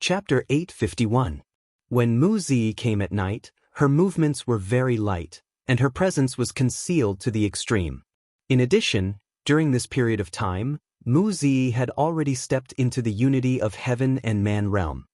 Chapter 851. When Mu Zi came at night, her movements were very light, and her presence was concealed to the extreme. In addition, during this period of time, Mu Zi had already stepped into the unity of heaven and man realm.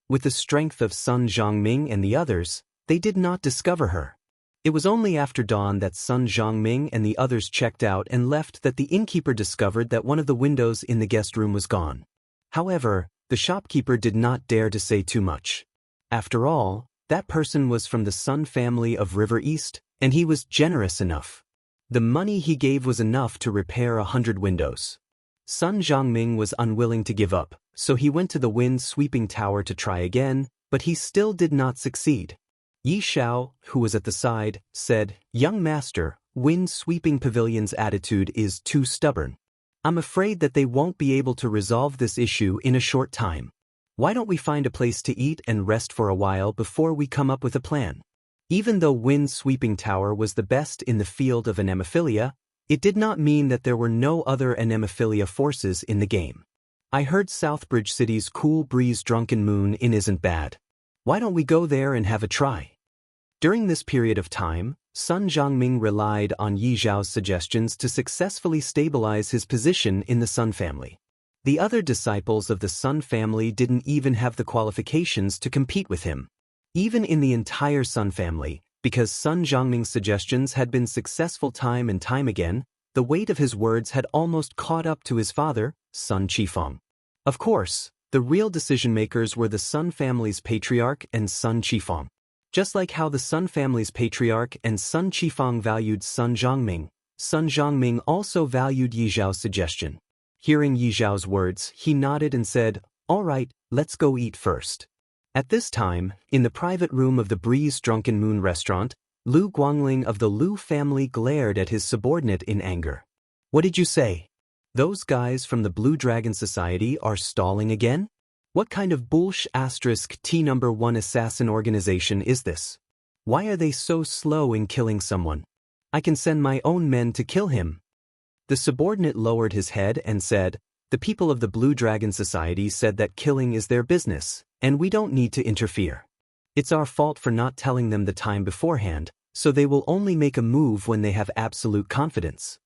With the strength of Sun Zhongming and the others, they did not discover her. It was only after dawn that Sun Zhongming and the others checked out and left that the innkeeper discovered that one of the windows in the guest room was gone. However, the shopkeeper did not dare to say too much. After all, that person was from the Sun family of River East, and he was generous enough. The money he gave was enough to repair 100 windows. Sun Zhongming was unwilling to give up, so he went to the wind-sweeping tower to try again, but he still did not succeed. Yi Xiao, who was at the side, said, "Young master, wind-sweeping pavilion's attitude is too stubborn. I'm afraid that they won't be able to resolve this issue in a short time. Why don't we find a place to eat and rest for a while before we come up with a plan?" Even though wind-sweeping tower was the best in the field of anemophilia, it did not mean that there were no other anemophilia forces in the game. I heard Southbridge City's cool breeze drunken moon inn isn't bad. Why don't we go there and have a try? During this period of time, Sun Zhongming relied on Yi Zhao's suggestions to successfully stabilize his position in the Sun family. The other disciples of the Sun family didn't even have the qualifications to compete with him. Even in the entire Sun family, because Sun Zhongming's suggestions had been successful time and time again, the weight of his words had almost caught up to his father, Sun Qifeng. Of course, the real decision-makers were the Sun family's patriarch and Sun Qifeng. Just like how the Sun family's patriarch and Sun Qifeng valued Sun Zhongming also valued Yi Zhao's suggestion. Hearing Yi Zhao's words, he nodded and said, "All right, let's go eat first." At this time, in the private room of the Breeze Drunken Moon restaurant, Lu Guangling of the Lu family glared at his subordinate in anger. "What did you say? Those guys from the Blue Dragon Society are stalling again? What kind of T#1 assassin organization is this? Why are they so slow in killing someone? I can send my own men to kill him." The subordinate lowered his head and said, "The people of the Blue Dragon Society said that killing is their business, and we don't need to interfere. It's our fault for not telling them the time beforehand, so they will only make a move when they have absolute confidence."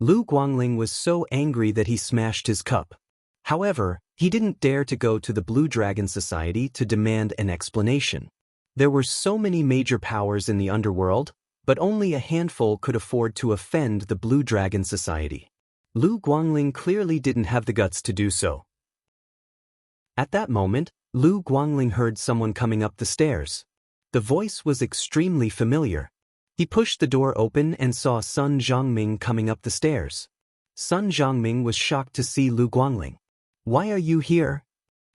Lu Guangling was so angry that he smashed his cup. However, he didn't dare to go to the Blue Dragon Society to demand an explanation. There were so many major powers in the underworld, but only a handful could afford to offend the Blue Dragon Society. Lu Guangling clearly didn't have the guts to do so. At that moment, Lu Guangling heard someone coming up the stairs. The voice was extremely familiar. He pushed the door open and saw Sun Zhongming coming up the stairs. Sun Zhongming was shocked to see Lu Guangling. "Why are you here?"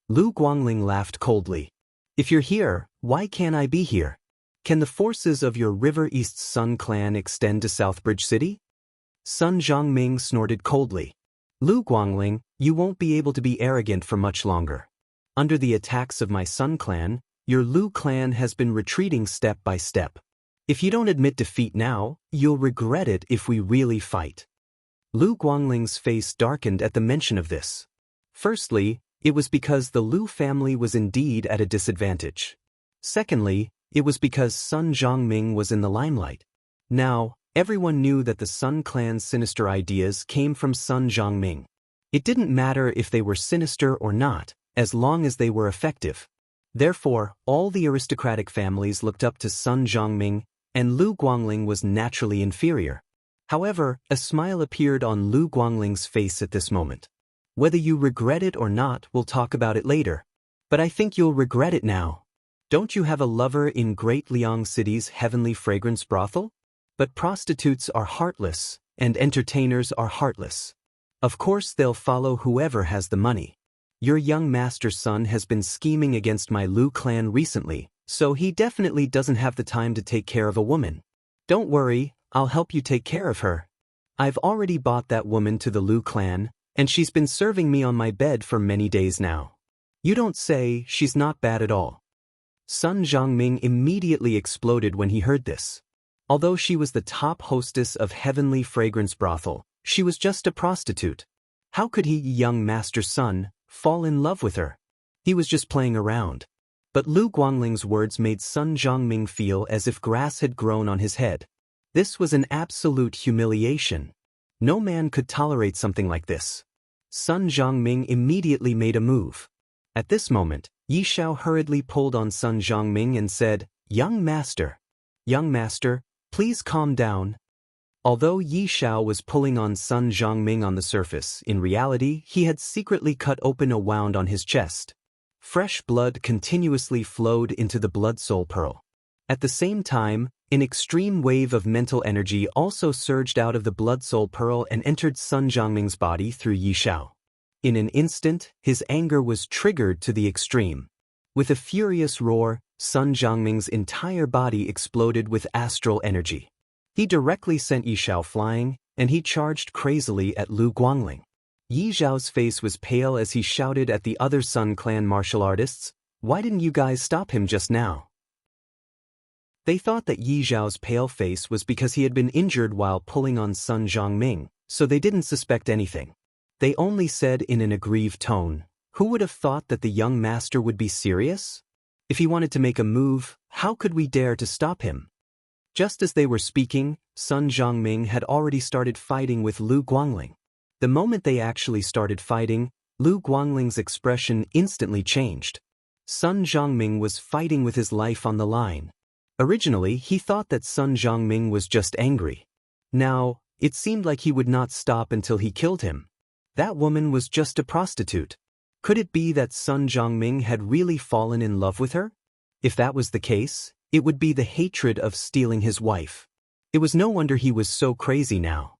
Lu Guangling laughed coldly. "If you're here, why can't I be here? Can the forces of your River East Sun clan extend to Southbridge City?" Sun Zhongming snorted coldly. "Lu Guangling, you won't be able to be arrogant for much longer. Under the attacks of my Sun clan, your Lu clan has been retreating step by step. If you don't admit defeat now, you'll regret it if we really fight." Lu Guangling's face darkened at the mention of this. Firstly, it was because the Lu family was indeed at a disadvantage. Secondly, it was because Sun Zhongming was in the limelight. Now, everyone knew that the Sun clan's sinister ideas came from Sun Zhongming. It didn't matter if they were sinister or not, as long as they were effective. Therefore, all the aristocratic families looked up to Sun Zhongming, and Lu Guangling was naturally inferior. However, a smile appeared on Lu Guangling's face at this moment. "Whether you regret it or not, we'll talk about it later. But I think you'll regret it now. Don't you have a lover in Great Liang City's heavenly fragrance brothel? But prostitutes are heartless, and entertainers are heartless. Of course they'll follow whoever has the money. Your young master's son has been scheming against my Lu clan recently, so he definitely doesn't have the time to take care of a woman. Don't worry, I'll help you take care of her. I've already bought that woman to the Lu clan, and she's been serving me on my bed for many days now. You don't say, she's not bad at all." Sun Zhongming immediately exploded when he heard this. Although she was the top hostess of Heavenly Fragrance Brothel, she was just a prostitute. How could he, young master's son, fall in love with her? He was just playing around. But Lu Guangling's words made Sun Zhongming feel as if grass had grown on his head. This was an absolute humiliation. No man could tolerate something like this. Sun Zhongming immediately made a move. At this moment, Yi Xiao hurriedly pulled on Sun Zhongming and said, Young master, please calm down. Although Yi Xiao was pulling on Sun Zhongming on the surface, in reality he had secretly cut open a wound on his chest. Fresh blood continuously flowed into the blood soul pearl. At the same time, an extreme wave of mental energy also surged out of the blood soul pearl and entered Sun Zhongming's body through Yi Xiao. In an instant, his anger was triggered to the extreme. With a furious roar, Sun Zhongming's entire body exploded with astral energy. He directly sent Yi Xiao flying, and he charged crazily at Lu Guangling. Yi Xiao's face was pale as he shouted at the other Sun Clan martial artists, "Why didn't you guys stop him just now?" They thought that Yi Xiao's pale face was because he had been injured while pulling on Sun Zhongming, so they didn't suspect anything. They only said in an aggrieved tone, "Who would have thought that the young master would be serious? If he wanted to make a move, how could we dare to stop him?" Just as they were speaking, Sun Zhongming had already started fighting with Lu Guangling. The moment they actually started fighting, Lu Guangling's expression instantly changed. Sun Zhongming was fighting with his life on the line. Originally, he thought that Sun Zhongming was just angry. Now, it seemed like he would not stop until he killed him. That woman was just a prostitute. Could it be that Sun Zhongming had really fallen in love with her? If that was the case, it would be the hatred of stealing his wife. It was no wonder he was so crazy now.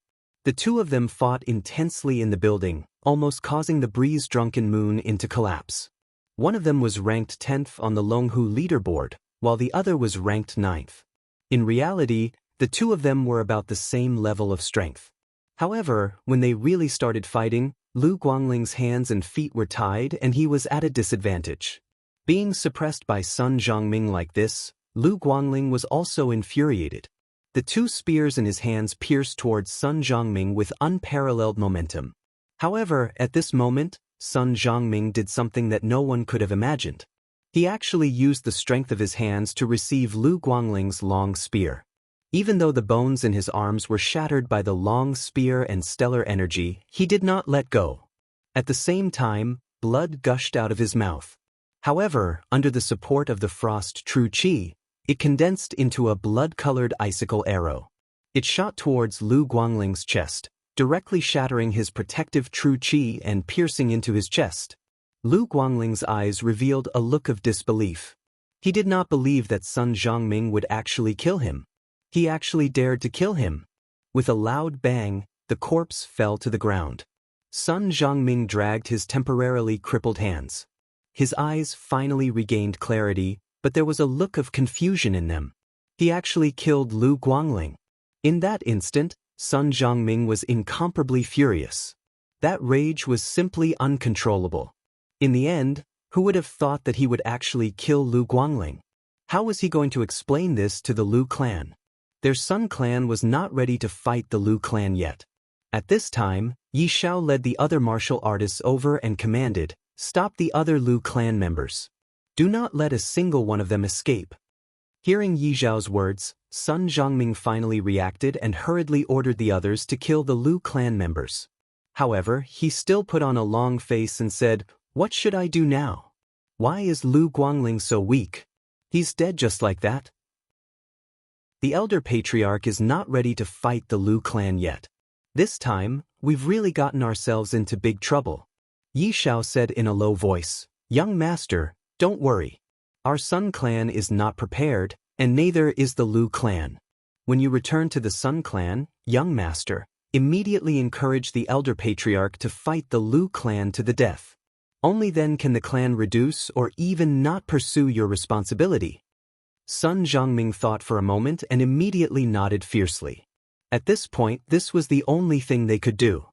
The two of them fought intensely in the building, almost causing the breeze-drunken moon into collapse. One of them was ranked 10th on the Longhu leaderboard, while the other was ranked 9th. In reality, the two of them were about the same level of strength. However, when they really started fighting, Lu Guangling's hands and feet were tied and he was at a disadvantage. Being suppressed by Sun Zhongming like this, Lu Guangling was also infuriated. The two spears in his hands pierced towards Sun Zhongming with unparalleled momentum. However, at this moment, Sun Zhongming did something that no one could have imagined. He actually used the strength of his hands to receive Lu Guangling's long spear. Even though the bones in his arms were shattered by the long spear and stellar energy, he did not let go. At the same time, blood gushed out of his mouth. However, under the support of the frost true qi, it condensed into a blood-colored icicle arrow. It shot towards Lu Guangling's chest, directly shattering his protective true qi and piercing into his chest. Lu Guangling's eyes revealed a look of disbelief. He did not believe that Sun Zhongming would actually kill him. He actually dared to kill him. With a loud bang, the corpse fell to the ground. Sun Zhongming dragged his temporarily crippled hands. His eyes finally regained clarity, but there was a look of confusion in them. He actually killed Lu Guangling. In that instant, Sun Zhongming was incomparably furious. That rage was simply uncontrollable. In the end, who would have thought that he would actually kill Lu Guangling? How was he going to explain this to the Lu clan? Their Sun clan was not ready to fight the Lu clan yet. At this time, Yi Xiao led the other martial artists over and commanded, "Stop the other Lu clan members. Do not let a single one of them escape." Hearing Yi Xiao's words, Sun Zhongming finally reacted and hurriedly ordered the others to kill the Lu clan members. However, he still put on a long face and said, "What should I do now? Why is Lu Guangling so weak? He's dead just like that." The elder patriarch is not ready to fight the Lu clan yet. This time, we've really gotten ourselves into big trouble. Yi Xiao said in a low voice, "Young master, don't worry. Our Sun clan is not prepared, and neither is the Lu clan. When you return to the Sun clan, young master, immediately encourage the elder patriarch to fight the Lu clan to the death. Only then can the clan reduce or even not pursue your responsibility." Sun Zhongming thought for a moment and immediately nodded fiercely. At this point, this was the only thing they could do.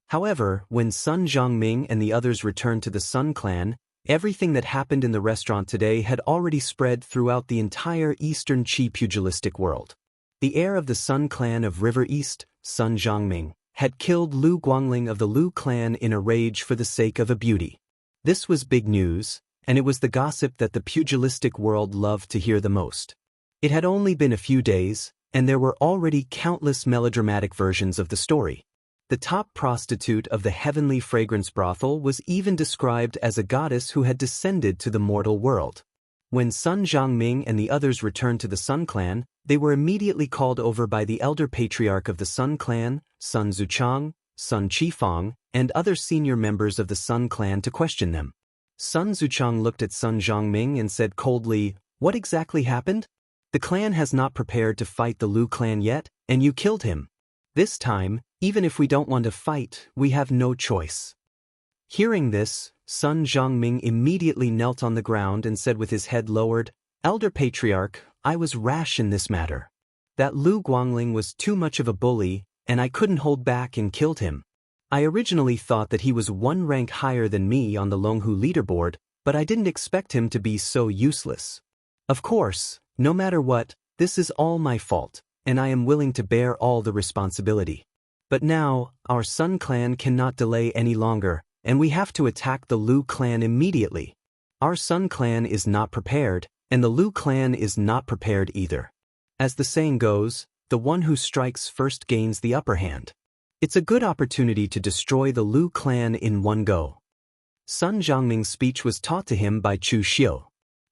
However, when Sun Zhongming and the others returned to the Sun clan, everything that happened in the restaurant today had already spread throughout the entire Eastern Qi pugilistic world. The heir of the Sun clan of River East, Sun Zhongming, had killed Lu Guangling of the Lu clan in a rage for the sake of a beauty. This was big news, and it was the gossip that the pugilistic world loved to hear the most. It had only been a few days, and there were already countless melodramatic versions of the story. The top prostitute of the heavenly fragrance brothel was even described as a goddess who had descended to the mortal world. When Sun Jiangming and the others returned to the Sun clan, they were immediately called over by the elder patriarch of the Sun clan, Sun Zuchang, Sun Qifang, and other senior members of the Sun clan to question them. Sun Zuchang looked at Sun Jiangming and said coldly, "What exactly happened? The clan has not prepared to fight the Lu clan yet, and you killed him. This time, even if we don't want to fight, we have no choice." Hearing this, Sun Jiangming immediately knelt on the ground and said with his head lowered, "Elder Patriarch, I was rash in this matter. That Lu Guangling was too much of a bully, and I couldn't hold back and killed him. I originally thought that he was one rank higher than me on the Longhu leaderboard, but I didn't expect him to be so useless. Of course, no matter what, this is all my fault, and I am willing to bear all the responsibility. But now, our Sun clan cannot delay any longer, and we have to attack the Lu clan immediately. Our Sun clan is not prepared, and the Lu clan is not prepared either. As the saying goes, the one who strikes first gains the upper hand. It's a good opportunity to destroy the Lu clan in one go." Sun Jiangming's speech was taught to him by Chu Xiu.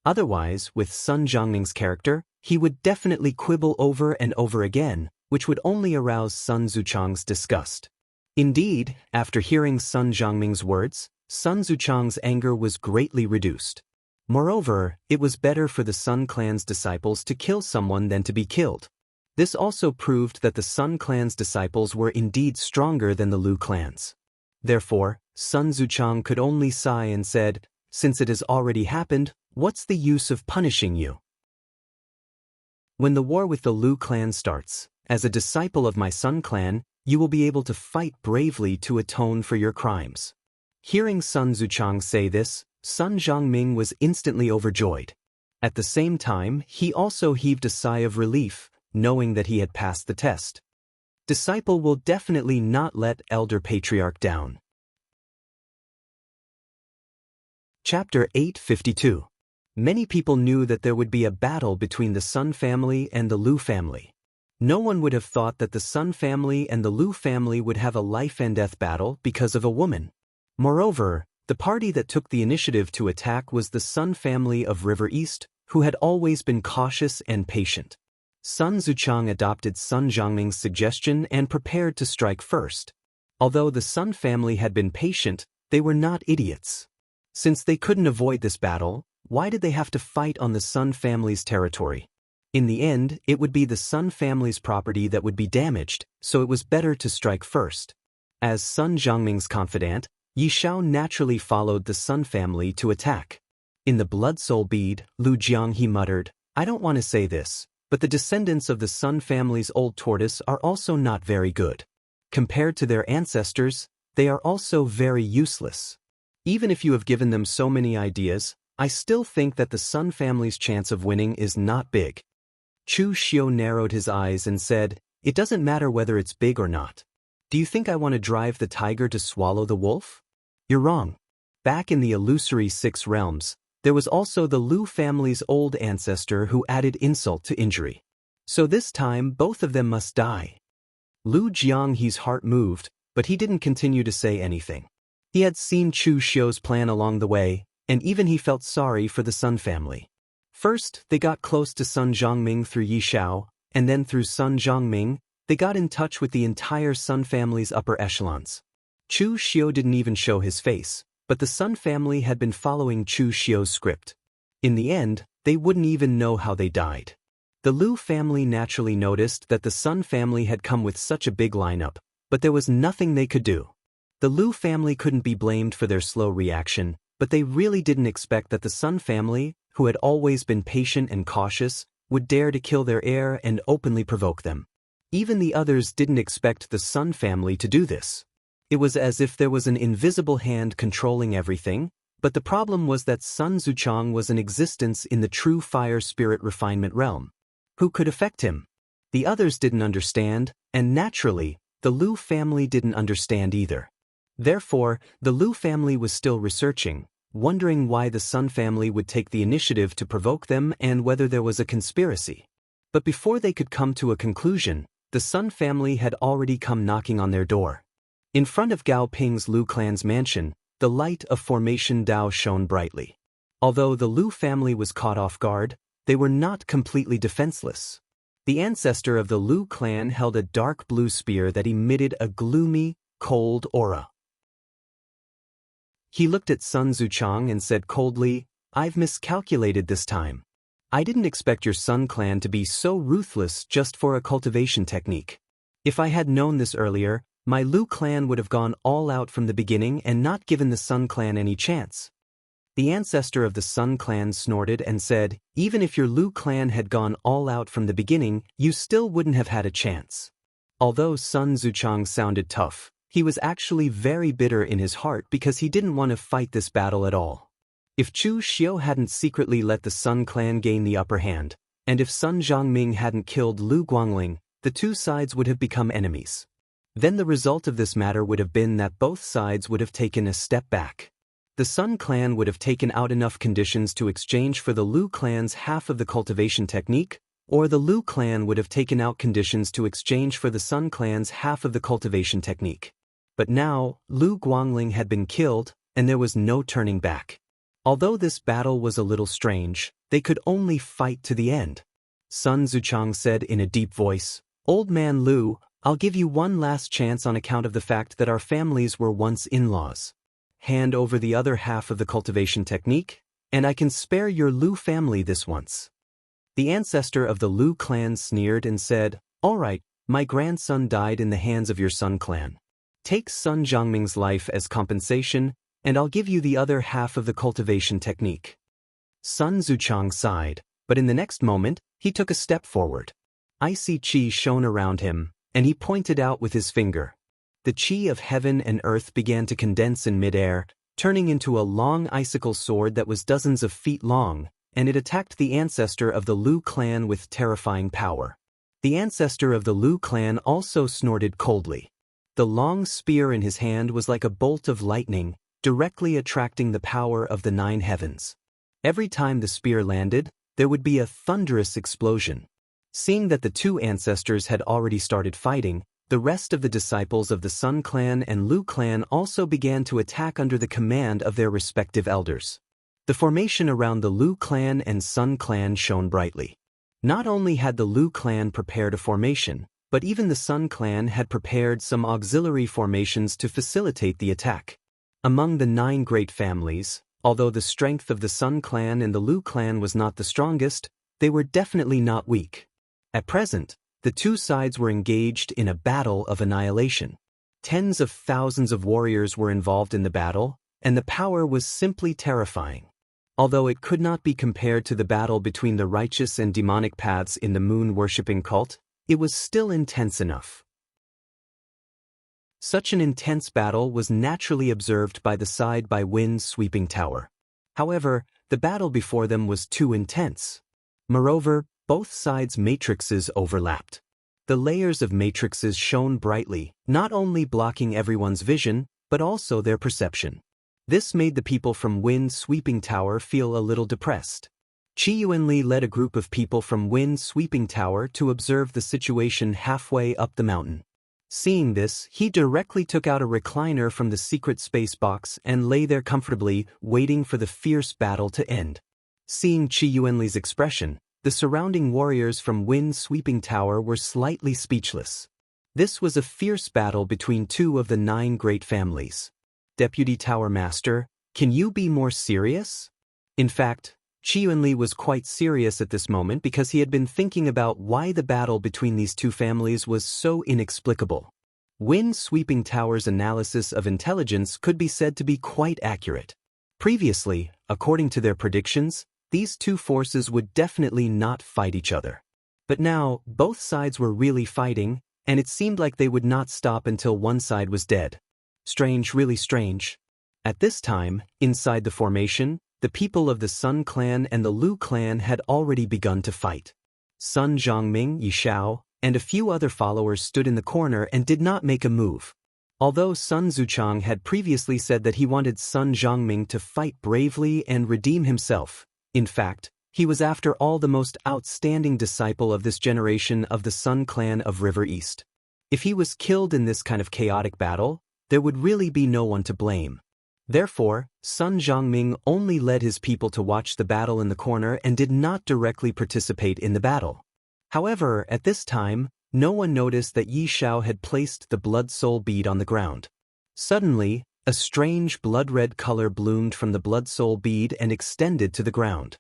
Otherwise, with Sun Jiangming's character, he would definitely quibble over and over again, which would only arouse Sun Zuchang's disgust. Indeed, after hearing Sun Jiangming's words, Sun Zuchang's anger was greatly reduced. Moreover, it was better for the Sun clan's disciples to kill someone than to be killed. This also proved that the Sun clan's disciples were indeed stronger than the Lu clan's. Therefore, Sun Zuchang could only sigh and said, "Since it has already happened, what's the use of punishing you? When the war with the Lu clan starts, as a disciple of my Sun clan, you will be able to fight bravely to atone for your crimes." Hearing Sun Zuchang say this, Sun Jiangming was instantly overjoyed. At the same time, he also heaved a sigh of relief, knowing that he had passed the test. Disciple will definitely not let Elder Patriarch down. Chapter 852. Many people knew that there would be a battle between the Sun family and the Lu family. No one would have thought that the Sun family and the Lu family would have a life-and-death battle because of a woman. Moreover, the party that took the initiative to attack was the Sun family of River East, who had always been cautious and patient. Sun Zuchang adopted Sun Jiangming's suggestion and prepared to strike first. Although the Sun family had been patient, they were not idiots. Since they couldn't avoid this battle, why did they have to fight on the Sun family's territory? In the end, it would be the Sun family's property that would be damaged, so it was better to strike first. As Sun Jiangming's confidant, Yi Shao naturally followed the Sun family to attack. In the Blood Soul bead, Lu Jiang he muttered, "I don't want to say this, but the descendants of the Sun family's old tortoise are also not very good. Compared to their ancestors, they are also very useless. Even if you have given them so many ideas, I still think that the Sun family's chance of winning is not big." Chu Xiu narrowed his eyes and said, "It doesn't matter whether it's big or not. Do you think I want to drive the tiger to swallow the wolf? You're wrong. Back in the illusory Six Realms, there was also the Lu family's old ancestor who added insult to injury. So this time both of them must die." Lu Jianghe's heart moved, but he didn't continue to say anything. He had seen Chu Xiu's plan along the way, and even he felt sorry for the Sun family. First, they got close to Sun Jiangming through Yi Shao, and then through Sun Jiangming, they got in touch with the entire Sun family's upper echelons. Chu Xiu didn't even show his face, but the Sun family had been following Chu Xiu's script. In the end, they wouldn't even know how they died. The Lu family naturally noticed that the Sun family had come with such a big lineup, but there was nothing they could do. The Lu family couldn't be blamed for their slow reaction, but they really didn't expect that the Sun family, who had always been patient and cautious, would dare to kill their heir and openly provoke them. Even the others didn't expect the Sun family to do this. It was as if there was an invisible hand controlling everything, but the problem was that Sun Zuchang was an existence in the true fire spirit refinement realm. Who could affect him? The others didn't understand, and naturally, the Lu family didn't understand either. Therefore, the Lu family was still researching, wondering why the Sun family would take the initiative to provoke them and whether there was a conspiracy. But before they could come to a conclusion, the Sun family had already come knocking on their door. In front of Gao Ping's Lu clan's mansion, the light of Formation Dao shone brightly. Although the Lu family was caught off guard, they were not completely defenseless. The ancestor of the Lu clan held a dark blue spear that emitted a gloomy, cold aura. He looked at Sun Zuchang and said coldly, "I've miscalculated this time. I didn't expect your Sun clan to be so ruthless just for a cultivation technique. If I had known this earlier, my Lu clan would have gone all out from the beginning and not given the Sun clan any chance." The ancestor of the Sun clan snorted and said, "Even if your Lu clan had gone all out from the beginning, you still wouldn't have had a chance." Although Sun Zuchang sounded tough, he was actually very bitter in his heart because he didn't want to fight this battle at all. If Chu Xiu hadn't secretly let the Sun clan gain the upper hand, and if Sun Zhongming hadn't killed Lu Guangling, the two sides would have become enemies. Then the result of this matter would have been that both sides would have taken a step back. The Sun clan would have taken out enough conditions to exchange for the Lu clan's half of the cultivation technique, or the Lu clan would have taken out conditions to exchange for the Sun clan's half of the cultivation technique. But now, Lu Guangling had been killed, and there was no turning back. Although this battle was a little strange, they could only fight to the end. Sun Zuchang said in a deep voice, "Old man Lu, I'll give you one last chance on account of the fact that our families were once in-laws. Hand over the other half of the cultivation technique, and I can spare your Lu family this once." The ancestor of the Lu clan sneered and said, "All right, my grandson died in the hands of your Sun clan. Take Sun Zhongming's life as compensation, and I'll give you the other half of the cultivation technique." Sun Zuchang sighed, but in the next moment, he took a step forward. Icy qi shone around him, and he pointed out with his finger. The qi of heaven and earth began to condense in midair, turning into a long icicle sword that was dozens of feet long, and it attacked the ancestor of the Lu clan with terrifying power. The ancestor of the Lu clan also snorted coldly. The long spear in his hand was like a bolt of lightning, directly attracting the power of the 9 heavens. Every time the spear landed, there would be a thunderous explosion. Seeing that the two ancestors had already started fighting, the rest of the disciples of the Sun clan and Lu clan also began to attack under the command of their respective elders. The formation around the Lu clan and Sun clan shone brightly. Not only had the Lu clan prepared a formation, but even the Sun clan had prepared some auxiliary formations to facilitate the attack. Among the 9 great families, although the strength of the Sun clan and the Lu clan was not the strongest, they were definitely not weak. At present, the two sides were engaged in a battle of annihilation. Tens of thousands of warriors were involved in the battle, and the power was simply terrifying. Although it could not be compared to the battle between the righteous and demonic paths in the moon-worshipping cult, it was still intense enough. Such an intense battle was naturally observed by the side by wind-sweeping tower. However, the battle before them was too intense. Moreover, both sides' matrices overlapped. The layers of matrices shone brightly, not only blocking everyone's vision, but also their perception. This made the people from Wind-Sweeping Tower feel a little depressed. Qi Yuanli led a group of people from Wind-Sweeping Tower to observe the situation halfway up the mountain. Seeing this, he directly took out a recliner from the secret space box and lay there comfortably, waiting for the fierce battle to end. Seeing Qi Yuanli's expression, the surrounding warriors from Wind-Sweeping Tower were slightly speechless. This was a fierce battle between 2 of the 9 great families. Deputy Tower Master, can you be more serious? In fact, Qi Yuanli was quite serious at this moment because he had been thinking about why the battle between these 2 families was so inexplicable. Wind-Sweeping Tower's analysis of intelligence could be said to be quite accurate. Previously, according to their predictions, these 2 forces would definitely not fight each other. But now, both sides were really fighting, and it seemed like they would not stop until one side was dead. Strange, really strange. At this time, inside the formation, the people of the Sun clan and the Lu clan had already begun to fight. Sun Zhongming, Yi Shao, and a few other followers stood in the corner and did not make a move. Although Sun Zuchang had previously said that he wanted Sun Zhongming to fight bravely and redeem himself, in fact, he was after all the most outstanding disciple of this generation of the Sun clan of River East. If he was killed in this kind of chaotic battle, there would really be no one to blame. Therefore, Sun Zhongming only led his people to watch the battle in the corner and did not directly participate in the battle. However, at this time, no one noticed that Yi Xiao had placed the blood soul bead on the ground. Suddenly, a strange blood-red color bloomed from the blood soul bead and extended to the ground.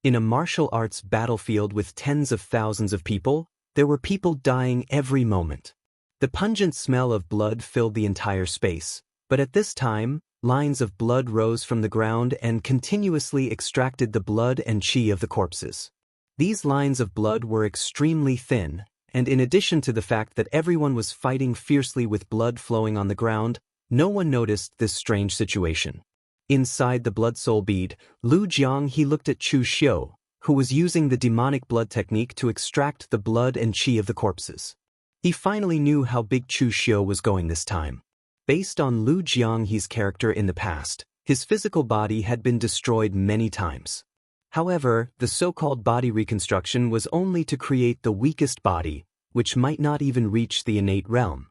In a martial arts battlefield with tens of thousands of people, there were people dying every moment. The pungent smell of blood filled the entire space, but at this time, lines of blood rose from the ground and continuously extracted the blood and qi of the corpses. These lines of blood were extremely thin, and in addition to the fact that everyone was fighting fiercely with blood flowing on the ground, no one noticed this strange situation. Inside the blood soul bead, Lu Jiang he looked at Chu Xiu, who was using the demonic blood technique to extract the blood and qi of the corpses. He finally knew how big Chu Xiu was going this time. Based on Lu Jianghe's character in the past, his physical body had been destroyed many times. However, the so-called body reconstruction was only to create the weakest body, which might not even reach the innate realm.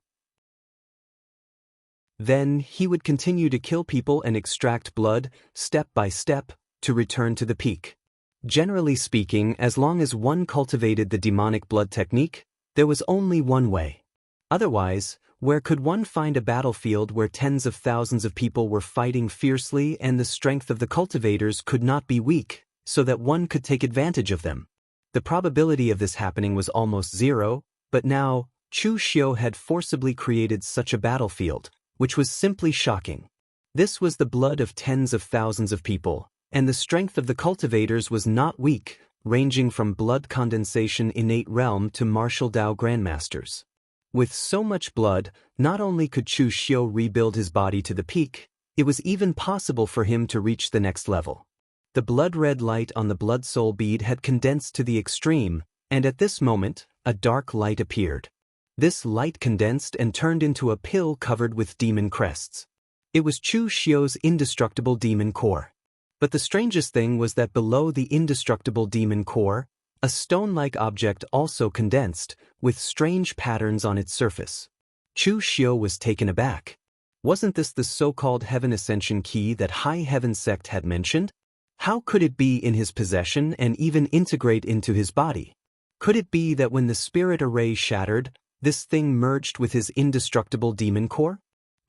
Then, he would continue to kill people and extract blood, step by step, to return to the peak. Generally speaking, as long as one cultivated the demonic blood technique, there was only one way. Otherwise, where could one find a battlefield where tens of thousands of people were fighting fiercely and the strength of the cultivators could not be weak, so that one could take advantage of them? The probability of this happening was almost zero, but now, Chu Xiu had forcibly created such a battlefield, which was simply shocking. This was the blood of tens of thousands of people, and the strength of the cultivators was not weak, ranging from blood condensation innate realm to martial Dao grandmasters. With so much blood, not only could Chu Xiu rebuild his body to the peak, it was even possible for him to reach the next level. The blood-red light on the blood soul bead had condensed to the extreme, and at this moment, a dark light appeared. This light condensed and turned into a pill covered with demon crests. It was Chu Xiu's indestructible demon core. But the strangest thing was that below the indestructible demon core, a stone-like object also condensed, with strange patterns on its surface. Chu Xiu was taken aback. Wasn't this the so-called Heaven Ascension key that High Heaven sect had mentioned? How could it be in his possession and even integrate into his body? Could it be that when the spirit array shattered, this thing merged with his indestructible demon core?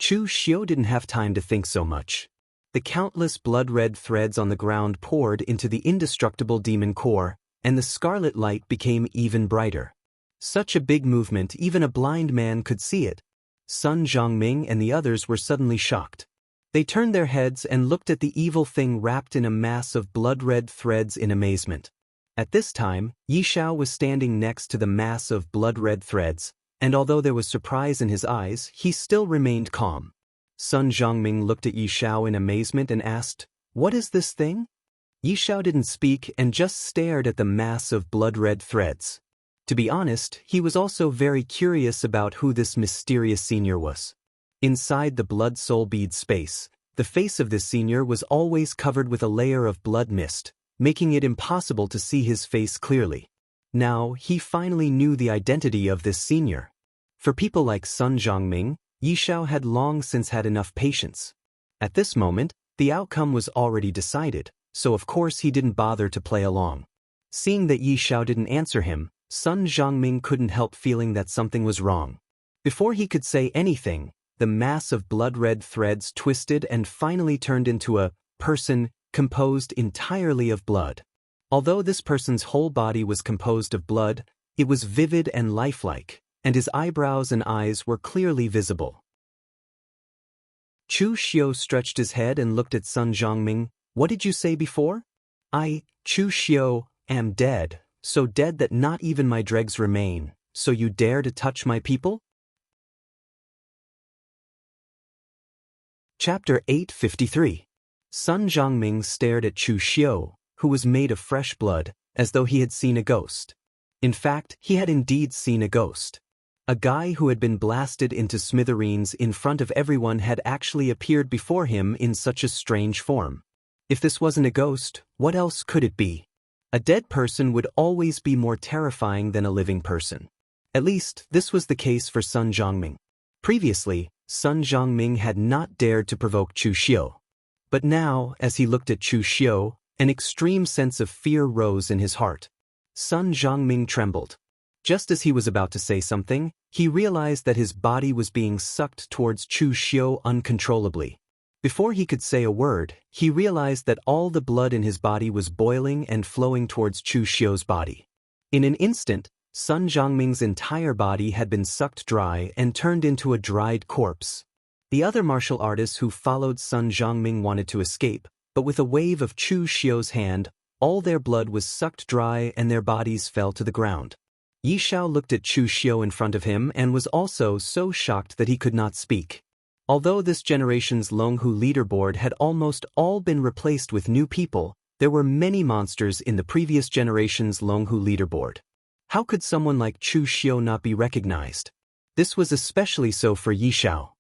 Chu Xiu didn't have time to think so much. The countless blood-red threads on the ground poured into the indestructible demon core, and the scarlet light became even brighter. Such a big movement, even a blind man could see it. Sun Zhongming and the others were suddenly shocked. They turned their heads and looked at the evil thing wrapped in a mass of blood-red threads in amazement. At this time, Yi Xiao was standing next to the mass of blood-red threads, and although there was surprise in his eyes, he still remained calm. Sun Zhongming looked at Yi Xiao in amazement and asked, "What is this thing?" Yi Xiao didn't speak and just stared at the mass of blood-red threads. To be honest, he was also very curious about who this mysterious senior was. Inside the blood soul bead space, the face of this senior was always covered with a layer of blood mist, making it impossible to see his face clearly. Now, he finally knew the identity of this senior. For people like Sun Zhongming, Yi Xiao had long since had enough patience. At this moment, the outcome was already decided, so of course he didn't bother to play along. Seeing that Yi Xiao didn't answer him, Sun Zhongming couldn't help feeling that something was wrong. Before he could say anything, the mass of blood-red threads twisted and finally turned into a person composed entirely of blood. Although this person's whole body was composed of blood, it was vivid and lifelike, and his eyebrows and eyes were clearly visible. Chu Xiu stretched his head and looked at Sun Zhongming. "What did you say before?" "I, Chu Xiu, am dead, so dead that not even my dregs remain, so you dare to touch my people?" Chapter 853. Sun Zhongming stared at Chu Xiu, who was made of fresh blood, as though he had seen a ghost. In fact, he had indeed seen a ghost. A guy who had been blasted into smithereens in front of everyone had actually appeared before him in such a strange form. If this wasn't a ghost, what else could it be? A dead person would always be more terrifying than a living person. At least, this was the case for Sun Zhongming. Previously, Sun Zhongming had not dared to provoke Chu Xiu. But now, as he looked at Chu Xiu, an extreme sense of fear rose in his heart. Sun Zhongming trembled. Just as he was about to say something, he realized that his body was being sucked towards Chu Xiu uncontrollably. Before he could say a word, he realized that all the blood in his body was boiling and flowing towards Chu Xiu's body. In an instant, Sun Zhongming's entire body had been sucked dry and turned into a dried corpse. The other martial artists who followed Sun Zhongming wanted to escape, but with a wave of Chu Xiu's hand, all their blood was sucked dry and their bodies fell to the ground. Yi Xiao looked at Chu Xiu in front of him and was also so shocked that he could not speak. Although this generation's Longhu leaderboard had almost all been replaced with new people, there were many monsters in the previous generation's Longhu leaderboard. How could someone like Chu Xiu not be recognized? This was especially so for Yi Xiao.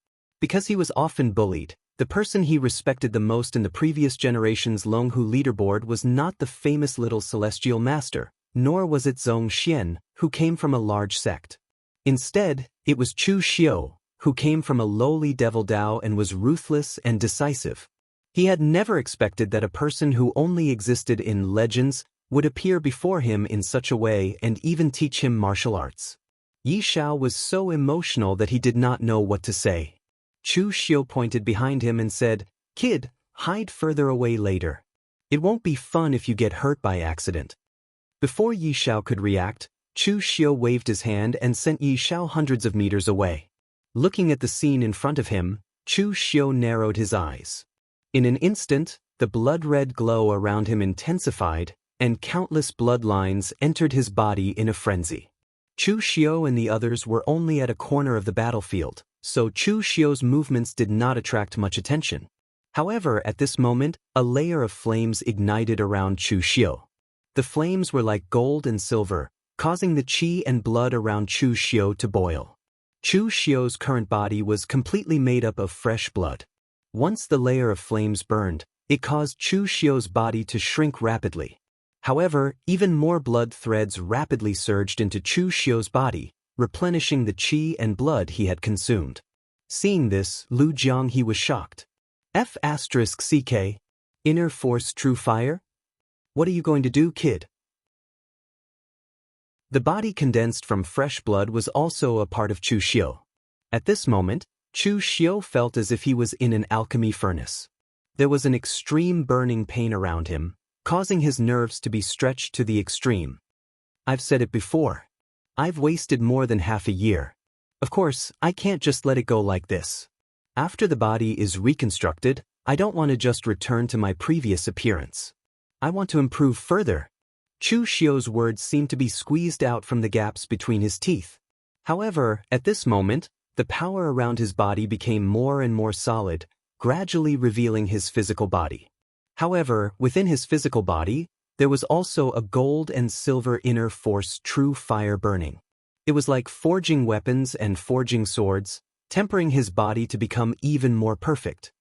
Because he was often bullied, the person he respected the most in the previous generation's Longhu leaderboard was not the famous little celestial master, nor was it Zhong Xian, who came from a large sect. Instead, it was Chu Xiu, who came from a lowly devil Dao and was ruthless and decisive. He had never expected that a person who only existed in legends would appear before him in such a way and even teach him martial arts. Yi Xiao was so emotional that he did not know what to say. Chu Xiu pointed behind him and said, "Kid, hide further away later. It won't be fun if you get hurt by accident." Before Yi Xiao could react, Chu Xiu waved his hand and sent Yi Xiao hundreds of meters away. Looking at the scene in front of him, Chu Xiu narrowed his eyes. In an instant, the blood-red glow around him intensified, and countless bloodlines entered his body in a frenzy. Chu Xiu and the others were only at a corner of the battlefield, so Chu Xiu's movements did not attract much attention. However, at this moment, a layer of flames ignited around Chu Xiu. The flames were like gold and silver, causing the qi and blood around Chu Xiu to boil. Chu Xiu's current body was completely made up of fresh blood. Once the layer of flames burned, it caused Chu Xiu's body to shrink rapidly. However, even more blood threads rapidly surged into Chu Xiu's body, replenishing the qi and blood he had consumed. Seeing this, Lu Jianghu was shocked. F***CK? Inner Force True Fire? What are you going to do, kid? The body condensed from fresh blood was also a part of Chu Xiu. At this moment, Chu Xiu felt as if he was in an alchemy furnace. There was an extreme burning pain around him, causing his nerves to be stretched to the extreme. I've said it before. I've wasted more than half a year. Of course, I can't just let it go like this. After the body is reconstructed, I don't want to just return to my previous appearance. I want to improve further. Chu Xiu's words seemed to be squeezed out from the gaps between his teeth. However, at this moment, the power around his body became more and more solid, gradually revealing his physical body. However, within his physical body, there was also a gold and silver inner force true fire burning. It was like forging weapons and forging swords, tempering his body to become even more perfect.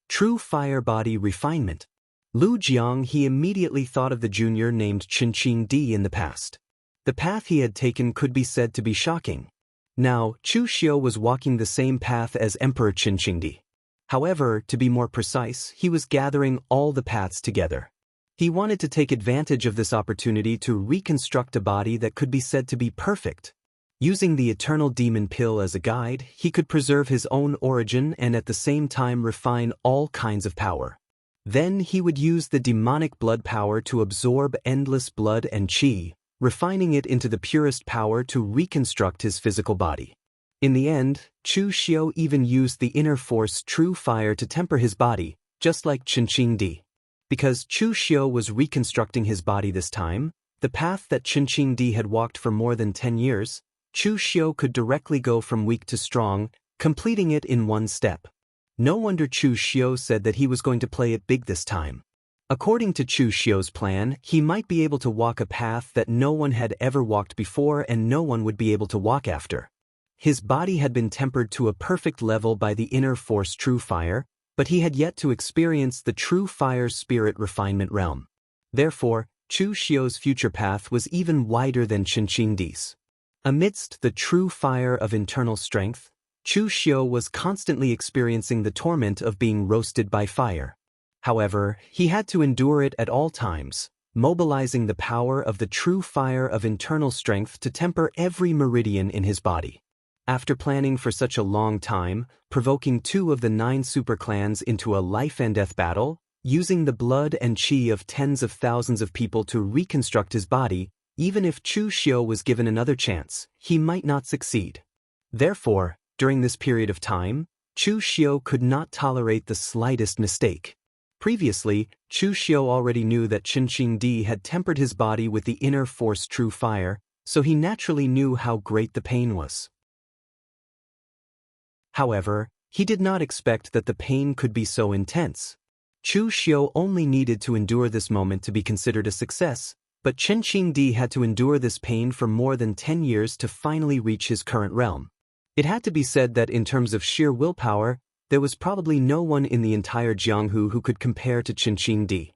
True fire body refinement. Lu Jianghu immediately thought of the junior named Qingqing in the past. The path he had taken could be said to be shocking. Now, Chu Xiu was walking the same path as Emperor Qingqing. However, to be more precise, he was gathering all the paths together. He wanted to take advantage of this opportunity to reconstruct a body that could be said to be perfect. Using the eternal demon pill as a guide, he could preserve his own origin and at the same time refine all kinds of power. Then he would use the demonic blood power to absorb endless blood and qi, refining it into the purest power to reconstruct his physical body. In the end, Chu Xiu even used the inner force true fire to temper his body, just like Qingqing. Because Chu Xiu was reconstructing his body this time, the path that Qingqing had walked for more than 10 years, Chu Xiu could directly go from weak to strong, completing it in one step. No wonder Chu Xiu said that he was going to play it big this time. According to Chu Xiu's plan, he might be able to walk a path that no one had ever walked before and no one would be able to walk after. His body had been tempered to a perfect level by the inner force true fire, but he had yet to experience the true fire spirit refinement realm. Therefore, Chu Xiu's future path was even wider than Qinqingdi's. Amidst the true fire of internal strength, Chu Xiu was constantly experiencing the torment of being roasted by fire. However, he had to endure it at all times, mobilizing the power of the true fire of internal strength to temper every meridian in his body. After planning for such a long time, provoking 2 of the 9 superclans into a life-and-death battle, using the blood and qi of tens of thousands of people to reconstruct his body, even if Chu Xiu was given another chance, he might not succeed. Therefore, during this period of time, Chu Xiu could not tolerate the slightest mistake. Previously, Chu Xiu already knew that Qinqingdi had tempered his body with the inner force true fire, so he naturally knew how great the pain was. However, he did not expect that the pain could be so intense. Chu Xiu only needed to endure this moment to be considered a success, but Qinqingdi had to endure this pain for more than 10 years to finally reach his current realm. It had to be said that in terms of sheer willpower, there was probably no one in the entire Jianghu who could compare to Qinqingdi.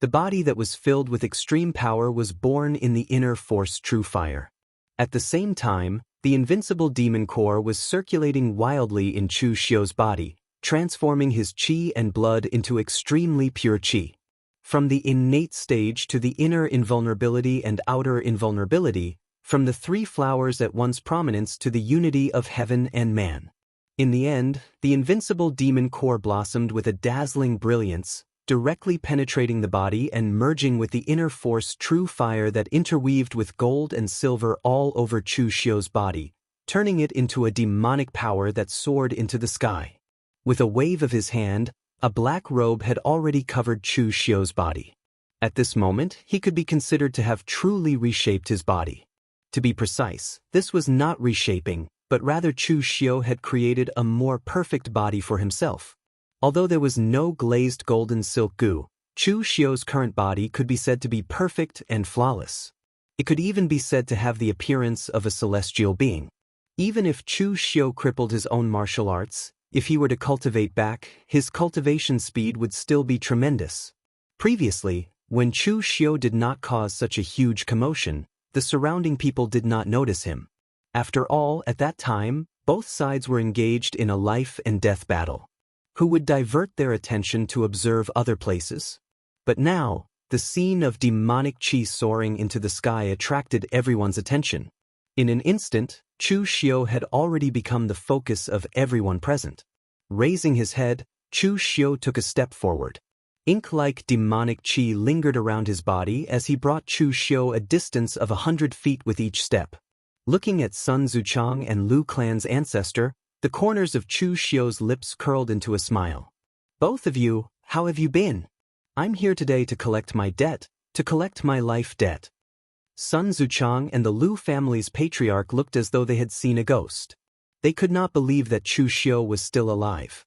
The body that was filled with extreme power was born in the inner force true fire. At the same time, the invincible demon core was circulating wildly in Chu Xiu's body, transforming his qi and blood into extremely pure qi. From the innate stage to the inner invulnerability and outer invulnerability, from the 3 flowers at once prominence to the unity of heaven and man. In the end, the invincible demon core blossomed with a dazzling brilliance, directly penetrating the body and merging with the inner force true fire that interweaved with gold and silver all over Chu Xiu's body, turning it into a demonic power that soared into the sky. With a wave of his hand, a black robe had already covered Chu Xiu's body. At this moment, he could be considered to have truly reshaped his body. To be precise, this was not reshaping, but rather Chu Xiu had created a more perfect body for himself. Although there was no glazed golden silk goo, Chu Xiu's current body could be said to be perfect and flawless. It could even be said to have the appearance of a celestial being. Even if Chu Xiu crippled his own martial arts, if he were to cultivate back, his cultivation speed would still be tremendous. Previously, when Chu Xiu did not cause such a huge commotion, the surrounding people did not notice him. After all, at that time, both sides were engaged in a life-and-death battle. Who would divert their attention to observe other places? But now, the scene of demonic qi soaring into the sky attracted everyone's attention. In an instant, Chu Xiu had already become the focus of everyone present. Raising his head, Chu Xiu took a step forward. Ink-like demonic qi lingered around his body as he brought Chu Xiu a distance of 100 feet with each step. Looking at Sun Zuchang and Lu Clan's ancestor, the corners of Chu Xiu's lips curled into a smile. Both of you, how have you been? I'm here today to collect my debt, to collect my life debt. Sun Zuchang and the Lu family's patriarch looked as though they had seen a ghost. They could not believe that Chu Xiu was still alive.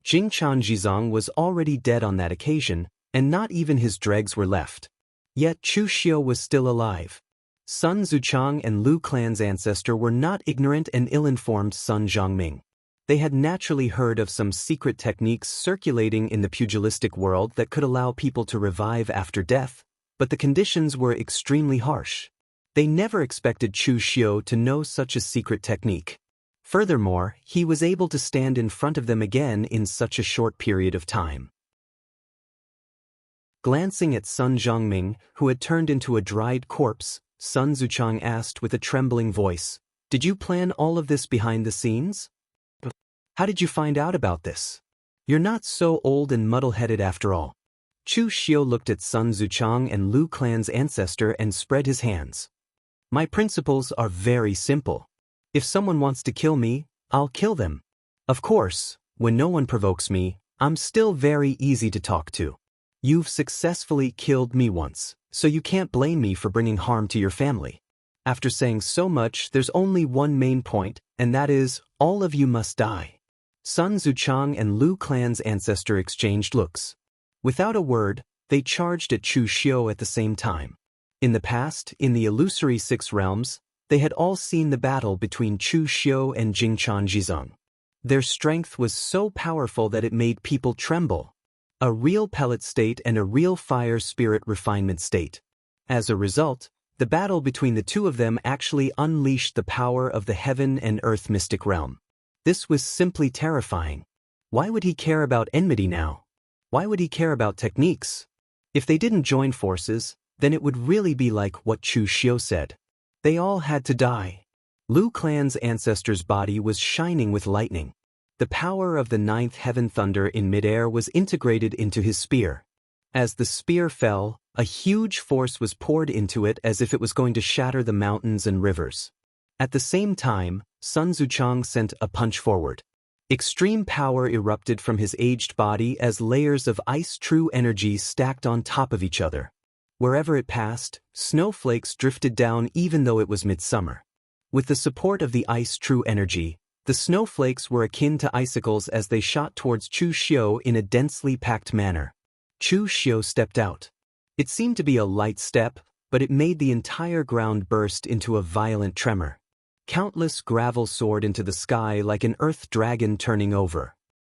Jingchan Jizang was already dead on that occasion, and not even his dregs were left. Yet Chu Xiu was still alive. Sun Zuchang and Lu Clan's ancestor were not ignorant and ill-informed Sun Zhongming. They had naturally heard of some secret techniques circulating in the pugilistic world that could allow people to revive after death, but the conditions were extremely harsh. They never expected Chu Xiu to know such a secret technique. Furthermore, he was able to stand in front of them again in such a short period of time. Glancing at Sun Zhongming, who had turned into a dried corpse, Sun Zuchang asked with a trembling voice, "Did you plan all of this behind the scenes? How did you find out about this? You're not so old and muddle-headed after all." Chu Xiu looked at Sun Zuchang and Lu Clan's ancestor and spread his hands. "My principles are very simple. If someone wants to kill me, I'll kill them. Of course, when no one provokes me, I'm still very easy to talk to. You've successfully killed me once, so you can't blame me for bringing harm to your family. After saying so much, there's only one main point, and that is, all of you must die." Sun Zuchang and Lu Clan's ancestor exchanged looks. Without a word, they charged at Chu Xiu at the same time. In the past, in the illusory 6 realms, They had all seen the battle between Chu Xiu and Jingchan Jizeng. Their strength was so powerful that it made people tremble. A real pellet state and a real fire spirit refinement state. As a result, the battle between the two of them actually unleashed the power of the heaven and earth mystic realm. This was simply terrifying. Why would he care about enmity now? Why would he care about techniques? If they didn't join forces, then it would really be like what Chu Xiu said. They all had to die. Lu clan's ancestor's body was shining with lightning. The power of the ninth heaven thunder in midair was integrated into his spear. As the spear fell, a huge force was poured into it as if it was going to shatter the mountains and rivers. At the same time, Sun Zuchang sent a punch forward. Extreme power erupted from his aged body as layers of ice true energy stacked on top of each other. Wherever it passed, snowflakes drifted down even though it was midsummer. With the support of the ice true energy, the snowflakes were akin to icicles as they shot towards Chu Xiu in a densely packed manner. Chu Xiu stepped out. It seemed to be a light step, but it made the entire ground burst into a violent tremor. Countless gravel soared into the sky like an earth dragon turning over.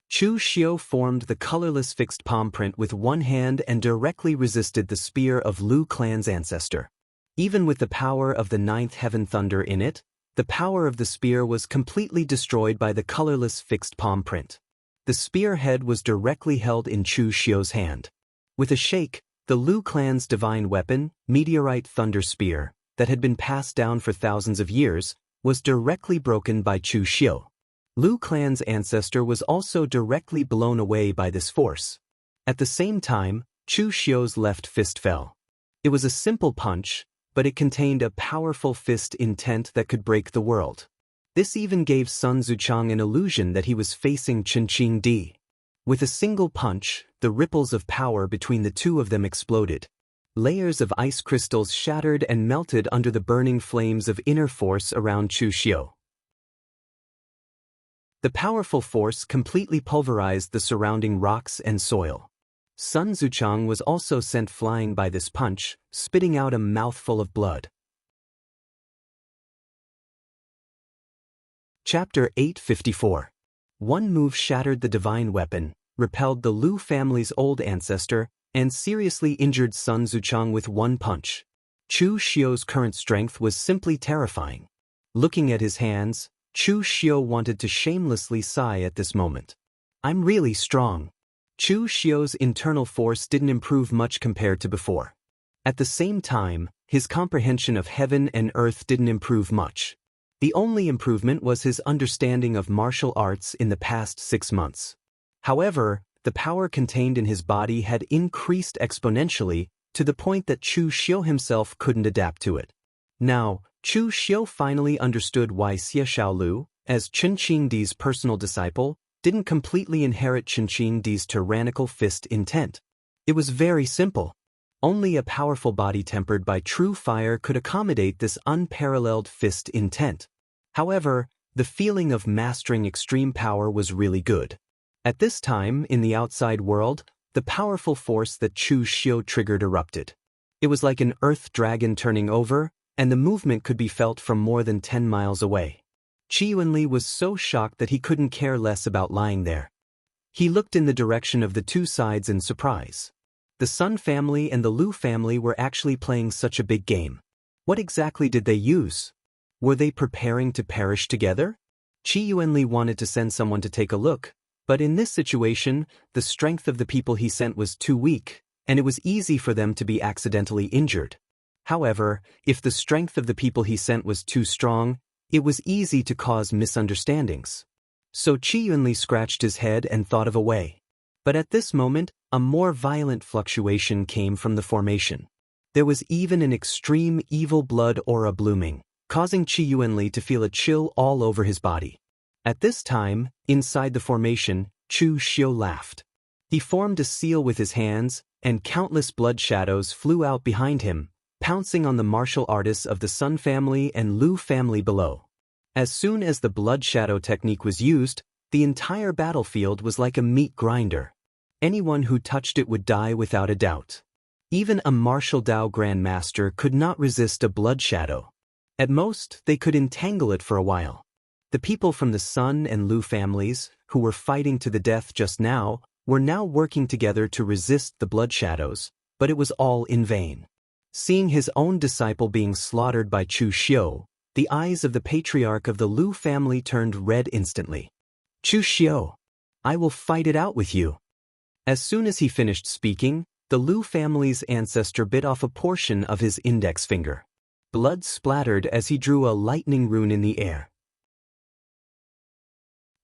Chu Xiu formed the colorless fixed palm print with one hand and directly resisted the spear of Lu clan's ancestor. Even with the power of the ninth heaven thunder in it, the power of the spear was completely destroyed by the colorless fixed palm print. The spear head was directly held in Chu Xiu's hand. With a shake, the Lu clan's divine weapon, meteorite thunder spear, that had been passed down for thousands of years, was directly broken by Chu Xiu. Lu clan's ancestor was also directly blown away by this force. At the same time, Chu Xiu's left fist fell. It was a simple punch, but it contained a powerful fist intent that could break the world. This even gave Sun Zuchang an illusion that he was facing Qinqing Di. With a single punch, the ripples of power between the two of them exploded. Layers of ice crystals shattered and melted under the burning flames of inner force around Chu Xiu. The powerful force completely pulverized the surrounding rocks and soil. Sun Zuchang was also sent flying by this punch, spitting out a mouthful of blood. Chapter 854. One move shattered the divine weapon, repelled the Lu family's old ancestor, and seriously injured Sun Zuchang with one punch. Chu Xiu's current strength was simply terrifying. Looking at his hands, Chu Xiu wanted to shamelessly sigh at this moment. I'm really strong. Chu Xiu's internal force didn't improve much compared to before. At the same time, his comprehension of heaven and earth didn't improve much. The only improvement was his understanding of martial arts in the past 6 months. However, the power contained in his body had increased exponentially to the point that Chu Xiu himself couldn't adapt to it. Now, Chu Xiu finally understood why Xie Xiaolu, as Qinqing Di's personal disciple, didn't completely inherit Qinqing Di's tyrannical fist intent. It was very simple. Only a powerful body tempered by true fire could accommodate this unparalleled fist intent. However, the feeling of mastering extreme power was really good. At this time, in the outside world, the powerful force that Chu Xiu triggered erupted. It was like an earth dragon turning over, and the movement could be felt from more than 10 miles away. Qi Yuanli was so shocked that he couldn't care less about lying there. He looked in the direction of the two sides in surprise. The Sun family and the Lu family were actually playing such a big game. What exactly did they use? Were they preparing to perish together? Qi Yuanli wanted to send someone to take a look, but in this situation, the strength of the people he sent was too weak, and it was easy for them to be accidentally injured. However, if the strength of the people he sent was too strong, it was easy to cause misunderstandings. So Qi Yuanli scratched his head and thought of a way. But at this moment, a more violent fluctuation came from the formation. There was even an extreme evil blood aura blooming, causing Qi Yuanli to feel a chill all over his body. At this time, inside the formation, Chu Xiu laughed. He formed a seal with his hands, and countless blood shadows flew out behind him, pouncing on the martial artists of the Sun family and Lu family below. As soon as the blood shadow technique was used, the entire battlefield was like a meat grinder. Anyone who touched it would die without a doubt. Even a martial Dao grandmaster could not resist a blood shadow. At most, they could entangle it for a while. The people from the Sun and Lu families, who were fighting to the death just now, were now working together to resist the blood shadows, but it was all in vain. Seeing his own disciple being slaughtered by Chu Xiu, the eyes of the patriarch of the Lu family turned red instantly. Chu Xiu, I will fight it out with you. As soon as he finished speaking, the Lu family's ancestor bit off a portion of his index finger. Blood splattered as he drew a lightning rune in the air.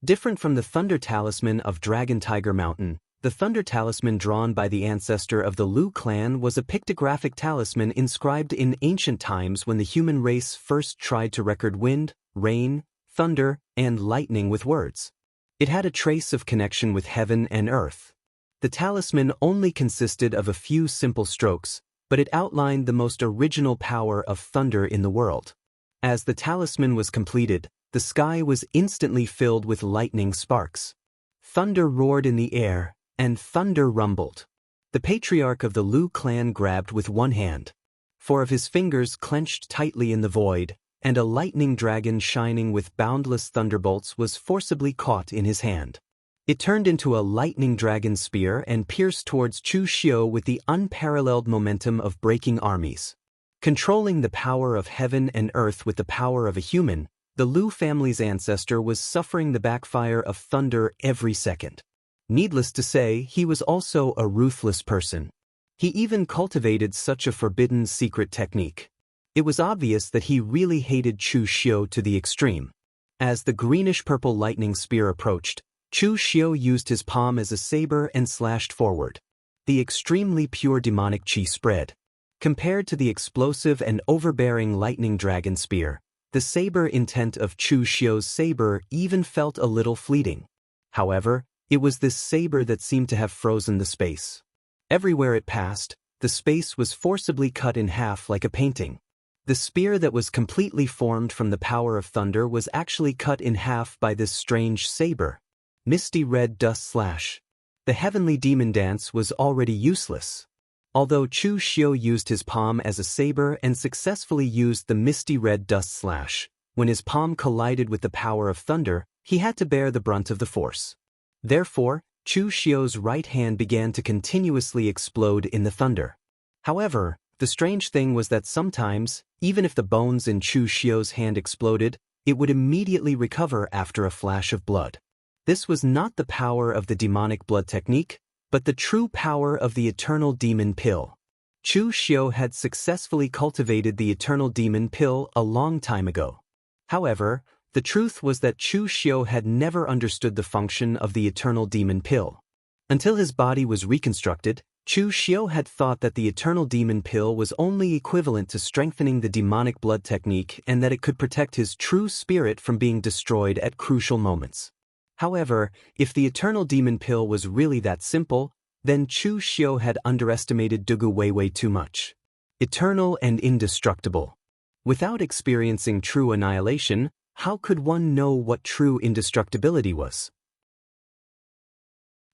Different from the Thunder Talisman of Dragon Tiger Mountain, the Thunder Talisman drawn by the ancestor of the Lu clan was a pictographic talisman inscribed in ancient times when the human race first tried to record wind, rain, thunder, and lightning with words. It had a trace of connection with heaven and earth. The talisman only consisted of a few simple strokes, but it outlined the most original power of thunder in the world. As the talisman was completed, the sky was instantly filled with lightning sparks. Thunder roared in the air, and thunder rumbled. The patriarch of the Lu clan grabbed with one hand. 4 of his fingers clenched tightly in the void, and a lightning dragon shining with boundless thunderbolts was forcibly caught in his hand. It turned into a lightning dragon spear and pierced towards Chu Xiu with the unparalleled momentum of breaking armies. Controlling the power of heaven and earth with the power of a human, the Lu family's ancestor was suffering the backfire of thunder every second. Needless to say, he was also a ruthless person. He even cultivated such a forbidden secret technique. It was obvious that he really hated Chu Xiu to the extreme. As the greenish-purple lightning spear approached, Chu Xiu used his palm as a saber and slashed forward. The extremely pure demonic qi spread. Compared to the explosive and overbearing lightning dragon spear, the saber intent of Chu Xiu's saber even felt a little fleeting. However, it was this saber that seemed to have frozen the space. Everywhere it passed, the space was forcibly cut in half like a painting. The spear that was completely formed from the power of thunder was actually cut in half by this strange saber. Misty red dust slash. The heavenly demon dance was already useless. Although Chu Xiu used his palm as a saber and successfully used the misty red dust slash, when his palm collided with the power of thunder, he had to bear the brunt of the force. Therefore, Chu Xiu's right hand began to continuously explode in the thunder. However, the strange thing was that sometimes, even if the bones in Chu Xiu's hand exploded, it would immediately recover after a flash of blood. This was not the power of the demonic blood technique, but the true power of the eternal demon pill. Chu Xiu had successfully cultivated the eternal demon pill a long time ago. However, the truth was that Chu Xiu had never understood the function of the eternal demon pill. Until his body was reconstructed, Chu Xiu had thought that the eternal demon pill was only equivalent to strengthening the demonic blood technique and that it could protect his true spirit from being destroyed at crucial moments. However, if the eternal demon pill was really that simple, then Chu Xiu had underestimated Dugu way too much. Eternal and indestructible. Without experiencing true annihilation, how could one know what true indestructibility was?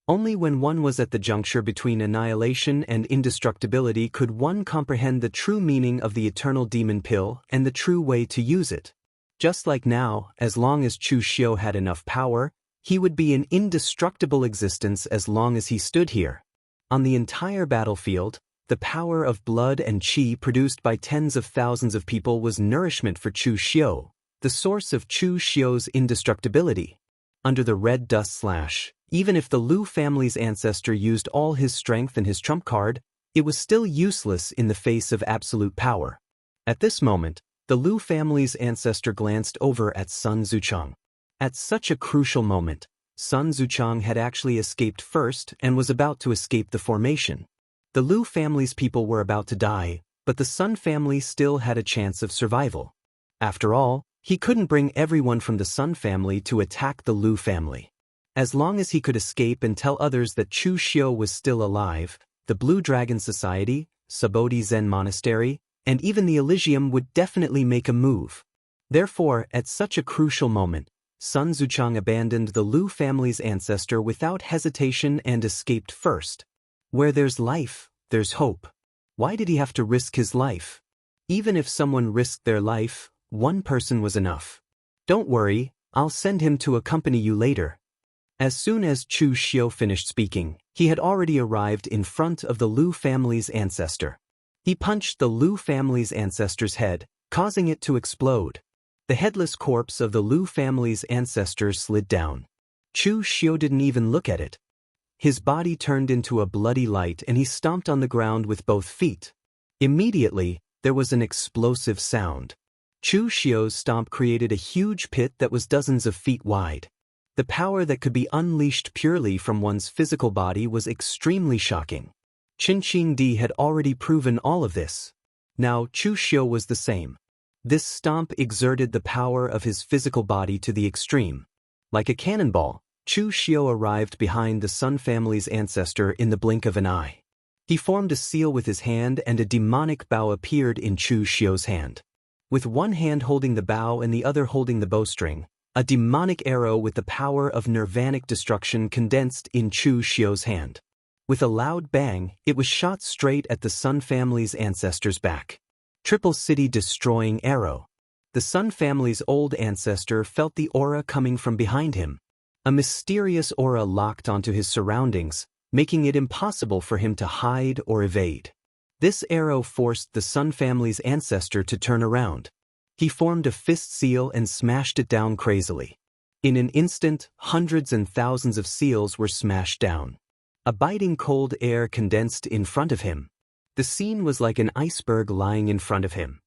Only when one was at the juncture between annihilation and indestructibility could one comprehend the true meaning of the eternal demon pill and the true way to use it. Just like now, as long as Chu Xiu had enough power, he would be an indestructible existence as long as he stood here. On the entire battlefield, the power of blood and qi produced by tens of thousands of people was nourishment for Chu Xiu, the source of Chu Xiu's indestructibility. Under the red dust slash, even if the Lu family's ancestor used all his strength and his trump card, it was still useless in the face of absolute power. At this moment, the Lu family's ancestor glanced over at Sun Zuchang. At such a crucial moment, Sun Zuchang had actually escaped first and was about to escape the formation. The Lu family's people were about to die, but the Sun family still had a chance of survival. After all, he couldn't bring everyone from the Sun family to attack the Lu family. As long as he could escape and tell others that Chu Xiu was still alive, the Blue Dragon Society, Subodhi Zen Monastery, and even the Elysium would definitely make a move. Therefore, at such a crucial moment, Sun Zuchang abandoned the Lu family's ancestor without hesitation and escaped first. Where there's life, there's hope. Why did he have to risk his life? Even if someone risked their life, One person was enough. Don't worry, I'll send him to accompany you later. As soon as Chu Xiu finished speaking, he had already arrived in front of the Lu family's ancestor. He punched the Lu family's ancestor's head, causing it to explode. The headless corpse of the Lu family's ancestor slid down. Chu Xiu didn't even look at it. His body turned into a bloody light and he stomped on the ground with both feet. Immediately, there was an explosive sound. Chu Xiu's stomp created a huge pit that was dozens of feet wide. The power that could be unleashed purely from one's physical body was extremely shocking. Qin Qingdi had already proven all of this. Now Chu Xiu was the same. This stomp exerted the power of his physical body to the extreme. Like a cannonball, Chu Xiu arrived behind the Sun family's ancestor in the blink of an eye. He formed a seal with his hand and a demonic bow appeared in Chu Xiu's hand. With one hand holding the bow and the other holding the bowstring, a demonic arrow with the power of nirvanic destruction condensed in Chu Xiu's hand. With a loud bang, it was shot straight at the Sun family's ancestor's back. Triple City Destroying Arrow. The Sun family's old ancestor felt the aura coming from behind him. A mysterious aura locked onto his surroundings, making it impossible for him to hide or evade. This arrow forced the Sun family's ancestor to turn around. He formed a fist seal and smashed it down crazily. In an instant, hundreds and thousands of seals were smashed down. A biting cold air condensed in front of him. The scene was like an iceberg lying in front of him.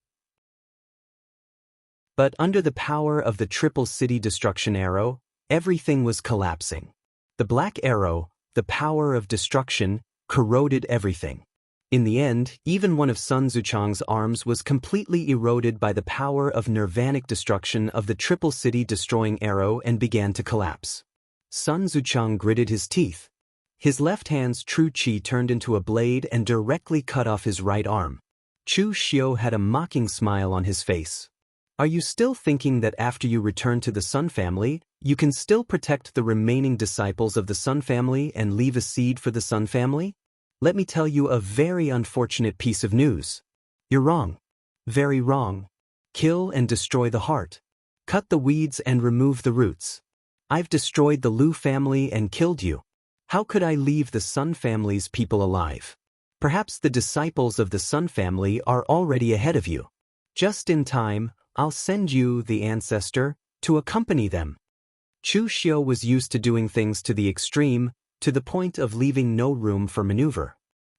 But under the power of the Triple City Destruction Arrow, everything was collapsing. The black arrow, the power of destruction, corroded everything. In the end, even one of Sun Zuchang's arms was completely eroded by the power of nirvanic destruction of the Triple City Destroying Arrow and began to collapse. Sun Zuchang gritted his teeth. His left hand's true qi turned into a blade and directly cut off his right arm. Chu Xiu had a mocking smile on his face. Are you still thinking that after you return to the Sun family, you can still protect the remaining disciples of the Sun family and leave a seed for the Sun family? Let me tell you a very unfortunate piece of news. You're wrong. Very wrong. Kill and destroy the heart. Cut the weeds and remove the roots. I've destroyed the Lu family and killed you. How could I leave the Sun family's people alive? Perhaps the disciples of the Sun family are already ahead of you. Just in time, I'll send you, the ancestor, to accompany them. Chu Xiu was used to doing things to the extreme, to the point of leaving no room for maneuver.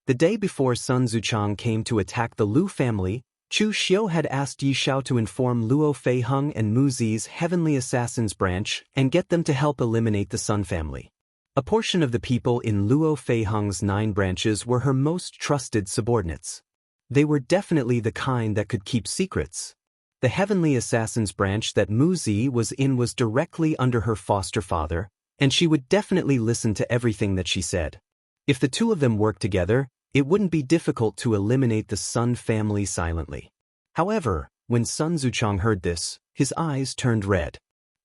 The day before Sun Zuchang came to attack the Lu family, Chu Xiu had asked Yi Shao to inform Luo Feiheng and Mu Zi's Heavenly Assassins branch and get them to help eliminate the Sun family. A portion of the people in Luo Feiheng's 9 branches were her most trusted subordinates. They were definitely the kind that could keep secrets. The Heavenly Assassins branch that Mu Zi was in was directly under her foster father, and she would definitely listen to everything that she said. If the two of them worked together, it wouldn't be difficult to eliminate the Sun family silently. However, when Sun Zuchang heard this, his eyes turned red.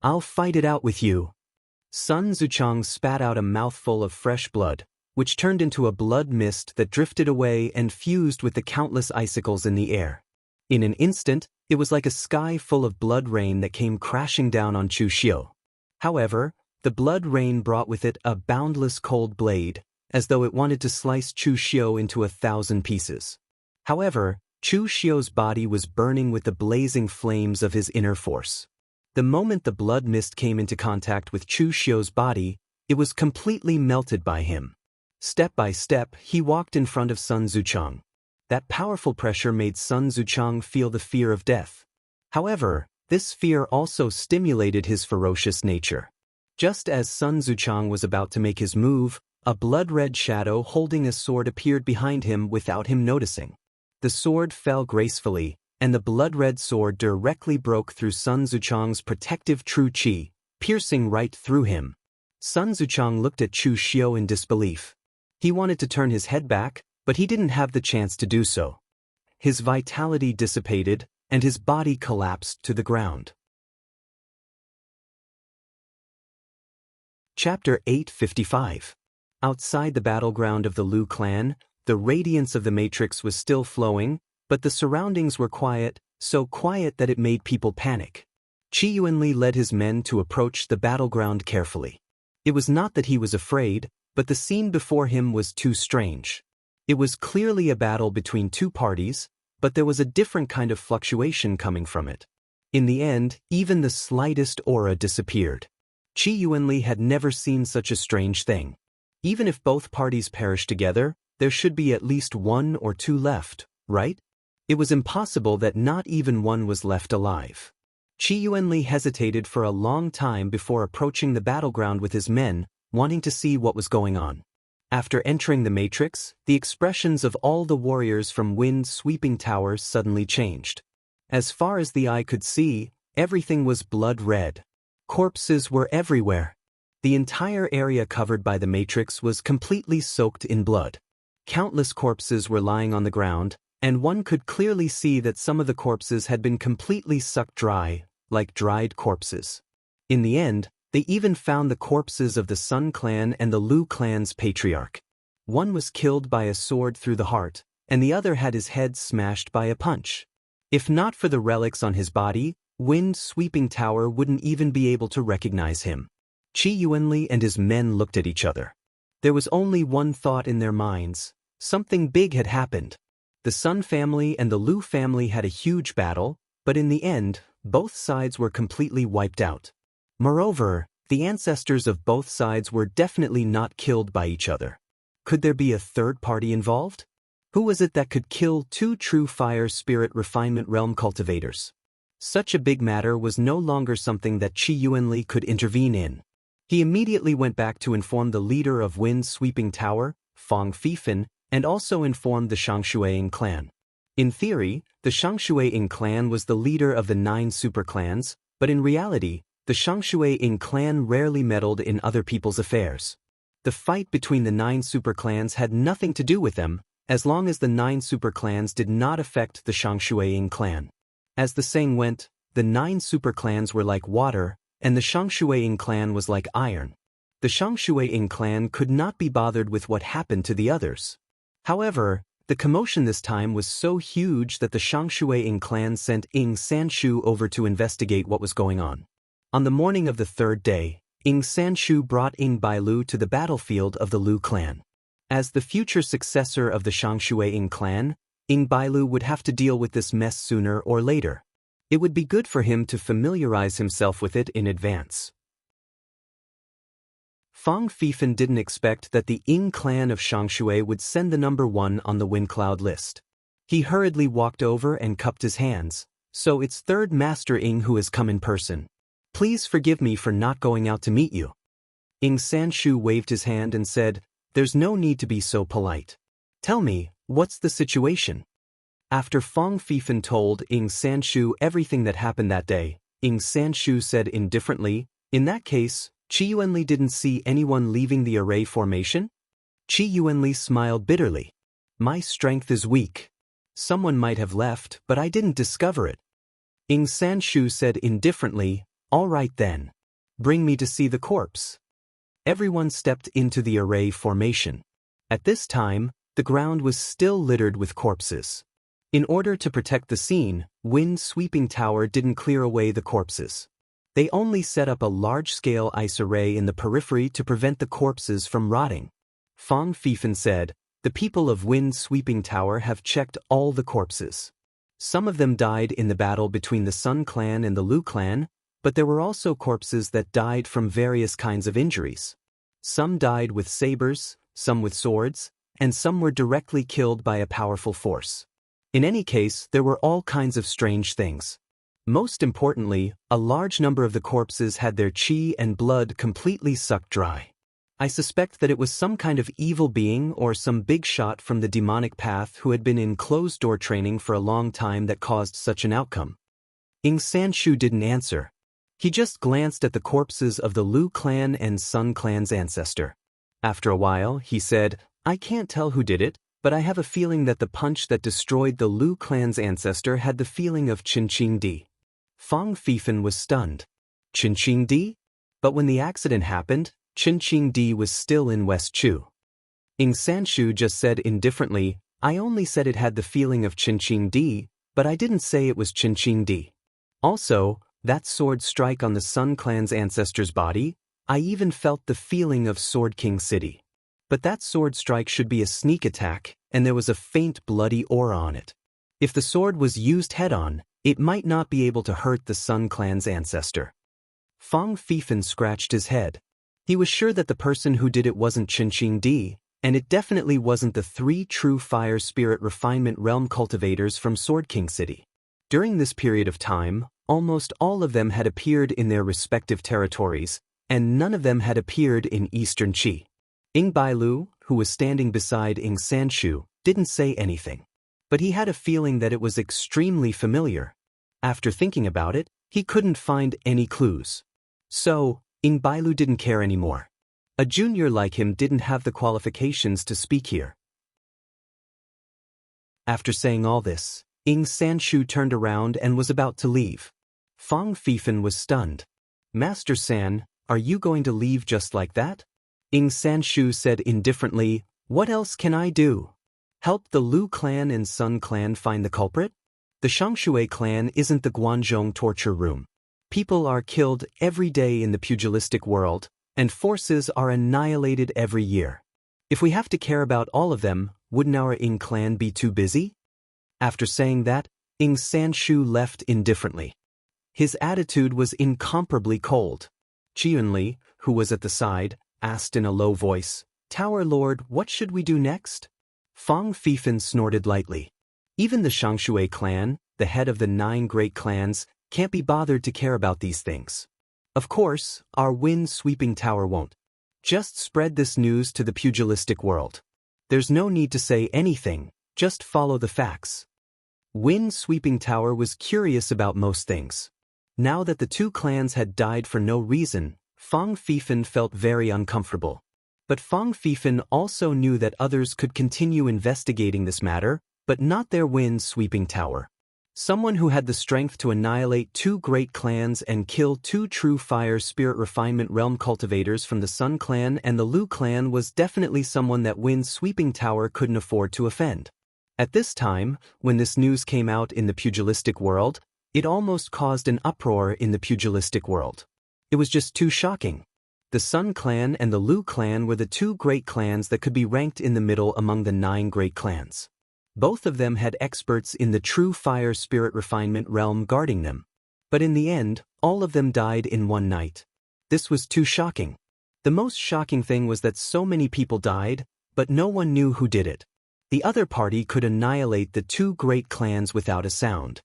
I'll fight it out with you. Sun Zuchang spat out a mouthful of fresh blood, which turned into a blood mist that drifted away and fused with the countless icicles in the air. In an instant, it was like a sky full of blood rain that came crashing down on Chu Xiu. However, the blood rain brought with it a boundless cold blade, as though it wanted to slice Chu Xiu into 1,000 pieces. However, Chu Xiu's body was burning with the blazing flames of his inner force. The moment the blood mist came into contact with Chu Xiu's body, it was completely melted by him. Step by step, he walked in front of Sun Zuchang. That powerful pressure made Sun Zuchang feel the fear of death. However, this fear also stimulated his ferocious nature. Just as Sun Zuchang was about to make his move, a blood-red shadow holding a sword appeared behind him without him noticing. The sword fell gracefully, and the blood-red sword directly broke through Sun Zuchang's protective true qi, piercing right through him. Sun Zuchang looked at Chu Xiu in disbelief. He wanted to turn his head back, but he didn't have the chance to do so. His vitality dissipated, and his body collapsed to the ground. Chapter 855. Outside the battleground of the Lu clan, the radiance of the Matrix was still flowing, but the surroundings were quiet, so quiet that it made people panic. Qi Yuanli led his men to approach the battleground carefully. It was not that he was afraid, but the scene before him was too strange. It was clearly a battle between two parties, but there was a different kind of fluctuation coming from it. In the end, even the slightest aura disappeared. Qi Yuanli had never seen such a strange thing. Even if both parties perished together, there should be at least one or two left, right? It was impossible that not even one was left alive. Qi Yuanli hesitated for a long time before approaching the battleground with his men, wanting to see what was going on. After entering the matrix, the expressions of all the warriors from wind-sweeping towers suddenly changed. As far as the eye could see, everything was blood red. Corpses were everywhere. The entire area covered by the matrix was completely soaked in blood. Countless corpses were lying on the ground, and one could clearly see that some of the corpses had been completely sucked dry, like dried corpses. In the end, they even found the corpses of the Sun clan and the Lu clan's patriarch. One was killed by a sword through the heart, and the other had his head smashed by a punch. If not for the relics on his body, Wind-Sweeping Tower wouldn't even be able to recognize him. Qi Yuanli and his men looked at each other. There was only one thought in their minds: something big had happened. The Sun family and the Lu family had a huge battle, but in the end, both sides were completely wiped out. Moreover, the ancestors of both sides were definitely not killed by each other. Could there be a third party involved? Who was it that could kill two true fire spirit refinement realm cultivators? Such a big matter was no longer something that Qi Yuanli could intervene in. He immediately went back to inform the leader of Wind-Sweeping Tower, Fang Fifan, and also informed the Shangshuaying clan. In theory, the Shangshuaying clan was the leader of the 9 superclans, but in reality, the Shangshuaying clan rarely meddled in other people's affairs. The fight between the 9 superclans had nothing to do with them, as long as the 9 superclans did not affect the Shangshuaying clan. As the saying went, the 9 superclans were like water, and the Shangshuaying clan was like iron. The Shangshuaying clan could not be bothered with what happened to the others. However, the commotion this time was so huge that the Shangshuaying clan sent Ing Sanshu over to investigate what was going on. On the morning of the third day, Ing Sanshu brought Ing Bailu to the battlefield of the Lu clan. As the future successor of the Shangshuaying clan, Ing Bailu would have to deal with this mess sooner or later. It would be good for him to familiarize himself with it in advance. Fang Fifan didn't expect that the Ing clan of Shangshui would send the number 1 on the Windcloud list. He hurriedly walked over and cupped his hands. So it's third Master Ing who has come in person. Please forgive me for not going out to meet you. Ing Sanshu waved his hand and said, "There's no need to be so polite. Tell me, what's the situation?" After Fang Fifan told Ing Sanshu everything that happened that day, Ing Sanshu said indifferently, "In that case, Qi Yuanli didn't see anyone leaving the array formation?" Qi Yuanli smiled bitterly. "My strength is weak. Someone might have left, but I didn't discover it." Ing Sanshu said indifferently, "All right then. Bring me to see the corpse." Everyone stepped into the array formation. At this time, the ground was still littered with corpses. In order to protect the scene, Wind-Sweeping Tower didn't clear away the corpses. They only set up a large-scale ice array in the periphery to prevent the corpses from rotting. Fang Fifan said, "The people of Wind-Sweeping Tower have checked all the corpses. Some of them died in the battle between the Sun clan and the Lu clan, but there were also corpses that died from various kinds of injuries. Some died with sabers, some with swords, and some were directly killed by a powerful force. In any case, there were all kinds of strange things. Most importantly, a large number of the corpses had their qi and blood completely sucked dry. I suspect that it was some kind of evil being or some big shot from the demonic path who had been in closed-door training for a long time that caused such an outcome." Ing Sanshu didn't answer. He just glanced at the corpses of the Lu clan and Sun clan's ancestor. After a while, he said, "I can't tell who did it, but I have a feeling that the punch that destroyed the Lu clan's ancestor had the feeling of Qinqing Di." Fang Fifan was stunned. Qinqing Di? But when the accident happened, Qinqing Di was still in West Chu. Ing Sanshu just said indifferently, "I only said it had the feeling of Qinqing Di, But I didn't say it was Qingqing Di. Also, that sword strike on the Sun Clan's ancestor's body, I even felt the feeling of Sword King City. But that sword strike should be a sneak attack, and there was a faint bloody aura on it. If the sword was used head-on, it might not be able to hurt the Sun Clan's ancestor. Fang Fifan scratched his head. He was sure that the person who did it wasn't Qingqing Di, and it definitely wasn't the 3 true fire spirit refinement realm cultivators from Sword King City. During this period of time, almost all of them had appeared in their respective territories, and none of them had appeared in Eastern Qi. Ying Bailu, who was standing beside Ying Sanshu, didn't say anything. But he had a feeling that it was extremely familiar. After thinking about it, he couldn't find any clues. So, Ying Bailu didn't care anymore. A junior like him didn't have the qualifications to speak here. After saying all this, Ying Sanshu turned around and was about to leave. Fang Fifan was stunned. Master San, are you going to leave just like that? Ying Sanshu said indifferently, what else can I do? Help the Lu clan and Sun clan find the culprit? The Shangshui clan isn't the Guanzhong torture room. People are killed every day in the pugilistic world, and forces are annihilated every year. If we have to care about all of them, wouldn't our Ying clan be too busy? After saying that, Ying Sanshu left indifferently. His attitude was incomparably cold. Qianli, who was at the side, asked in a low voice, Tower Lord, what should we do next? Fang Fifan snorted lightly. Even the Shangshui clan, the head of the 9 great clans, can't be bothered to care about these things. Of course, our wind-sweeping tower won't. Just spread this news to the pugilistic world. There's no need to say anything, just follow the facts. Wind-sweeping tower was curious about most things. Now that the 2 clans had died for no reason, Fang Fifan felt very uncomfortable. But Fang Fifan also knew that others could continue investigating this matter, but not their wind-sweeping tower. Someone who had the strength to annihilate 2 great clans and kill 2 true fire spirit refinement realm cultivators from the Sun clan and the Lu clan was definitely someone that wind-sweeping tower couldn't afford to offend. At this time, when this news came out in the pugilistic world, it almost caused an uproar in the pugilistic world. It was just too shocking. The Sun clan and the Lu clan were the 2 great clans that could be ranked in the middle among the 9 great clans. Both of them had experts in the true fire spirit refinement realm guarding them. But in the end, all of them died in one night. This was too shocking. The most shocking thing was that so many people died, but no one knew who did it. The other party could annihilate the 2 great clans without a sound.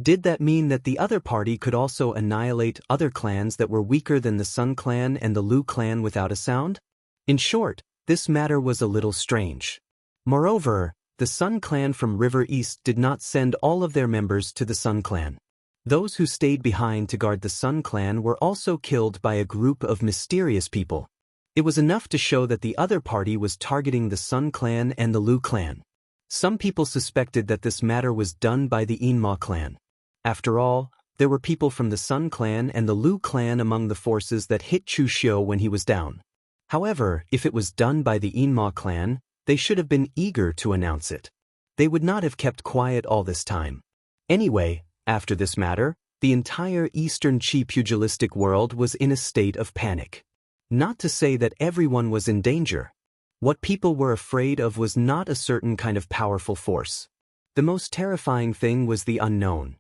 Did that mean that the other party could also annihilate other clans that were weaker than the Sun clan and the Lu clan without a sound? In short, this matter was a little strange. Moreover, the Sun clan from River East did not send all of their members to the Sun clan. Those who stayed behind to guard the Sun clan were also killed by a group of mysterious people. It was enough to show that the other party was targeting the Sun clan and the Lu clan. Some people suspected that this matter was done by the Inma clan. After all, there were people from the Sun clan and the Lu clan among the forces that hit Chu Xiu when he was down. However, if it was done by the Inma clan, they should have been eager to announce it. They would not have kept quiet all this time. Anyway, after this matter, the entire Eastern Qi pugilistic world was in a state of panic. Not to say that everyone was in danger. What people were afraid of was not a certain kind of powerful force. The most terrifying thing was the unknown.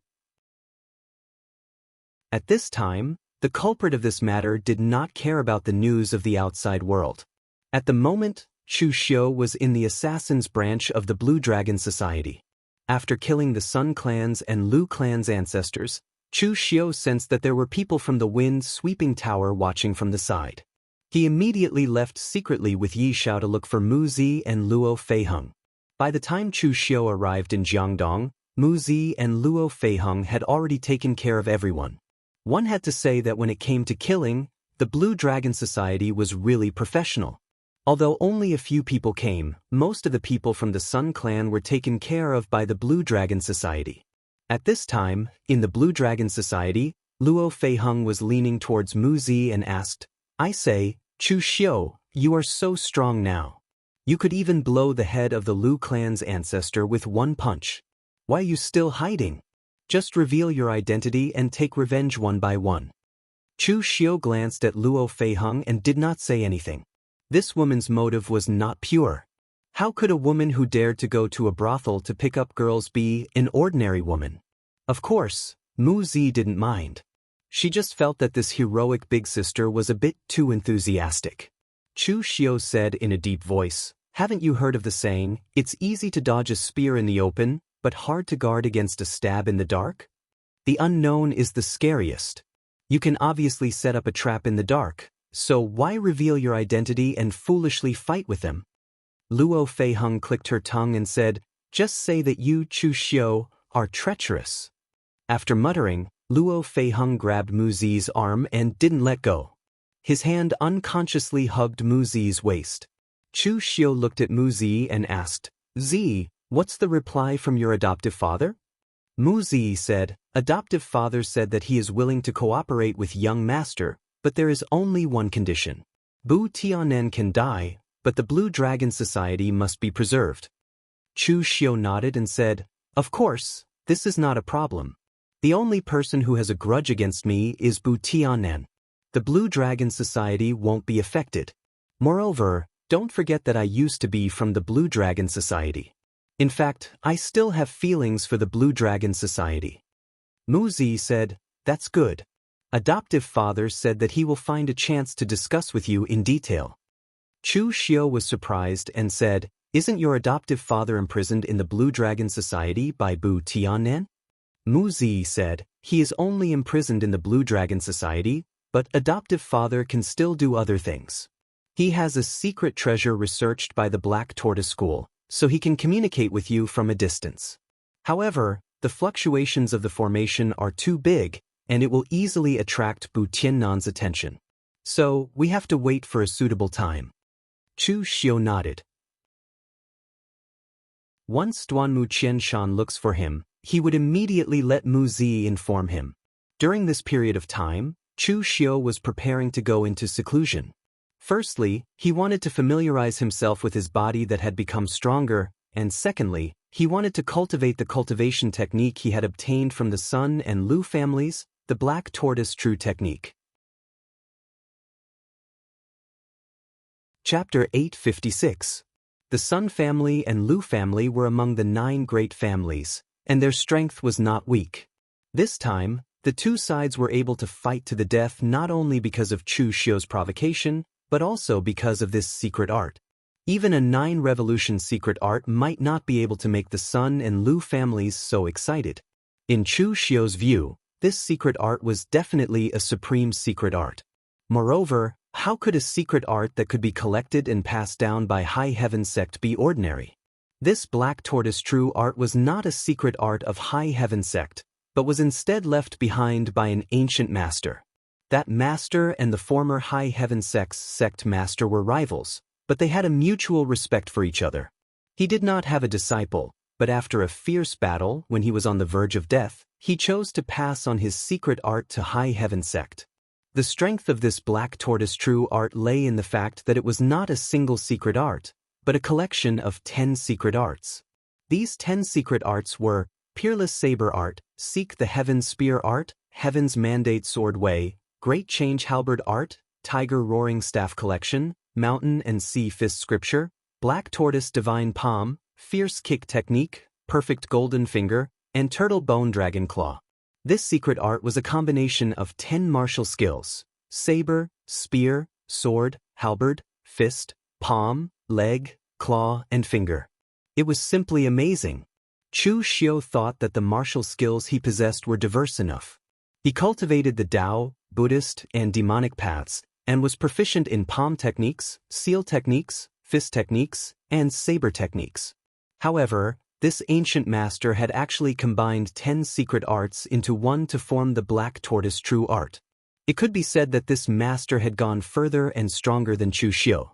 At this time, the culprit of this matter did not care about the news of the outside world. At the moment, Chu Xiu was in the Assassin's branch of the Blue Dragon Society. After killing the Sun clan's and Lu clan's ancestors, Chu Xiu sensed that there were people from the wind-sweeping tower watching from the side. He immediately left secretly with Yi Xiao to look for Mu Zi and Luo Feiheng. By the time Chu Xiu arrived in Jiangdong, Mu Zi and Luo Feiheng had already taken care of everyone. One had to say that when it came to killing, the Blue Dragon Society was really professional. Although only a few people came, most of the people from the Sun clan were taken care of by the Blue Dragon Society. At this time, in the Blue Dragon Society, Luo Feiheng was leaning towards Mu Zi and asked, I say, Chu Xiu, you are so strong now. You could even blow the head of the Lu clan's ancestor with one punch. Why you still hiding? Just reveal your identity and take revenge one by one. Chu Xiu glanced at Luo Feiheng and did not say anything. This woman's motive was not pure. How could a woman who dared to go to a brothel to pick up girls be an ordinary woman? Of course, Mu Zi didn't mind. She just felt that this heroic big sister was a bit too enthusiastic. Chu Xiu said in a deep voice, "Haven't you heard of the saying, it's easy to dodge a spear in the open, but hard to guard against a stab in the dark? The unknown is the scariest. You can obviously set up a trap in the dark, so why reveal your identity and foolishly fight with them?" Luo Feiheng clicked her tongue and said, "Just say that you, Chu Xiu, are treacherous." After muttering, Luo Feiheng grabbed Mu Zi's arm and didn't let go. His hand unconsciously hugged Mu Zi's waist. Chu Xiu looked at Mu Zi and asked, "Zi, what's the reply from your adoptive father?" Mu Zi said, "Adoptive father said that he is willing to cooperate with young master, but there is only one condition. Bu Tianen can die, but the Blue Dragon Society must be preserved." Chu Xiu nodded and said, "Of course, this is not a problem. The only person who has a grudge against me is Bu Tianen. The Blue Dragon Society won't be affected. Moreover, don't forget that I used to be from the Blue Dragon Society. In fact, I still have feelings for the Blue Dragon Society." Mu Zi said, "That's good. Adoptive father said that he will find a chance to discuss with you in detail." Chu Xiu was surprised and said, "Isn't your adoptive father imprisoned in the Blue Dragon Society by Bu Tianen?" Mu Zi said, "He is only imprisoned in the Blue Dragon Society, but adoptive father can still do other things. He has a secret treasure researched by the Black Tortoise School, so he can communicate with you from a distance. However, the fluctuations of the formation are too big, and it will easily attract Bu Tiannan's attention. So, we have to wait for a suitable time." Chu Xiu nodded. Once Duanmu Qianshan looks for him, he would immediately let Mu Zi inform him. During this period of time, Chu Xiu was preparing to go into seclusion. Firstly, he wanted to familiarize himself with his body that had become stronger, and secondly, he wanted to cultivate the cultivation technique he had obtained from the Sun and Lu families, the Black Tortoise True Technique. Chapter 856. The Sun family and Lu family were among the 9 great families, and their strength was not weak. This time, the two sides were able to fight to the death not only because of Chu Xiu's provocation, but also because of this secret art. Even a 9-revolution secret art might not be able to make the Sun and Lu families so excited. In Chu Xiu's view, this secret art was definitely a supreme secret art. Moreover, how could a secret art that could be collected and passed down by High Heaven sect be ordinary? This Black Tortoise True art was not a secret art of High Heaven sect, but was instead left behind by an ancient master. That master and the former High Heaven sect master were rivals, but they had a mutual respect for each other. He did not have a disciple, but after a fierce battle, when he was on the verge of death, he chose to pass on his secret art to High Heaven sect. The strength of this Black Tortoise True art lay in the fact that it was not a single secret art, but a collection of 10 secret arts. These 10 secret arts were Peerless Saber Art, Seek the Heaven Spear Art, Heaven's Mandate Sword Way, Great Change Halberd Art, Tiger Roaring Staff Collection, Mountain and Sea Fist Scripture, Black Tortoise Divine Palm, Fierce Kick Technique, Perfect Golden Finger, and Turtle Bone Dragon Claw. This secret art was a combination of 10 martial skills: saber, spear, sword, halberd, fist, palm, leg, claw, and finger. It was simply amazing. Chu Xiu thought that the martial skills he possessed were diverse enough. He cultivated the Tao, Buddhist, and demonic paths, and was proficient in palm techniques, seal techniques, fist techniques, and saber techniques. However, this ancient master had actually combined 10 secret arts into one to form the Black Tortoise True art. It could be said that this master had gone further and stronger than Chu Xiu.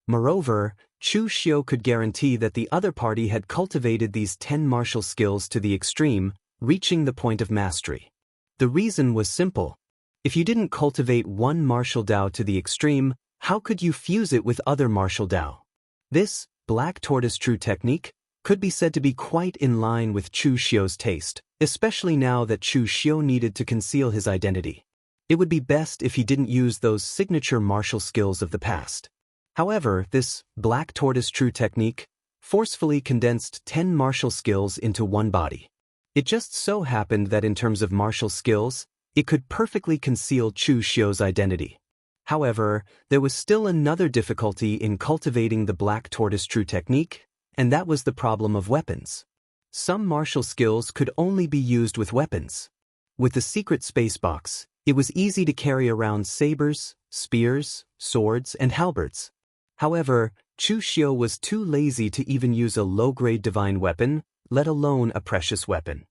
Moreover, Chu Xiu could guarantee that the other party had cultivated these 10 martial skills to the extreme, reaching the point of mastery. The reason was simple. If you didn't cultivate one martial Tao to the extreme, how could you fuse it with other martial Tao? This Black Tortoise True technique could be said to be quite in line with Chu Xiu's taste, especially now that Chu Xiu needed to conceal his identity. It would be best if he didn't use those signature martial skills of the past. However, this Black Tortoise True technique forcefully condensed 10 martial skills into one body. It just so happened that in terms of martial skills, it could perfectly conceal Chu Xiu's identity. However, there was still another difficulty in cultivating the Black Tortoise True technique, and that was the problem of weapons. Some martial skills could only be used with weapons. With the secret space box, it was easy to carry around sabers, spears, swords, and halberds. However, Chu Xiu was too lazy to even use a low-grade divine weapon, let alone a precious weapon.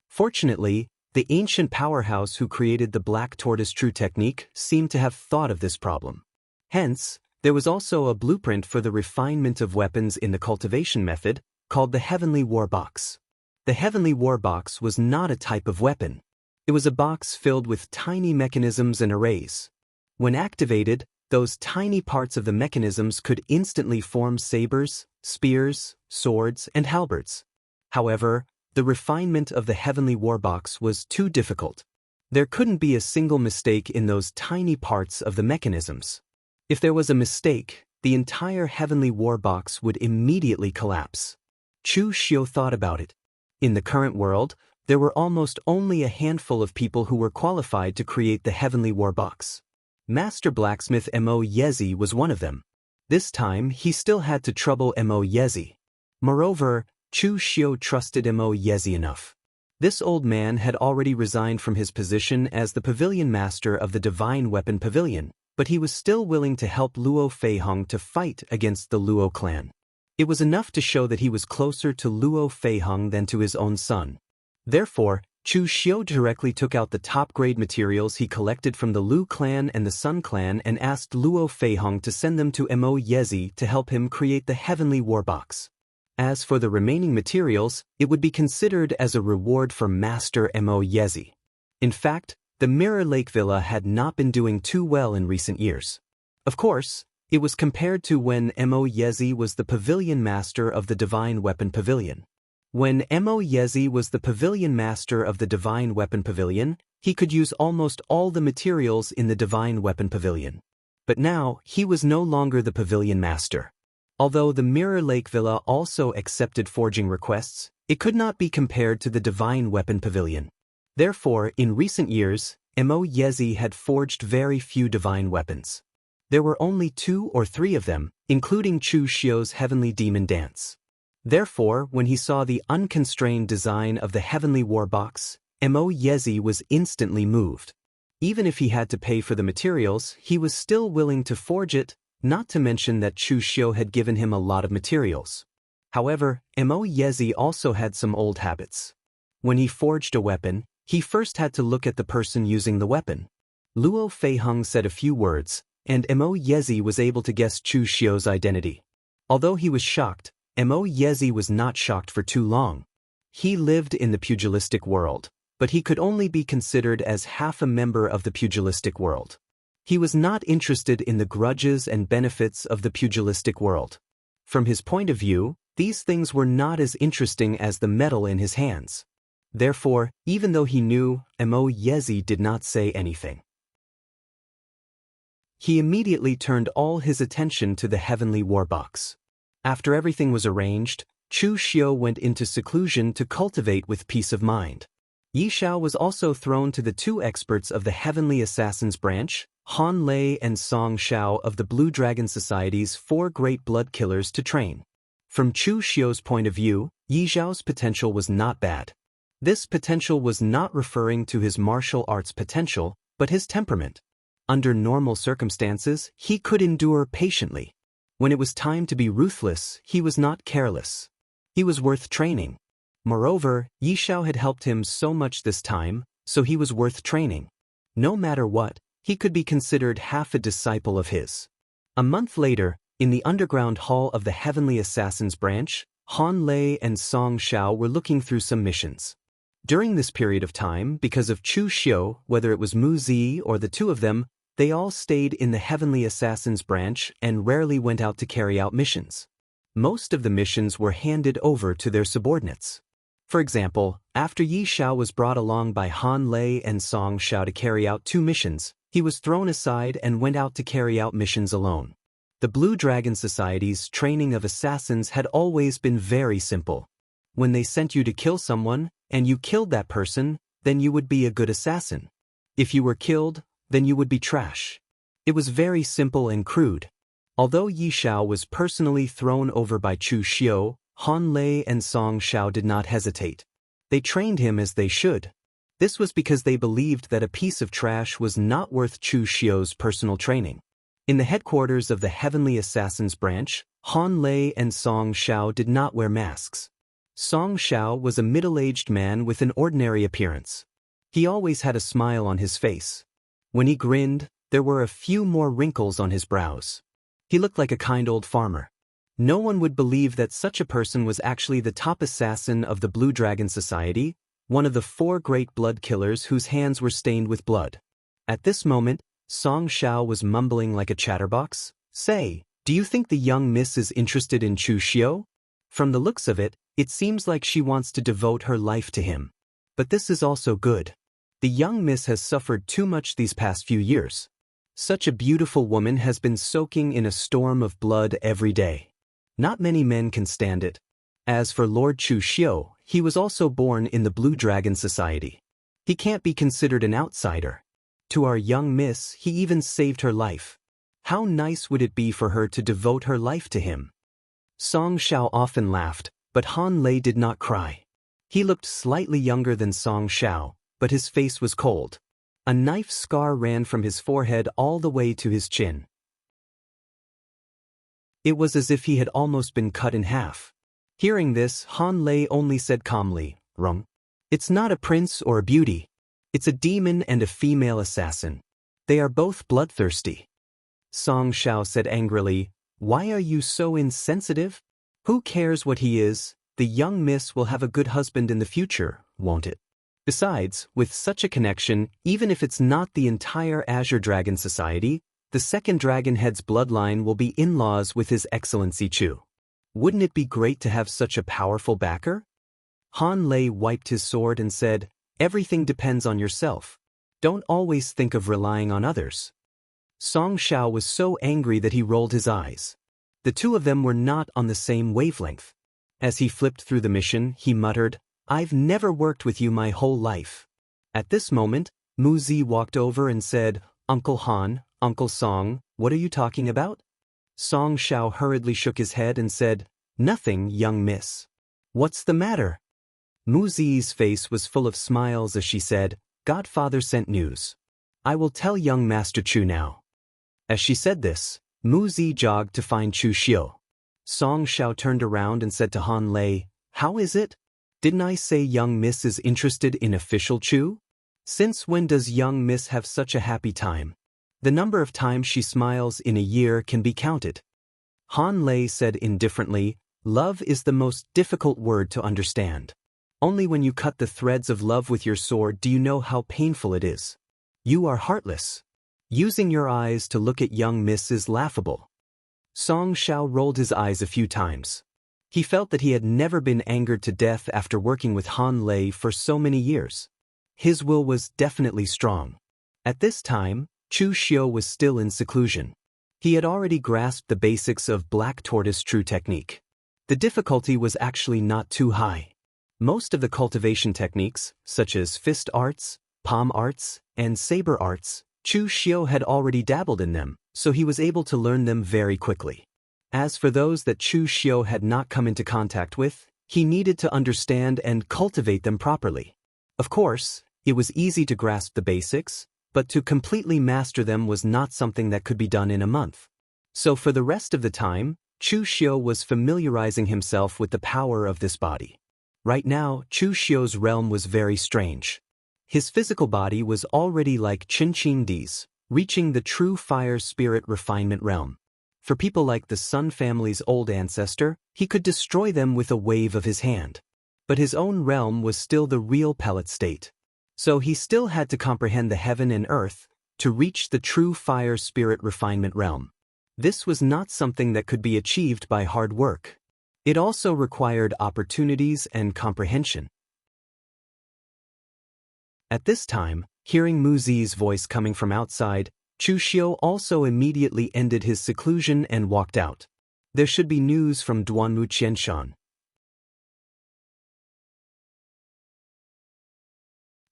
Fortunately, the ancient powerhouse who created the Black Tortoise True technique seemed to have thought of this problem. Hence, there was also a blueprint for the refinement of weapons in the cultivation method, called the Heavenly War Box. The Heavenly War Box was not a type of weapon. It was a box filled with tiny mechanisms and arrays. When activated, those tiny parts of the mechanisms could instantly form sabers, spears, swords, and halberds. However, the refinement of the Heavenly War Box was too difficult. There couldn't be a single mistake in those tiny parts of the mechanisms. If there was a mistake, the entire Heavenly War Box would immediately collapse. Chu Xiu thought about it. In the current world, there were almost only a handful of people who were qualified to create the Heavenly War Box. Master Blacksmith Mo Yezi was one of them. This time, he still had to trouble Mo Yezi. Moreover, Chu Xiu trusted Mo Yezi enough. This old man had already resigned from his position as the pavilion master of the Divine Weapon Pavilion, but he was still willing to help Luo Feihong to fight against the Luo clan. It was enough to show that he was closer to Luo Feihong than to his own son. Therefore, Chu Xiu directly took out the top-grade materials he collected from the Lu clan and the Sun clan and asked Luo Feihong to send them to Mo Yezi to help him create the Heavenly War Box. As for the remaining materials, it would be considered as a reward for Master Mo Yezi. In fact, the Mirror Lake Villa had not been doing too well in recent years. Of course, it was compared to when Mo Yezi was the pavilion master of the Divine Weapon Pavilion. When Mo Yezi was the pavilion master of the Divine Weapon Pavilion, he could use almost all the materials in the Divine Weapon Pavilion. But now, he was no longer the pavilion master. Although the Mirror Lake Villa also accepted forging requests, it could not be compared to the Divine Weapon Pavilion. Therefore, in recent years, Mo Yezi had forged very few divine weapons. There were only 2 or 3 of them, including Chu Xiu's Heavenly Demon Dance. Therefore, when he saw the unconstrained design of the Heavenly War Box, Mo Yezi was instantly moved. Even if he had to pay for the materials, he was still willing to forge it, not to mention that Chu Xiu had given him a lot of materials. However, Mo Yezi also had some old habits. When he forged a weapon, he first had to look at the person using the weapon. Luo Feihong said a few words, and Mo Yezi was able to guess Chu Xiu's identity. Although he was shocked, Mo Yezi was not shocked for too long. He lived in the pugilistic world, but he could only be considered as half a member of the pugilistic world. He was not interested in the grudges and benefits of the pugilistic world. From his point of view, these things were not as interesting as the metal in his hands. Therefore, even though he knew, Mo Yezi did not say anything. He immediately turned all his attention to the Heavenly War Box. After everything was arranged, Chu Xiu went into seclusion to cultivate with peace of mind. Yi Xiao was also thrown to the 2 experts of the Heavenly Assassins branch, Han Lei and Song Xiao of the Blue Dragon Society's 4 great blood killers to train. From Chu Xiu's point of view, Yi Xiao's potential was not bad. This potential was not referring to his martial arts potential, but his temperament. Under normal circumstances, he could endure patiently. When it was time to be ruthless, he was not careless. He was worth training. Moreover, Yi Xiao had helped him so much this time, so he was worth training. No matter what, he could be considered half a disciple of his. A month later, in the underground hall of the Heavenly Assassins branch, Han Lei and Song Xiao were looking through some missions. During this period of time, because of Chu Xiu, whether it was Mu Zi or the 2 of them, they all stayed in the Heavenly Assassins branch and rarely went out to carry out missions. Most of the missions were handed over to their subordinates. For example, after Yi Xiao was brought along by Han Lei and Song Xiao to carry out 2 missions, he was thrown aside and went out to carry out missions alone. The Blue Dragon Society's training of assassins had always been very simple. When they sent you to kill someone, and you killed that person, then you would be a good assassin. If you were killed, then you would be trash. It was very simple and crude. Although Yi Xiao was personally thrown over by Chu Xiu, Han Lei and Song Xiao did not hesitate. They trained him as they should. This was because they believed that a piece of trash was not worth Chu Xiu's personal training. In the headquarters of the Heavenly Assassins branch, Han Lei and Song Xiao did not wear masks. Song Xiao was a middle-aged man with an ordinary appearance. He always had a smile on his face. When he grinned, there were a few more wrinkles on his brows. He looked like a kind old farmer. No one would believe that such a person was actually the top assassin of the Blue Dragon Society, one of the 4 great blood killers whose hands were stained with blood. At this moment, Song Xiao was mumbling like a chatterbox. "Say, do you think the young miss is interested in Chu Xiu? From the looks of it, it seems like she wants to devote her life to him. But this is also good. The young miss has suffered too much these past few years. Such a beautiful woman has been soaking in a storm of blood every day. Not many men can stand it. As for Lord Chu Xiu, he was also born in the Blue Dragon Society. He can't be considered an outsider. To our young miss, he even saved her life. How nice would it be for her to devote her life to him?" Song Xiao often laughed, but Han Lei did not cry. He looked slightly younger than Song Xiao, but his face was cold. A knife scar ran from his forehead all the way to his chin. It was as if he had almost been cut in half. Hearing this, Han Lei only said calmly, "Wrong. It's not a prince or a beauty. It's a demon and a female assassin. They are both bloodthirsty." Song Xiao said angrily, "Why are you so insensitive? Who cares what he is? The young miss will have a good husband in the future, won't it? Besides, with such a connection, even if it's not the entire Azure Dragon Society, the second dragon head's bloodline will be in-laws with His Excellency Chu. Wouldn't it be great to have such a powerful backer?" Han Lei wiped his sword and said, "Everything depends on yourself. Don't always think of relying on others." Song Xiao was so angry that he rolled his eyes. The 2 of them were not on the same wavelength. As he flipped through the mission, he muttered, "I've never worked with you my whole life." At this moment, Mu Zi walked over and said, "Uncle Han, Uncle Song, what are you talking about?" Song Xiao hurriedly shook his head and said, "Nothing, young miss." "What's the matter?" Mu Zi's face was full of smiles as she said, "Godfather sent news. I will tell young Master Chu now." As she said this, Mu Zi jogged to find Chu Xiu. Song Xiao turned around and said to Han Lei, "How is it? Didn't I say young miss is interested in official Chu? Since when does young miss have such a happy time? The number of times she smiles in a year can be counted." Han Lei said indifferently, "Love is the most difficult word to understand. Only when you cut the threads of love with your sword do you know how painful it is. You are heartless. Using your eyes to look at young miss is laughable." Song Xiao rolled his eyes a few times. He felt that he had never been angered to death after working with Han Lei for so many years. His will was definitely strong. At this time, Chu Xiu was still in seclusion. He had already grasped the basics of Black Tortoise True Technique. The difficulty was actually not too high. Most of the cultivation techniques, such as fist arts, palm arts, and saber arts, Chu Xiu had already dabbled in them, so he was able to learn them very quickly. As for those that Chu Xiu had not come into contact with, he needed to understand and cultivate them properly. Of course, it was easy to grasp the basics, but to completely master them was not something that could be done in a month. So for the rest of the time, Chu Xiu was familiarizing himself with the power of this body. Right now, Chu Xiu's realm was very strange. His physical body was already like Qin Qin Di's, reaching the true fire spirit refinement realm. For people like the Sun family's old ancestor, he could destroy them with a wave of his hand. But his own realm was still the real pellet state. So he still had to comprehend the heaven and earth to reach the true fire spirit refinement realm. This was not something that could be achieved by hard work. It also required opportunities and comprehension. At this time, hearing Mu Zi's voice coming from outside, Chu Xiu also immediately ended his seclusion and walked out. There should be news from Duanmu Qianshan.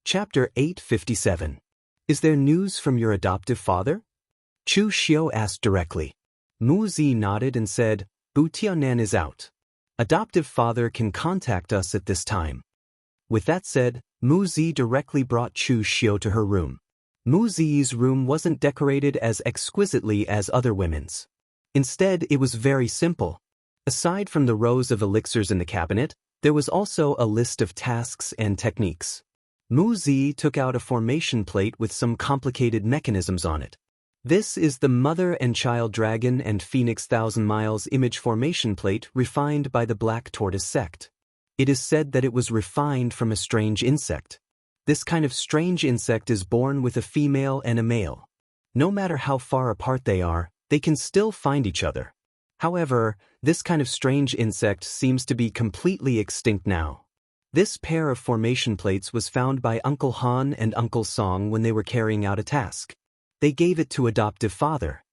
Chapter 857. Is there news from your adoptive father? Chu Xiu asked directly. Mu Zi nodded and said, Bu Tianan is out. Adoptive father can contact us at this time. With that said, Mu Zi directly brought Chu Xiu to her room. Mu Zi's room wasn't decorated as exquisitely as other women's. Instead, it was very simple. Aside from the rows of elixirs in the cabinet, there was also a list of tasks and techniques. Mu Zi took out a formation plate with some complicated mechanisms on it. This is the Mother and Child Dragon and Phoenix 1,000 Miles image formation plate refined by the Black Tortoise sect. It is said that it was refined from a strange insect. This kind of strange insect is born with a female and a male. No matter how far apart they are, they can still find each other. However, this kind of strange insect seems to be completely extinct now. This pair of formation plates was found by Uncle Han and Uncle Song when they were carrying out a task. They gave it to adoptive father.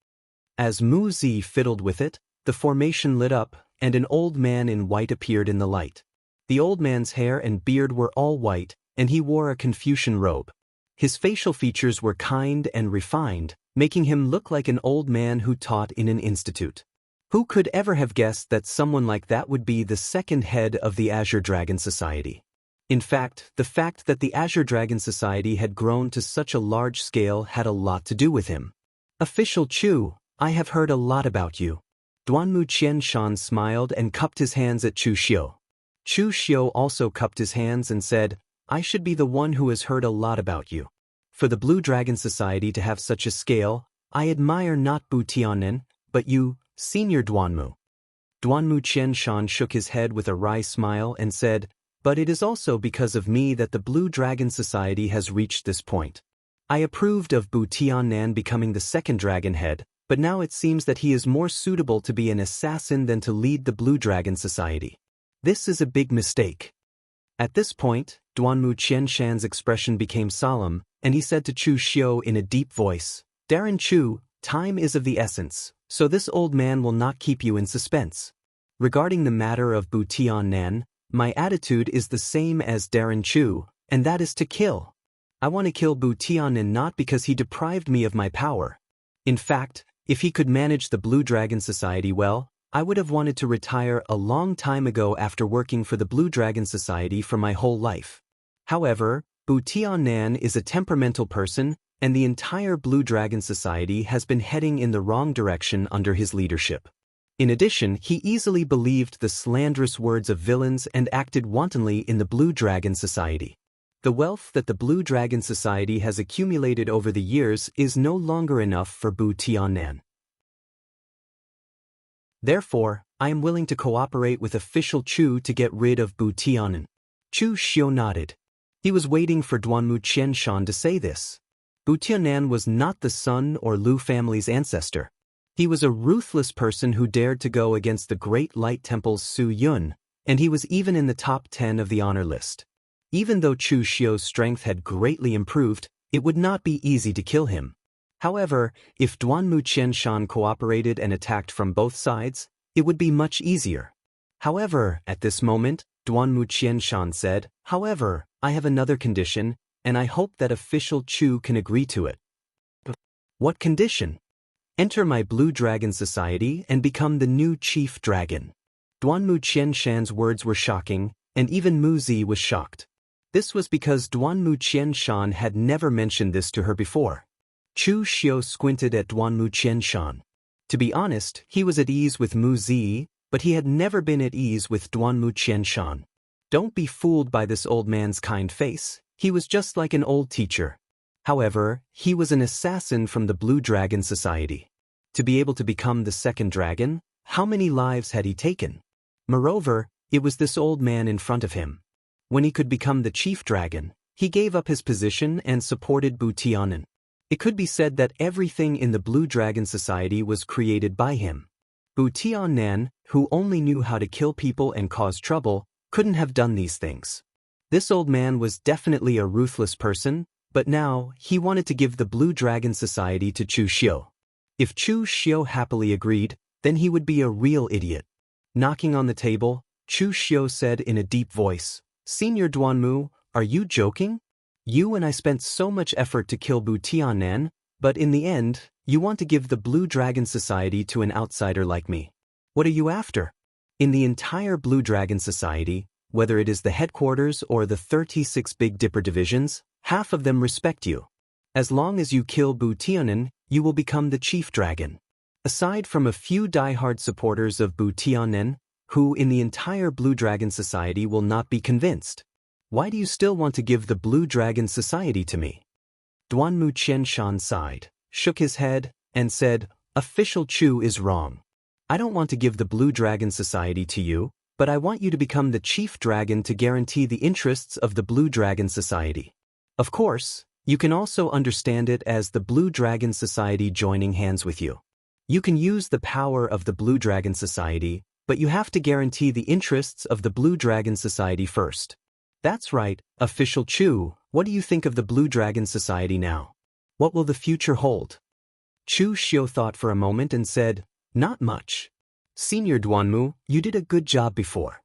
As Mu Zi fiddled with it, the formation lit up, and an old man in white appeared in the light. The old man's hair and beard were all white, and he wore a Confucian robe. His facial features were kind and refined, making him look like an old man who taught in an institute. Who could ever have guessed that someone like that would be the second head of the Azure Dragon Society? In fact, the fact that the Azure Dragon Society had grown to such a large scale had a lot to do with him. Official Chu, I have heard a lot about you. Duanmu Qianshan smiled and cupped his hands at Chu Xiu. Chu Xiu also cupped his hands and said, I should be the one who has heard a lot about you. For the Blue Dragon Society to have such a scale, I admire not Bu Tianen, but you, Senior Duanmu. Duanmu Qianshan shook his head with a wry smile and said, but it is also because of me that the Blue Dragon Society has reached this point. I approved of Bu Tianan becoming the second dragon head, but now it seems that he is more suitable to be an assassin than to lead the Blue Dragon Society. This is a big mistake. At this point, Duanmu Qianshan's expression became solemn, and he said to Chu Xiu in a deep voice, Darren Chu, time is of the essence, so this old man will not keep you in suspense. Regarding the matter of Bu Tianan, my attitude is the same as Darren Chu, and that is to kill. I want to kill Bu Tianan not because he deprived me of my power. In fact, if he could manage the Blue Dragon Society well, I would have wanted to retire a long time ago after working for the Blue Dragon Society for my whole life. However, Bu Tianan is a temperamental person, and the entire Blue Dragon Society has been heading in the wrong direction under his leadership. In addition, he easily believed the slanderous words of villains and acted wantonly in the Blue Dragon Society. The wealth that the Blue Dragon Society has accumulated over the years is no longer enough for Bu Tianan. Therefore, I am willing to cooperate with official Chu to get rid of Bu Tianan. Chu Xiu nodded. He was waiting for Duanmu Qianshan to say this. Bu Tianan was not the son or Lu family's ancestor. He was a ruthless person who dared to go against the Great Light Temple's Su Yun, and he was even in the top 10 of the honor list. Even though Chu Xiu's strength had greatly improved, it would not be easy to kill him. However, if Duanmu Qianshan cooperated and attacked from both sides, it would be much easier. However, at this moment, Duanmu Qianshan said, however, I have another condition, and I hope that official Chu can agree to it. What condition? Enter my Blue Dragon Society and become the new Chief Dragon. Duanmu Qianshan's words were shocking, and even Mu Zi was shocked. This was because Duanmu Qianshan had never mentioned this to her before. Chu Xiu squinted at Duanmu Qianshan. To be honest, he was at ease with Mu Zi, but he had never been at ease with Duanmu Qianshan. Don't be fooled by this old man's kind face, he was just like an old teacher. However, he was an assassin from the Blue Dragon Society. To be able to become the second dragon, how many lives had he taken? Moreover, it was this old man in front of him. When he could become the chief dragon, he gave up his position and supported Bu Tianan. It could be said that everything in the Blue Dragon Society was created by him. Bu Tianan, who only knew how to kill people and cause trouble, couldn't have done these things. This old man was definitely a ruthless person, but now he wanted to give the Blue Dragon Society to Chu Xiu. If Chu Xiu happily agreed, then he would be a real idiot. Knocking on the table, Chu Xiu said in a deep voice, "Senior Duanmu, are you joking? You and I spent so much effort to kill Bu Tiannan, but in the end, you want to give the Blue Dragon Society to an outsider like me. What are you after?" In the entire Blue Dragon Society, whether it is the headquarters or the 36 Big Dipper divisions, half of them respect you. As long as you kill Bu Tiannan, you will become the chief dragon. Aside from a few die-hard supporters of Bu Tiannan, who in the entire Blue Dragon Society will not be convinced. Why do you still want to give the Blue Dragon Society to me? Duanmu Qianshan sighed, shook his head, and said, "Official Chu is wrong. I don't want to give the Blue Dragon Society to you, but I want you to become the chief dragon to guarantee the interests of the Blue Dragon Society. Of course, you can also understand it as the Blue Dragon Society joining hands with you. You can use the power of the Blue Dragon Society, but you have to guarantee the interests of the Blue Dragon Society first." "That's right, Official Chu, what do you think of the Blue Dragon Society now? What will the future hold?" Chu Xiu thought for a moment and said, "Not much. Senior Duanmu, you did a good job before.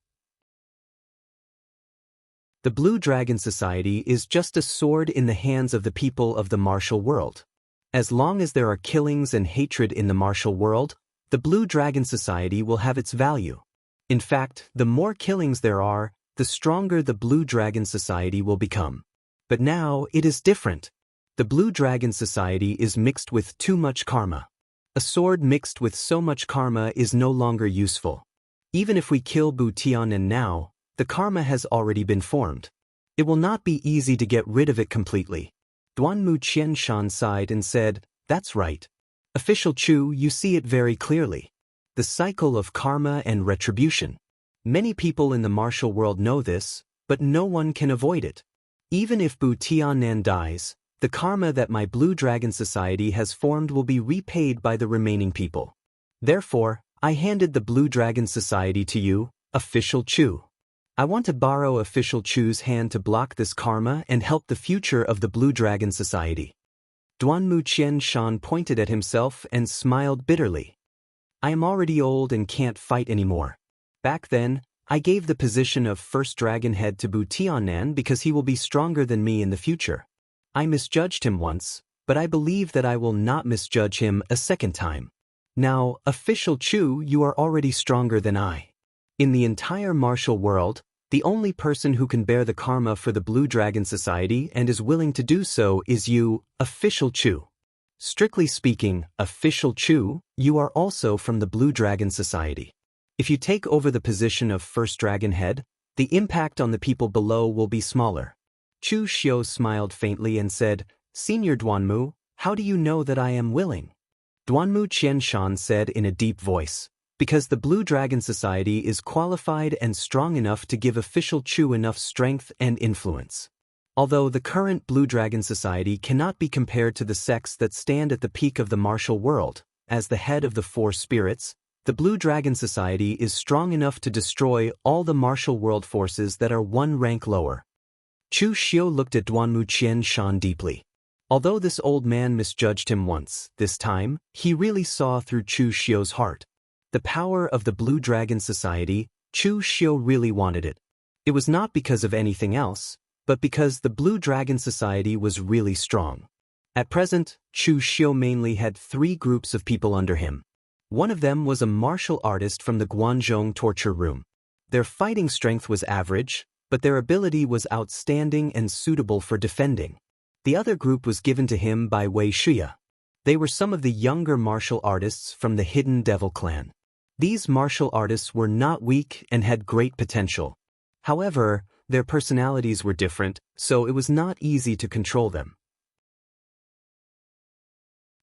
The Blue Dragon Society is just a sword in the hands of the people of the martial world. As long as there are killings and hatred in the martial world, the Blue Dragon Society will have its value. In fact, the more killings there are, the stronger the Blue Dragon Society will become. But now it is different. The Blue Dragon Society is mixed with too much karma. A sword mixed with so much karma is no longer useful. Even if we kill Bu Tiannan now, the karma has already been formed. It will not be easy to get rid of it completely." Duanmu Qianshan sighed and said, "That's right. Official Chu, you see it very clearly. The cycle of karma and retribution. Many people in the martial world know this, but no one can avoid it. Even if Bu Tiannan dies, the karma that my Blue Dragon Society has formed will be repaid by the remaining people. Therefore, I handed the Blue Dragon Society to you, Official Chu. I want to borrow Official Chu's hand to block this karma and help the future of the Blue Dragon Society." Duanmu Qianshan pointed at himself and smiled bitterly. "I am already old and can't fight anymore. Back then, I gave the position of First Dragon Head to Bu Tiannan because he will be stronger than me in the future. I misjudged him once, but I believe that I will not misjudge him a second time. Now, Official Chu, you are already stronger than I. In the entire martial world, the only person who can bear the karma for the Blue Dragon Society and is willing to do so is you, Official Chu. Strictly speaking, Official Chu, you are also from the Blue Dragon Society. If you take over the position of First Dragon Head, the impact on the people below will be smaller." Chu Xiu smiled faintly and said, "Senior Duanmu, how do you know that I am willing?" Duanmu Qianshan said in a deep voice, "Because the Blue Dragon Society is qualified and strong enough to give Official Chu enough strength and influence. Although the current Blue Dragon Society cannot be compared to the sects that stand at the peak of the martial world, as the head of the four spirits, the Blue Dragon Society is strong enough to destroy all the martial world forces that are one rank lower." Chu Xiu looked at Duanmu Qianshan deeply. Although this old man misjudged him once, this time, he really saw through Chu Xiu's heart. The power of the Blue Dragon Society, Chu Xiu really wanted it. It was not because of anything else, but because the Blue Dragon Society was really strong. At present, Chu Xiu mainly had 3 groups of people under him. One of them was a martial artist from the Guanzhong torture room. Their fighting strength was average, but their ability was outstanding and suitable for defending. The other group was given to him by Wei Shuya. They were some of the younger martial artists from the Hidden Devil clan. These martial artists were not weak and had great potential. However, their personalities were different, so it was not easy to control them.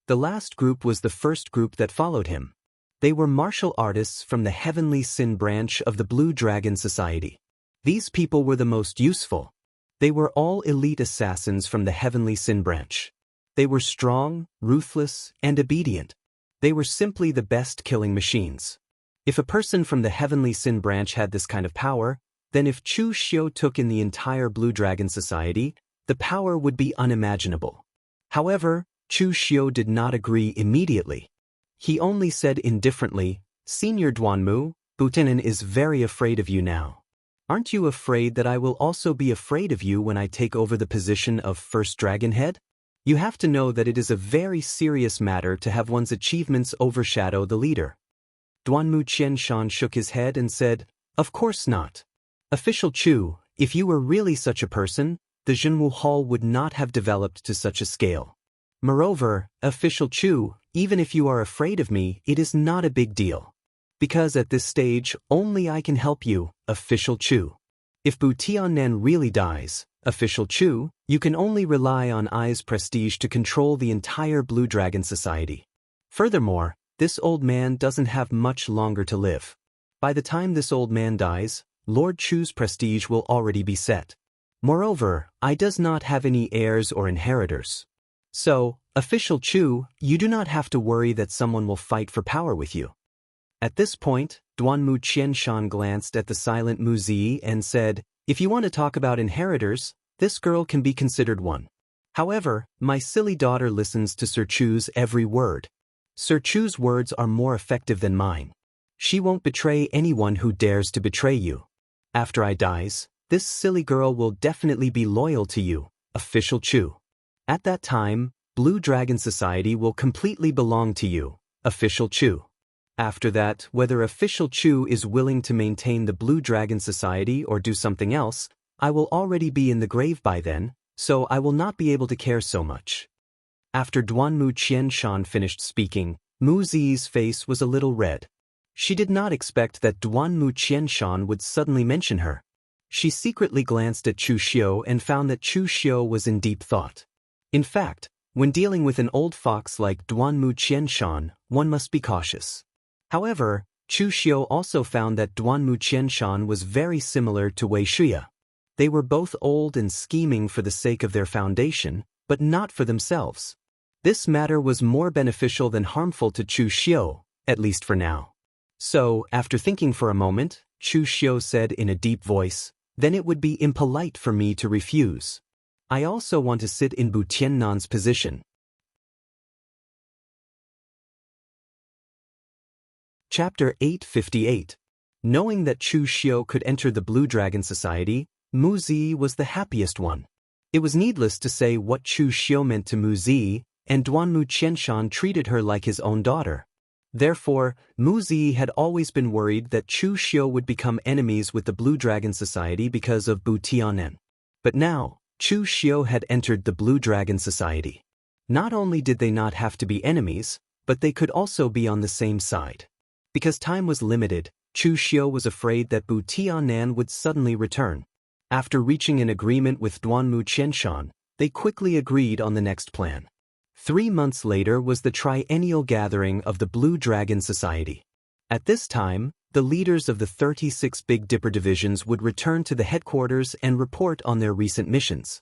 The last group was the first group that followed him. They were martial artists from the Heavenly Sin branch of the Blue Dragon Society. These people were the most useful. They were all elite assassins from the Heavenly Sin branch. They were strong, ruthless, and obedient. They were simply the best killing machines. If a person from the Heavenly Sin branch had this kind of power, then if Chu Xiu took in the entire Blue Dragon Society, the power would be unimaginable. However, Chu Xiu did not agree immediately. He only said indifferently, "Senior Duanmu, Butinan is very afraid of you now. Aren't you afraid that I will also be afraid of you when I take over the position of First Dragon Head? You have to know that it is a very serious matter to have one's achievements overshadow the leader." Duanmu Qianshan shook his head and said, "Of course not. Official Chu, if you were really such a person, the Jianghu Hall would not have developed to such a scale. Moreover, Official Chu, even if you are afraid of me, it is not a big deal. Because at this stage, only I can help you, Official Chu. If Bu Tiannan really dies, Official Chu, you can only rely on I's prestige to control the entire Blue Dragon Society. Furthermore, this old man doesn't have much longer to live. By the time this old man dies, Lord Chu's prestige will already be set. Moreover, I does not have any heirs or inheritors. So, Official Chu, you do not have to worry that someone will fight for power with you." At this point, Duanmu Qianshan glanced at the silent Mu Zi and said, "If you want to talk about inheritors, this girl can be considered one. However, my silly daughter listens to Sir Chu's every word. Sir Chu's words are more effective than mine. She won't betray anyone who dares to betray you. After I dies, this silly girl will definitely be loyal to you, Official Chu. At that time, Blue Dragon Society will completely belong to you, Official Chu. After that, whether Official Chu is willing to maintain the Blue Dragon Society or do something else, I will already be in the grave by then, so I will not be able to care so much." After Duanmu Qianshan finished speaking, Mu Zi's face was a little red. She did not expect that Duanmu Qianshan would suddenly mention her. She secretly glanced at Chu Xiu and found that Chu Xiu was in deep thought. In fact, when dealing with an old fox like Duanmu Qianshan, one must be cautious. However, Chu Xiu also found that Duanmu Qianshan was very similar to Wei Shuya. They were both old and scheming for the sake of their foundation, but not for themselves. This matter was more beneficial than harmful to Chu Xiu, at least for now. So, after thinking for a moment, Chu Xiu said in a deep voice, "Then it would be impolite for me to refuse. I also want to sit in Bu Tiannan's position." Chapter 858. Knowing that Chu Xiu could enter the Blue Dragon Society, Mu Zi was the happiest one. It was needless to say what Chu Xiu meant to Mu Zi, and Duanmu Qianshan treated her like his own daughter. Therefore, Mu Zi had always been worried that Chu Xiu would become enemies with the Blue Dragon Society because of Bu Tiannan. But now, Chu Xiu had entered the Blue Dragon Society. Not only did they not have to be enemies, but they could also be on the same side. Because time was limited, Chu Xiu was afraid that Bu Tiannan would suddenly return. After reaching an agreement with Duanmu Qianshan, they quickly agreed on the next plan. 3 months later was the triennial gathering of the Blue Dragon Society. At this time, the leaders of the 36 Big Dipper divisions would return to the headquarters and report on their recent missions.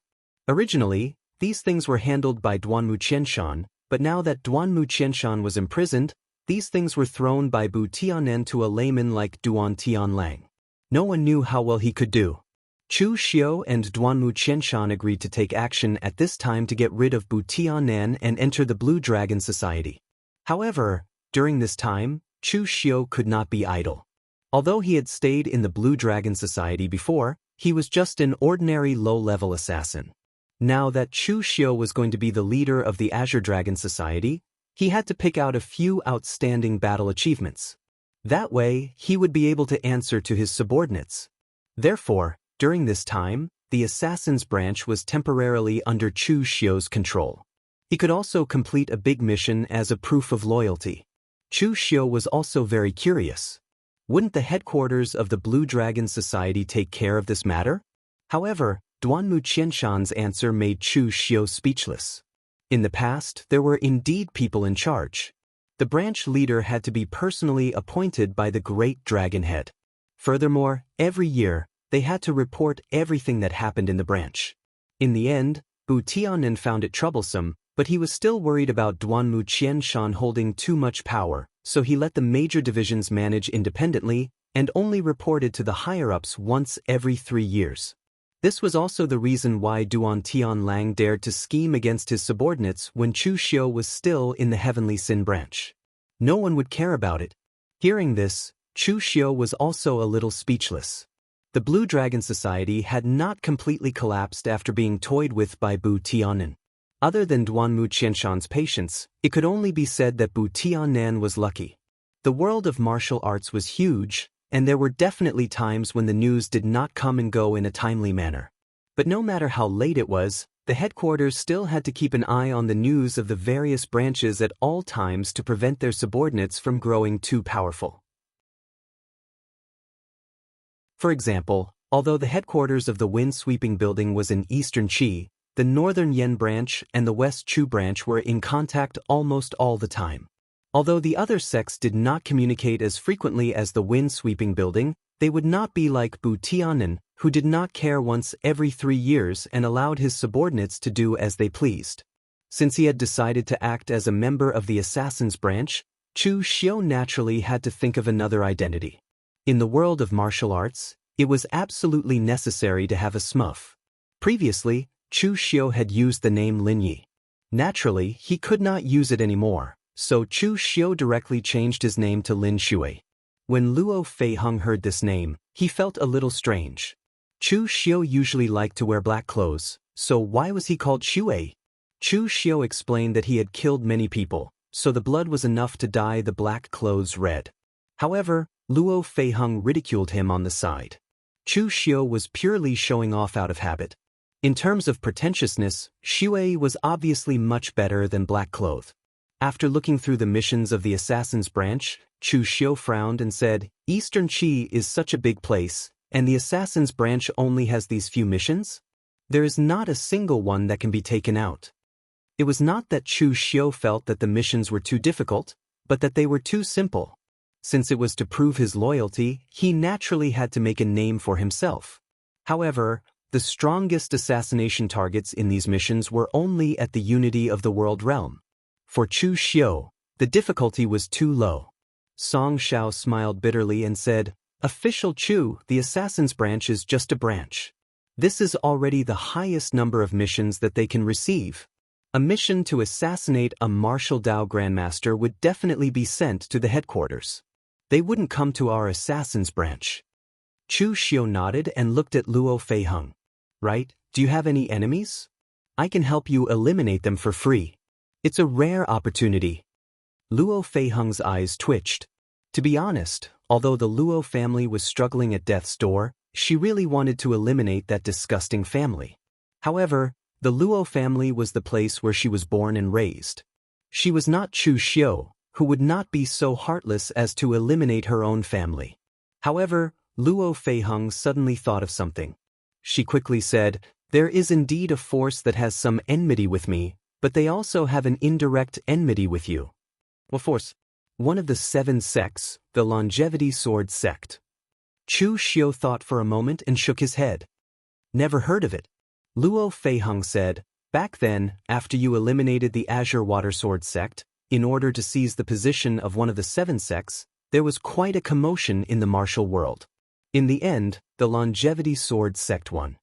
Originally, these things were handled by Duanmu Qianshan, but now that Duanmu Qianshan was imprisoned, these things were thrown by Bu Tiannan to a layman like Duan Tianlang. No one knew how well he could do. Chu Xiu and Duanmu Qianshan agreed to take action at this time to get rid of Bu Tiannan and enter the Blue Dragon Society. However, during this time, Chu Xiu could not be idle. Although he had stayed in the Blue Dragon Society before, he was just an ordinary low-level assassin. Now that Chu Xiu was going to be the leader of the Azure Dragon Society, he had to pick out a few outstanding battle achievements. That way, he would be able to answer to his subordinates. Therefore, during this time, the Assassin's branch was temporarily under Chu Xiu's control. He could also complete a big mission as a proof of loyalty. Chu Xiu was also very curious. Wouldn't the headquarters of the Blue Dragon Society take care of this matter? However, Duanmu Qianshan's answer made Chu Xiu speechless. In the past, there were indeed people in charge. The branch leader had to be personally appointed by the Great Dragon Head. Furthermore, every year, they had to report everything that happened in the branch. In the end, Bu Tiannan found it troublesome, But he was still worried about Duanmu Qianshan holding too much power, so he let the major divisions manage independently and only reported to the higher-ups once every 3 years. This was also the reason why Duan Tianlang dared to scheme against his subordinates when Chu Xiu was still in the Heavenly Sin branch. No one would care about it. Hearing this, Chu Xiu was also a little speechless. The Blue Dragon Society had not completely collapsed after being toyed with by Bu Tianan. Other than Duanmu Qianshan's patience, it could only be said that Bu Tianan was lucky. The world of martial arts was huge, and there were definitely times when the news did not come and go in a timely manner. But no matter how late it was, the headquarters still had to keep an eye on the news of the various branches at all times to prevent their subordinates from growing too powerful. For example, although the headquarters of the Wind-Sweeping Building was in Eastern Qi, the Northern Yen branch and the West Chu branch were in contact almost all the time. Although the other sects did not communicate as frequently as the Wind-Sweeping Building, they would not be like Bu Tianan, who did not care once every 3 years and allowed his subordinates to do as they pleased. Since he had decided to act as a member of the Assassin's branch, Chu Xiu naturally had to think of another identity. In the world of martial arts, it was absolutely necessary to have a smurf. Previously, Chu Xiu had used the name Lin Yi. Naturally, he could not use it anymore, so Chu Xiu directly changed his name to Lin Shui. When Luo Feiheng heard this name, he felt a little strange. Chu Xiu usually liked to wear black clothes, so why was he called Shui? Chu Xiu explained that he had killed many people, so the blood was enough to dye the black clothes red. However, Luo Feiheng ridiculed him on the side. Chu Xiu was purely showing off out of habit. In terms of pretentiousness, Shui was obviously much better than black cloth. After looking through the missions of the Assassin's branch, Chu Xiu frowned and said, "Eastern Qi is such a big place, and the Assassin's branch only has these few missions? There is not a single one that can be taken out." It was not that Chu Xiu felt that the missions were too difficult, but that they were too simple. Since it was to prove his loyalty, he naturally had to make a name for himself. However, the strongest assassination targets in these missions were only at the unity of the world realm. For Chu Xiu, the difficulty was too low. Song Shao smiled bitterly and said, "Official Chu, the Assassin's branch is just a branch. This is already the highest number of missions that they can receive. A mission to assassinate a martial Dao Grandmaster would definitely be sent to the headquarters. They wouldn't come to our Assassin's branch." Chu Xiu nodded and looked at Luo Feiheng. "Right, do you have any enemies? I can help you eliminate them for free. It's a rare opportunity." Luo Feiheng's eyes twitched. To be honest, although the Luo family was struggling at death's door, she really wanted to eliminate that disgusting family. However, the Luo family was the place where she was born and raised. She was not Chu Xiu, who would not be so heartless as to eliminate her own family. However, Luo Feiheng suddenly thought of something. She quickly said, "There is indeed a force that has some enmity with me, but they also have an indirect enmity with you." "What force?" "One of the 7 sects, the Longevity Sword sect." Chu Xiu thought for a moment and shook his head. "Never heard of it." Luo Feiheng said, "Back then, after you eliminated the Azure Water Sword sect, in order to seize the position of one of the 7 sects, there was quite a commotion in the martial world. In the end, the Longevity Sword sect won."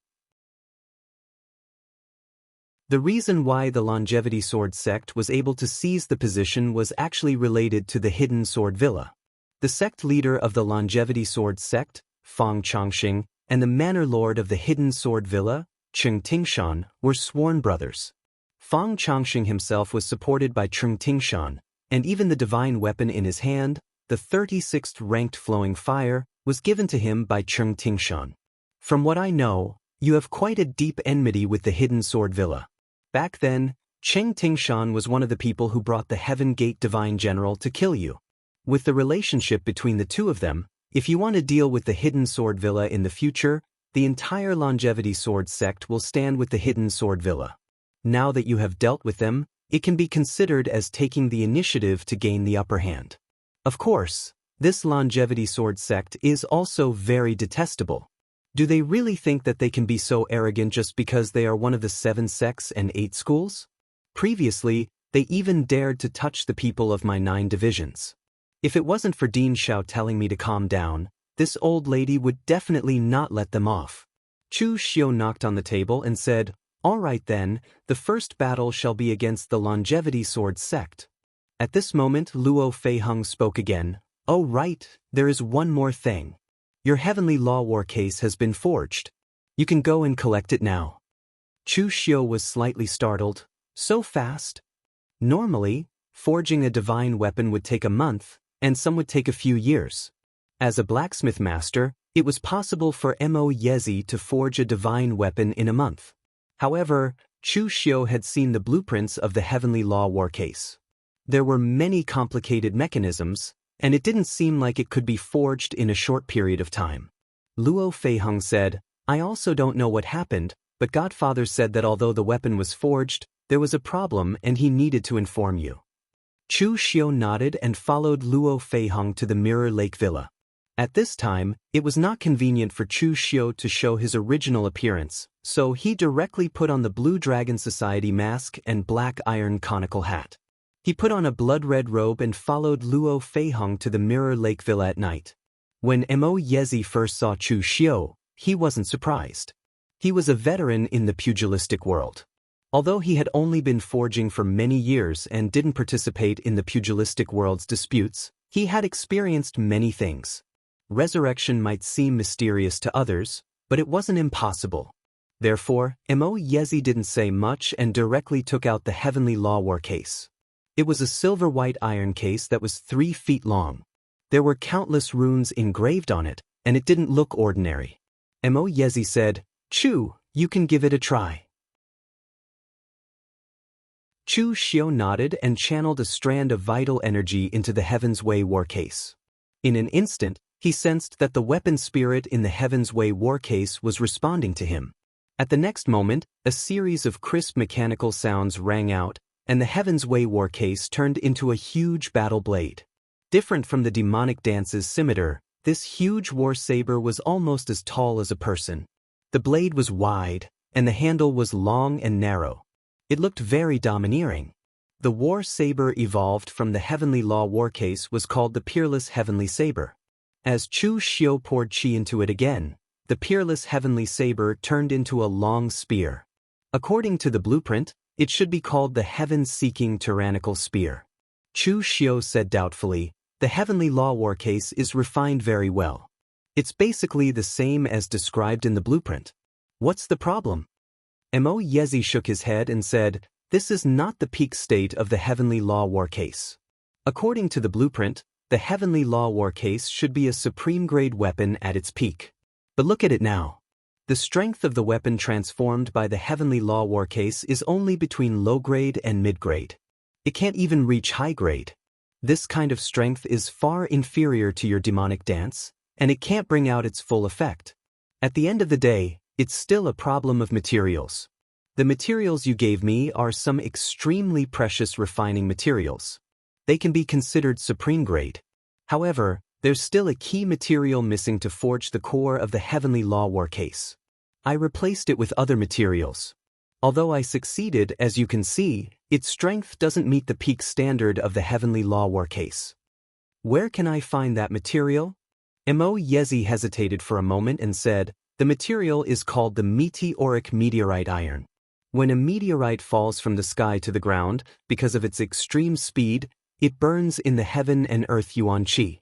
The reason why the Longevity Sword sect was able to seize the position was actually related to the Hidden Sword Villa. The sect leader of the Longevity Sword sect, Fang Changxing, and the manor lord of the Hidden Sword Villa, Cheng Tingshan, were sworn brothers. Fang Changxing himself was supported by Cheng Tingshan, and even the divine weapon in his hand, the 36th ranked flowing fire, was given to him by Cheng Tingshan. From what I know, you have quite a deep enmity with the Hidden Sword Villa. Back then, Cheng Tingshan was one of the people who brought the Heaven Gate Divine General to kill you. With the relationship between the two of them, if you want to deal with the Hidden Sword Villa in the future, the entire Longevity Sword sect will stand with the Hidden Sword Villa. Now that you have dealt with them, it can be considered as taking the initiative to gain the upper hand. Of course, this Longevity Sword sect is also very detestable. Do they really think that they can be so arrogant just because they are one of the 7 sects and 8 schools? Previously, they even dared to touch the people of my 9 divisions. If it wasn't for Dean Xiao telling me to calm down, this old lady would definitely not let them off. Chu Xiu knocked on the table and said, "All right then, the first battle shall be against the Longevity Sword sect." At this moment Luo Feiheng spoke again. "Oh right, there is one more thing. Your Heavenly Law War case has been forged. You can go and collect it now." Chu Xiu was slightly startled. So fast? Normally, forging a divine weapon would take a month, and some would take a few years. As a blacksmith master, it was possible for Mo Yezi to forge a divine weapon in a month. However, Chu Xiu had seen the blueprints of the Heavenly Law War case. There were many complicated mechanisms, and it didn't seem like it could be forged in a short period of time. Luo Feiheng said, "I also don't know what happened, but Godfather said that although the weapon was forged, there was a problem and he needed to inform you." Chu Xiu nodded and followed Luo Feiheng to the Mirror Lake Villa. At this time, it was not convenient for Chu Xiu to show his original appearance, so he directly put on the Blue Dragon Society mask and black iron conical hat. He put on a blood-red robe and followed Luo Feiheng to the Mirror Lake Villa at night. When Mo Yezi first saw Chu Xiu, he wasn't surprised. He was a veteran in the pugilistic world. Although he had only been forging for many years and didn't participate in the pugilistic world's disputes, he had experienced many things. Resurrection might seem mysterious to others, but it wasn't impossible. Therefore, Mo Yezi didn't say much and directly took out the Heavenly Law War case. It was a silver-white iron case that was 3 feet long. There were countless runes engraved on it, and it didn't look ordinary. Mo Yezi said, "Chu, you can give it a try." Chu Xiu nodded and channeled a strand of vital energy into the Heaven's Way War case. In an instant, he sensed that the weapon spirit in the Heaven's Way War case was responding to him. At the next moment, a series of crisp mechanical sounds rang out, and the Heaven's Way War case turned into a huge battle blade. Different from the demonic dance's scimitar, this huge war saber was almost as tall as a person. The blade was wide, and the handle was long and narrow. It looked very domineering. The war saber evolved from the Heavenly Law War case was called the Peerless Heavenly Saber. As Chu Xiu poured chi into it again, the Peerless Heavenly Saber turned into a long spear. According to the blueprint, it should be called the Heaven-Seeking Tyrannical Spear. Chu Xiu said doubtfully, "The Heavenly Law War case is refined very well. It's basically the same as described in the blueprint. What's the problem?" Mo Yezi shook his head and said, "This is not the peak state of the Heavenly Law War case. According to the blueprint, the Heavenly Law War case should be a supreme-grade weapon at its peak. But look at it now. The strength of the weapon transformed by the Heavenly Law War case is only between low-grade and mid-grade. It can't even reach high-grade. This kind of strength is far inferior to your demonic dance, and it can't bring out its full effect. At the end of the day, it's still a problem of materials. The materials you gave me are some extremely precious refining materials. They can be considered supreme grade. However, there's still a key material missing to forge the core of the Heavenly Law War case. I replaced it with other materials. Although I succeeded, as you can see, its strength doesn't meet the peak standard of the Heavenly Law War case. Where can I find that material?" Mo Yezi hesitated for a moment and said, "The material is called the meteoric meteorite iron. When a meteorite falls from the sky to the ground, because of its extreme speed, it burns in the heaven and earth yuan qi.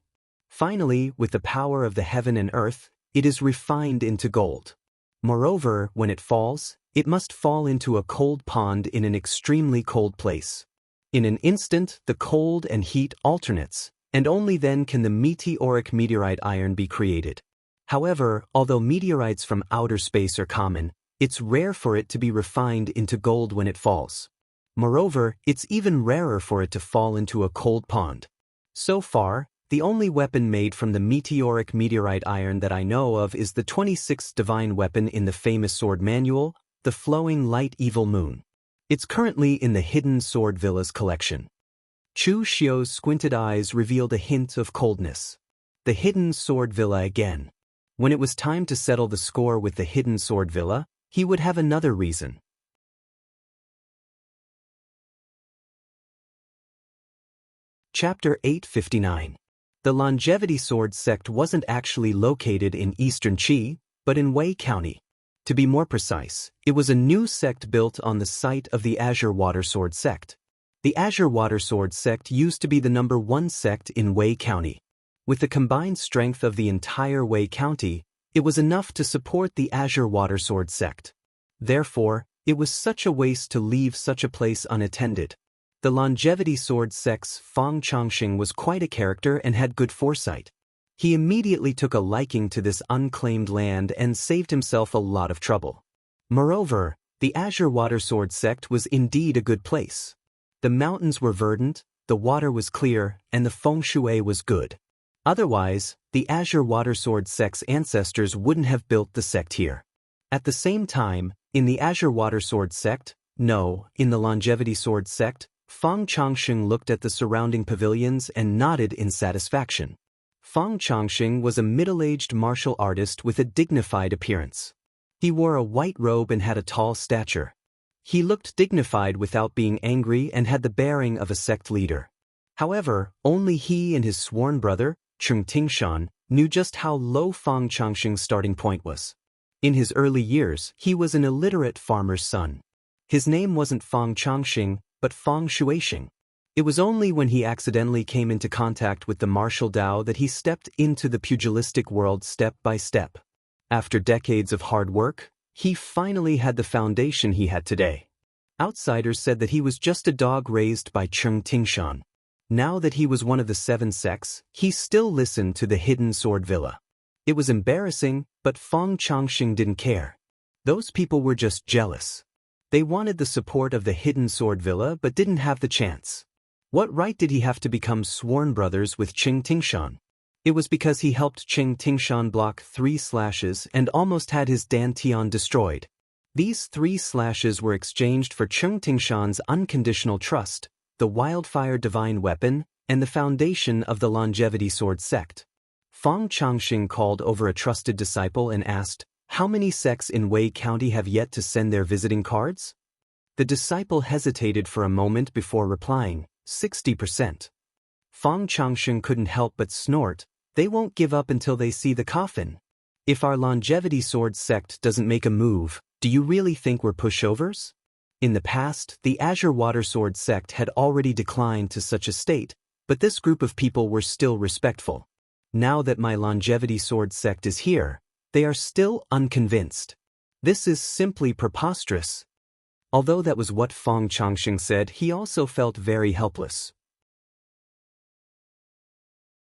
Finally, with the power of the heaven and earth, it is refined into gold. Moreover, when it falls, it must fall into a cold pond in an extremely cold place. In an instant, the cold and heat alternates, and only then can the meteoric meteorite iron be created. However, although meteorites from outer space are common, it's rare for it to be refined into gold when it falls. Moreover, it's even rarer for it to fall into a cold pond. So far, the only weapon made from the meteoric meteorite iron that I know of is the 26th divine weapon in the famous sword manual, the Flowing Light Evil Moon. It's currently in the Hidden Sword Villa's collection." Chu Xiu's squinted eyes revealed a hint of coldness. The Hidden Sword Villa again. When it was time to settle the score with the Hidden Sword Villa, he would have another reason. Chapter 859. The Longevity Sword sect wasn't actually located in eastern Qi, but in Wei County. To be more precise, it was a new sect built on the site of the Azure Water Sword sect. The Azure Water Sword sect used to be the #1 sect in Wei County. With the combined strength of the entire Wei County, it was enough to support the Azure Water Sword sect. Therefore, it was such a waste to leave such a place unattended. The Longevity Sword sect's Fang Changxing was quite a character and had good foresight. He immediately took a liking to this unclaimed land and saved himself a lot of trouble. Moreover, the Azure Water Sword sect was indeed a good place. The mountains were verdant, the water was clear, and the feng shui was good. Otherwise, the Azure Water Sword sect's ancestors wouldn't have built the sect here. At the same time, in the Azure Water Sword sect, in the Longevity Sword sect, Fang Changxing looked at the surrounding pavilions and nodded in satisfaction. Fang Changxing was a middle-aged martial artist with a dignified appearance. He wore a white robe and had a tall stature. He looked dignified without being angry and had the bearing of a sect leader. However, only he and his sworn brother, Cheng Tingshan, knew just how low Fang Changxing's starting point was. In his early years, he was an illiterate farmer's son. His name wasn't Fang Changxing, but Fang Shuixing. It was only when he accidentally came into contact with the martial Tao that he stepped into the pugilistic world step by step. After decades of hard work, he finally had the foundation he had today. Outsiders said that he was just a dog raised by Cheng Tingshan. Now that he was one of the 7 sects, he still listened to the Hidden Sword Villa. It was embarrassing, but Fang Changxing didn't care. Those people were just jealous. They wanted the support of the Hidden Sword Villa but didn't have the chance. What right did he have to become sworn brothers with Cheng Tingshan? It was because he helped Cheng Tingshan block 3 slashes and almost had his dantian destroyed. These 3 slashes were exchanged for Cheng Tingshan's unconditional trust, the Wildfire Divine Weapon, and the foundation of the Longevity Sword sect. Fang Changxing called over a trusted disciple and asked, "How many sects in Wei County have yet to send their visiting cards?" The disciple hesitated for a moment before replying, 60%. Fang Changxing couldn't help but snort, "They won't give up until they see the coffin. If our Longevity Sword sect doesn't make a move, do you really think we're pushovers?" In the past, the Azure Water Sword sect had already declined to such a state, but this group of people were still respectful. Now that my Longevity Sword sect is here, they are still unconvinced. This is simply preposterous. Although that was what Fang Changxing said, he also felt very helpless.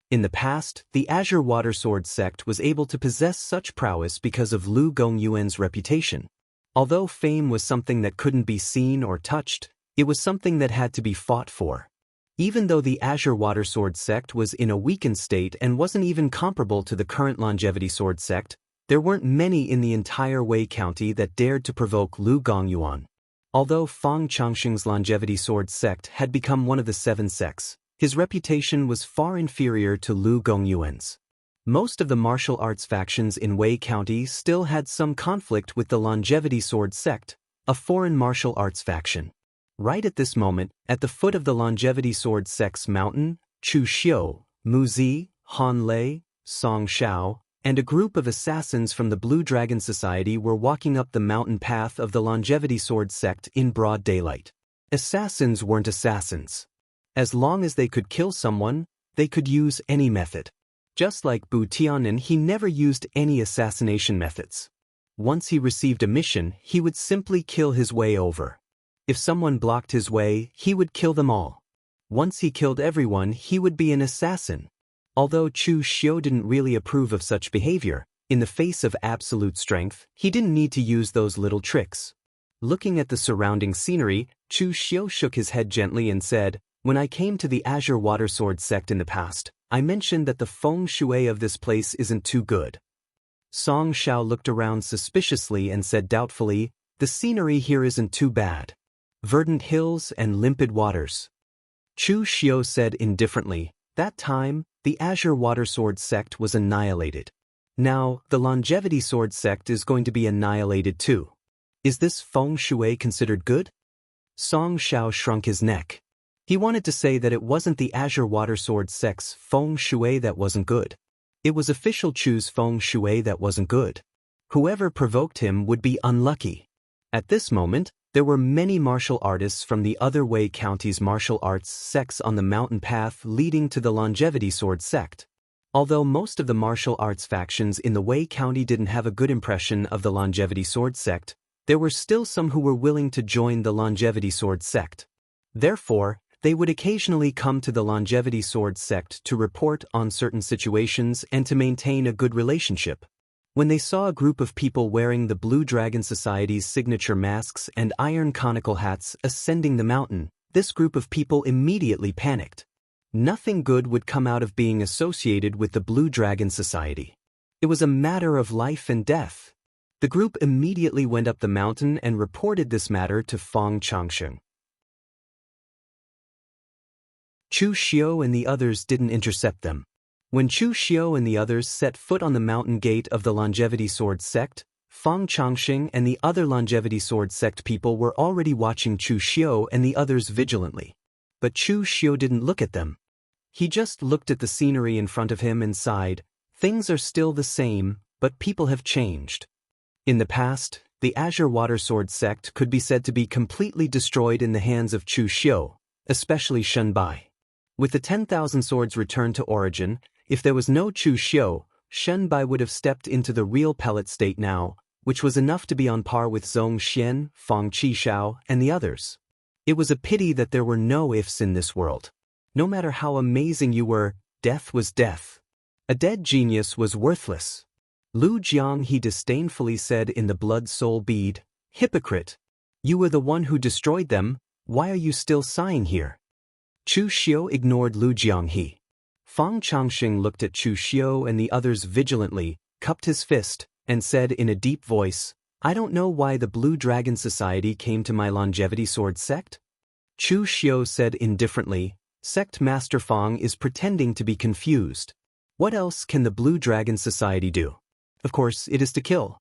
In the past, the Azure Water Sword sect was able to possess such prowess because of Lu Gongyuan's reputation. Although fame was something that couldn't be seen or touched, it was something that had to be fought for. Even though the Azure Water Sword sect was in a weakened state and wasn't even comparable to the current Longevity Sword sect, there weren't many in the entire Wei County that dared to provoke Lu Gongyuan. Although Fang Changxing's Longevity Sword sect had become one of the 7 sects, his reputation was far inferior to Lu Gongyuan's. Most of the martial arts factions in Wei County still had some conflict with the Longevity Sword sect, a foreign martial arts faction. Right at this moment, at the foot of the Longevity Sword sect's mountain, Chu Xiu, Mu Zi, Han Lei, Song Shao, and a group of assassins from the Blue Dragon Society were walking up the mountain path of the Longevity Sword sect in broad daylight. Assassins weren't assassins. As long as they could kill someone, they could use any method. Just like Bu Tiannan, he never used any assassination methods. Once he received a mission, he would simply kill his way over. If someone blocked his way, he would kill them all. Once he killed everyone, he would be an assassin. Although Chu Xiu didn't really approve of such behavior, in the face of absolute strength, he didn't need to use those little tricks. Looking at the surrounding scenery, Chu Xiu shook his head gently and said, "When I came to the Azure Water Sword sect in the past, I mentioned that the feng shui of this place isn't too good." Song Shao looked around suspiciously and said doubtfully, "The scenery here isn't too bad. Verdant hills and limpid waters." Chu Xiu said indifferently, "That time, the Azure Water Sword sect was annihilated. Now, the Longevity Sword sect is going to be annihilated too. Is this feng shui considered good?" Song Shao shrunk his neck. He wanted to say that it wasn't the Azure Water Sword sect's feng shui that wasn't good. It was official Chu's feng shui that wasn't good. Whoever provoked him would be unlucky. At this moment, there were many martial artists from the other Wei County's martial arts sects on the mountain path leading to the Longevity Sword sect. Although most of the martial arts factions in the Wei County didn't have a good impression of the Longevity Sword sect, there were still some who were willing to join the Longevity Sword sect. Therefore, they would occasionally come to the Longevity Sword sect to report on certain situations and to maintain a good relationship. When they saw a group of people wearing the Blue Dragon Society's signature masks and iron conical hats ascending the mountain, this group of people immediately panicked. Nothing good would come out of being associated with the Blue Dragon Society. It was a matter of life and death. The group immediately went up the mountain and reported this matter to Fang Changsheng. Chu Xiu and the others didn't intercept them. When Chu Xiu and the others set foot on the mountain gate of the Longevity Sword sect, Fang Changsheng and the other Longevity Sword sect people were already watching Chu Xiu and the others vigilantly. But Chu Xiu didn't look at them. He just looked at the scenery in front of him and sighed, "Things are still the same, but people have changed." In the past, the Azure Water Sword sect could be said to be completely destroyed in the hands of Chu Xiu, especially Shen Bai. With the 10,000 swords returned to origin, if there was no Chu Xiu, Shen Bai would have stepped into the real pellet state now, which was enough to be on par with Zhong Xian, Fang Qishao, and the others. It was a pity that there were no ifs in this world. No matter how amazing you were, death was death. A dead genius was worthless. Lu Jiang, he disdainfully said in the Blood Soul Bead, "Hypocrite! You were the one who destroyed them, why are you still sighing here?" Chu Xiu ignored Lu Jianghe. Fang Changsheng looked at Chu Xiu and the others vigilantly, cupped his fist, and said in a deep voice, "I don't know why the Blue Dragon Society came to my Longevity Sword sect." Chu Xiu said indifferently, "Sect Master Fang is pretending to be confused. What else can the Blue Dragon Society do? Of course, it is to kill."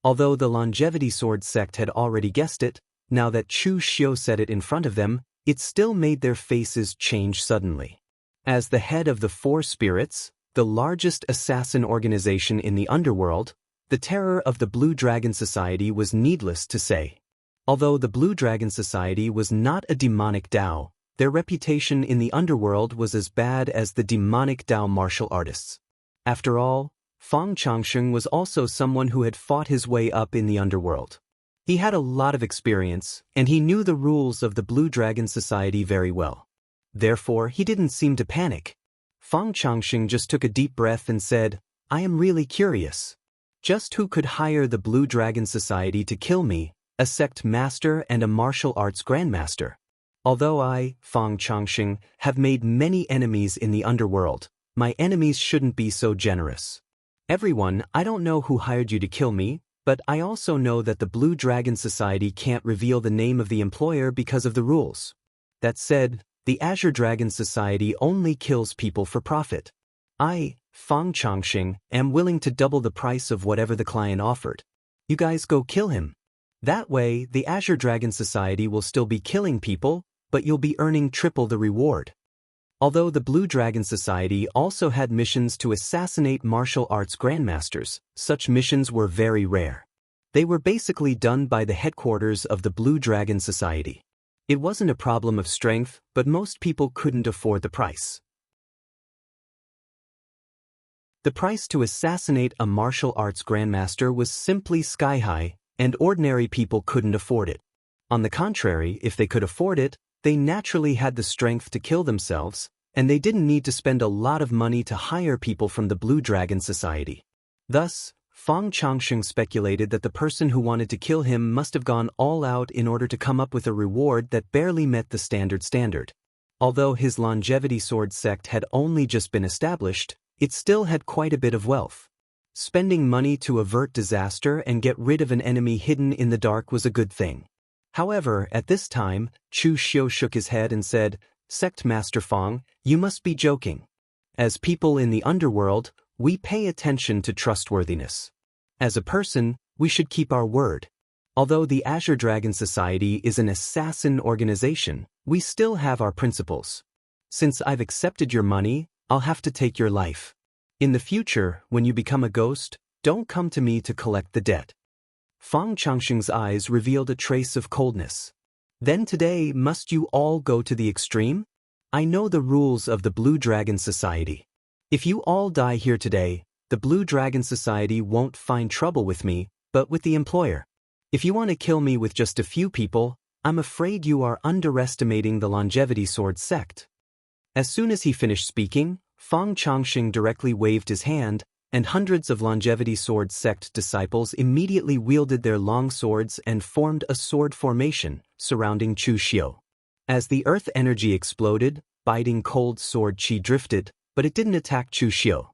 Although the Longevity Sword sect had already guessed it, now that Chu Xiu said it in front of them, it still made their faces change suddenly. As the head of the Four Spirits, the largest assassin organization in the underworld, the terror of the Blue Dragon Society was needless to say. Although the Blue Dragon Society was not a demonic Dao, their reputation in the underworld was as bad as the demonic Dao martial artists. After all, Fang Changsheng was also someone who had fought his way up in the underworld. He had a lot of experience, and he knew the rules of the Blue Dragon Society very well. Therefore, he didn't seem to panic. Fang Changsheng just took a deep breath and said, "I am really curious. Just who could hire the Blue Dragon Society to kill me, a sect master and a martial arts grandmaster? Although I, Fang Changsheng, have made many enemies in the underworld, my enemies shouldn't be so generous. Everyone, I don't know who hired you to kill me, but I also know that the Blue Dragon Society can't reveal the name of the employer because of the rules. That said, the Azure Dragon Society only kills people for profit. I, Fang Changsheng, am willing to double the price of whatever the client offered. You guys go kill him. That way, the Azure Dragon Society will still be killing people, but you'll be earning triple the reward." Although the Blue Dragon Society also had missions to assassinate martial arts grandmasters, such missions were very rare. They were basically done by the headquarters of the Blue Dragon Society. It wasn't a problem of strength, but most people couldn't afford the price. The price to assassinate a martial arts grandmaster was simply sky-high, and ordinary people couldn't afford it. On the contrary, if they could afford it, they naturally had the strength to kill themselves, and they didn't need to spend a lot of money to hire people from the Blue Dragon Society. Thus, Fang Changsheng speculated that the person who wanted to kill him must have gone all out in order to come up with a reward that barely met the standard. Although his Longevity Sword sect had only just been established, it still had quite a bit of wealth. Spending money to avert disaster and get rid of an enemy hidden in the dark was a good thing. However, at this time, Chu Xiu shook his head and said, "Sect Master Fang, you must be joking. As people in the underworld, we pay attention to trustworthiness. As a person, we should keep our word. Although the Azure Dragon Society is an assassin organization, we still have our principles. Since I've accepted your money, I'll have to take your life. In the future, when you become a ghost, don't come to me to collect the debt. Fang Changxing's eyes revealed a trace of coldness. Then today, must you all go to the extreme? I know the rules of the Blue Dragon Society. If you all die here today, the Blue Dragon Society won't find trouble with me, but with the employer. If you want to kill me with just a few people, I'm afraid you are underestimating the Longevity Sword sect. As soon as he finished speaking, Fang Changxing directly waved his hand, and hundreds of Longevity Sword sect disciples immediately wielded their long swords and formed a sword formation surrounding Chu Xiu. As the earth energy exploded, biting cold sword chi drifted, but it didn't attack Chu Xiu.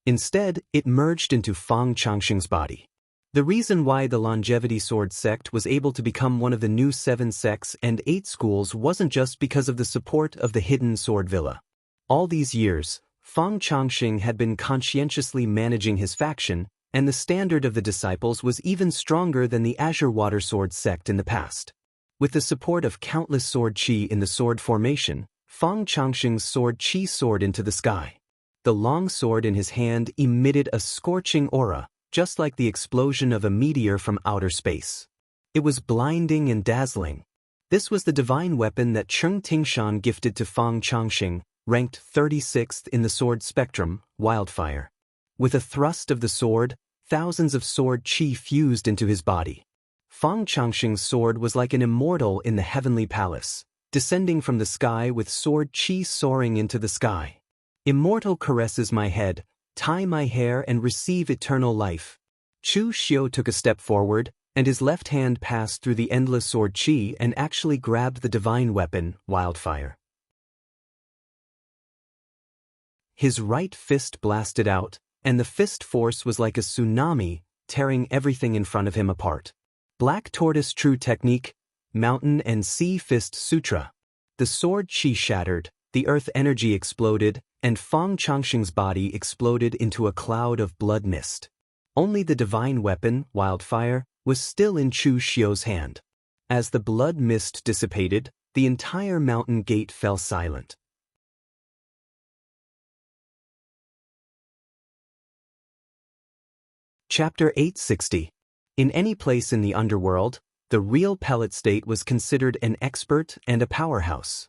Instead, it merged into Fang Changxing's body. The reason why the Longevity Sword sect was able to become one of the new 7 sects and 8 schools wasn't just because of the support of the Hidden Sword Villa. All these years, Fang Changxing had been conscientiously managing his faction, and the standard of the disciples was even stronger than the Azure Water Sword sect in the past. With the support of countless sword chi in the sword formation, Fang Changxing's sword chi soared into the sky. The long sword in his hand emitted a scorching aura, just like the explosion of a meteor from outer space. It was blinding and dazzling. This was the divine weapon that Cheng Tingshan gifted to Fang Changxing, ranked 36th in the sword spectrum, Wildfire. With a thrust of the sword, thousands of sword chi fused into his body. Fang Changxing's sword was like an immortal in the heavenly palace, descending from the sky with sword chi soaring into the sky. Immortal caresses my head, tie my hair and receive eternal life. Chu Xiu took a step forward, and his left hand passed through the endless sword chi and actually grabbed the divine weapon, Wildfire. His right fist blasted out, and the fist force was like a tsunami, tearing everything in front of him apart. Black Tortoise True Technique, Mountain and Sea Fist Sutra. The sword chi shattered, the earth energy exploded, and Fang Changxing's body exploded into a cloud of blood mist. Only the divine weapon, Wildfire, was still in Chu Xiu's hand. As the blood mist dissipated, the entire mountain gate fell silent. Chapter 860. In any place in the underworld, the real pellet state was considered an expert and a powerhouse.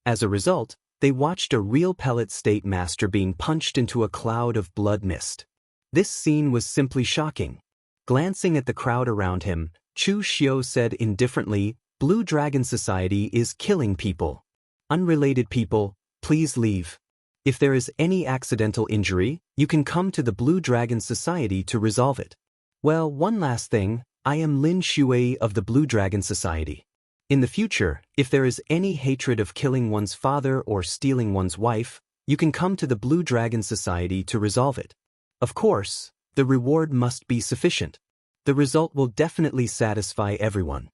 As a result, they watched a real pellet state master being punched into a cloud of blood mist. This scene was simply shocking. Glancing at the crowd around him, Chu Xiu said indifferently, "Blue Dragon Society is killing people. Unrelated people, please leave. If there is any accidental injury, you can come to the Blue Dragon Society to resolve it." Well, one last thing, I am Lin Shui of the Blue Dragon Society. In the future, if there is any hatred of killing one's father or stealing one's wife, you can come to the Blue Dragon Society to resolve it. Of course, the reward must be sufficient. The result will definitely satisfy everyone.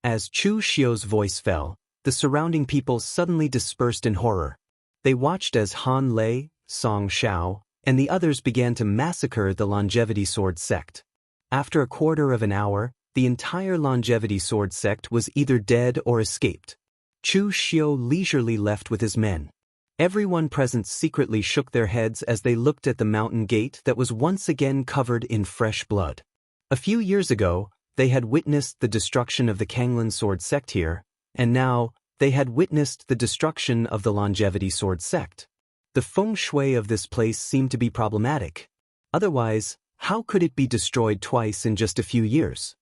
As Chu Xiu's voice fell, the surrounding people suddenly dispersed in horror. They watched as Han Lei, Song Shao, and the others began to massacre the Longevity Sword sect. After a quarter of an hour, the entire Longevity Sword sect was either dead or escaped. Chu Xiu leisurely left with his men. Everyone present secretly shook their heads as they looked at the mountain gate that was once again covered in fresh blood. A few years ago, they had witnessed the destruction of the Kanglan Sword sect here, and now, they had witnessed the destruction of the Longevity Sword sect. The feng shui of this place seemed to be problematic. Otherwise, how could it be destroyed twice in just a few years?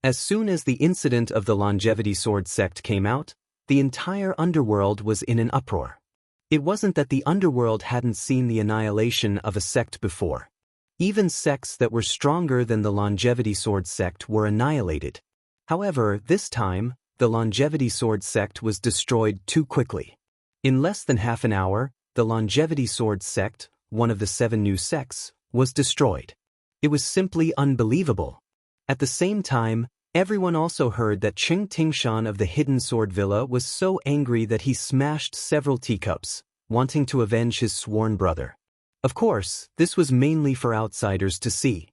As soon as the incident of the Longevity Sword sect came out, the entire underworld was in an uproar. It wasn't that the underworld hadn't seen the annihilation of a sect before. Even sects that were stronger than the Longevity Sword sect were annihilated. However, this time, the Longevity Sword sect was destroyed too quickly. In less than half an hour, the Longevity Sword sect, one of the 7 new sects, was destroyed. It was simply unbelievable. At the same time, everyone also heard that Cheng Tingshan of the Hidden Sword Villa was so angry that he smashed several teacups, wanting to avenge his sworn brother. Of course, this was mainly for outsiders to see.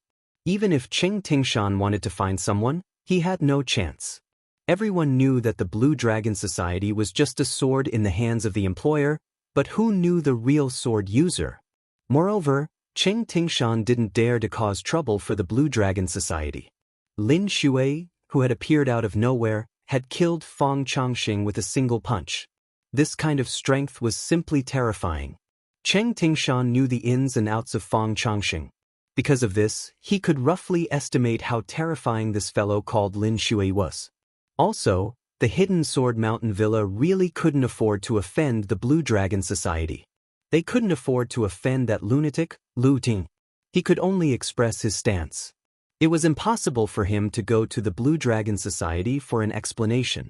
Even if Cheng Tingshan wanted to find someone, He had no chance. Everyone knew that the Blue Dragon Society was just a sword in the hands of the employer, but who knew the real sword user? Moreover, Cheng Tingshan didn't dare to cause trouble for the Blue Dragon Society. Lin Shui, who had appeared out of nowhere, had killed Fang Changxing with a single punch. This kind of strength was simply terrifying. Cheng Tingshan knew the ins and outs of Fang Changxing. Because of this, he could roughly estimate how terrifying this fellow called Lin Shui was. Also, the Hidden Sword Mountain Villa really couldn't afford to offend the Blue Dragon Society. They couldn't afford to offend that lunatic, Lu Ting. He could only express his stance. It was impossible for him to go to the Blue Dragon Society for an explanation.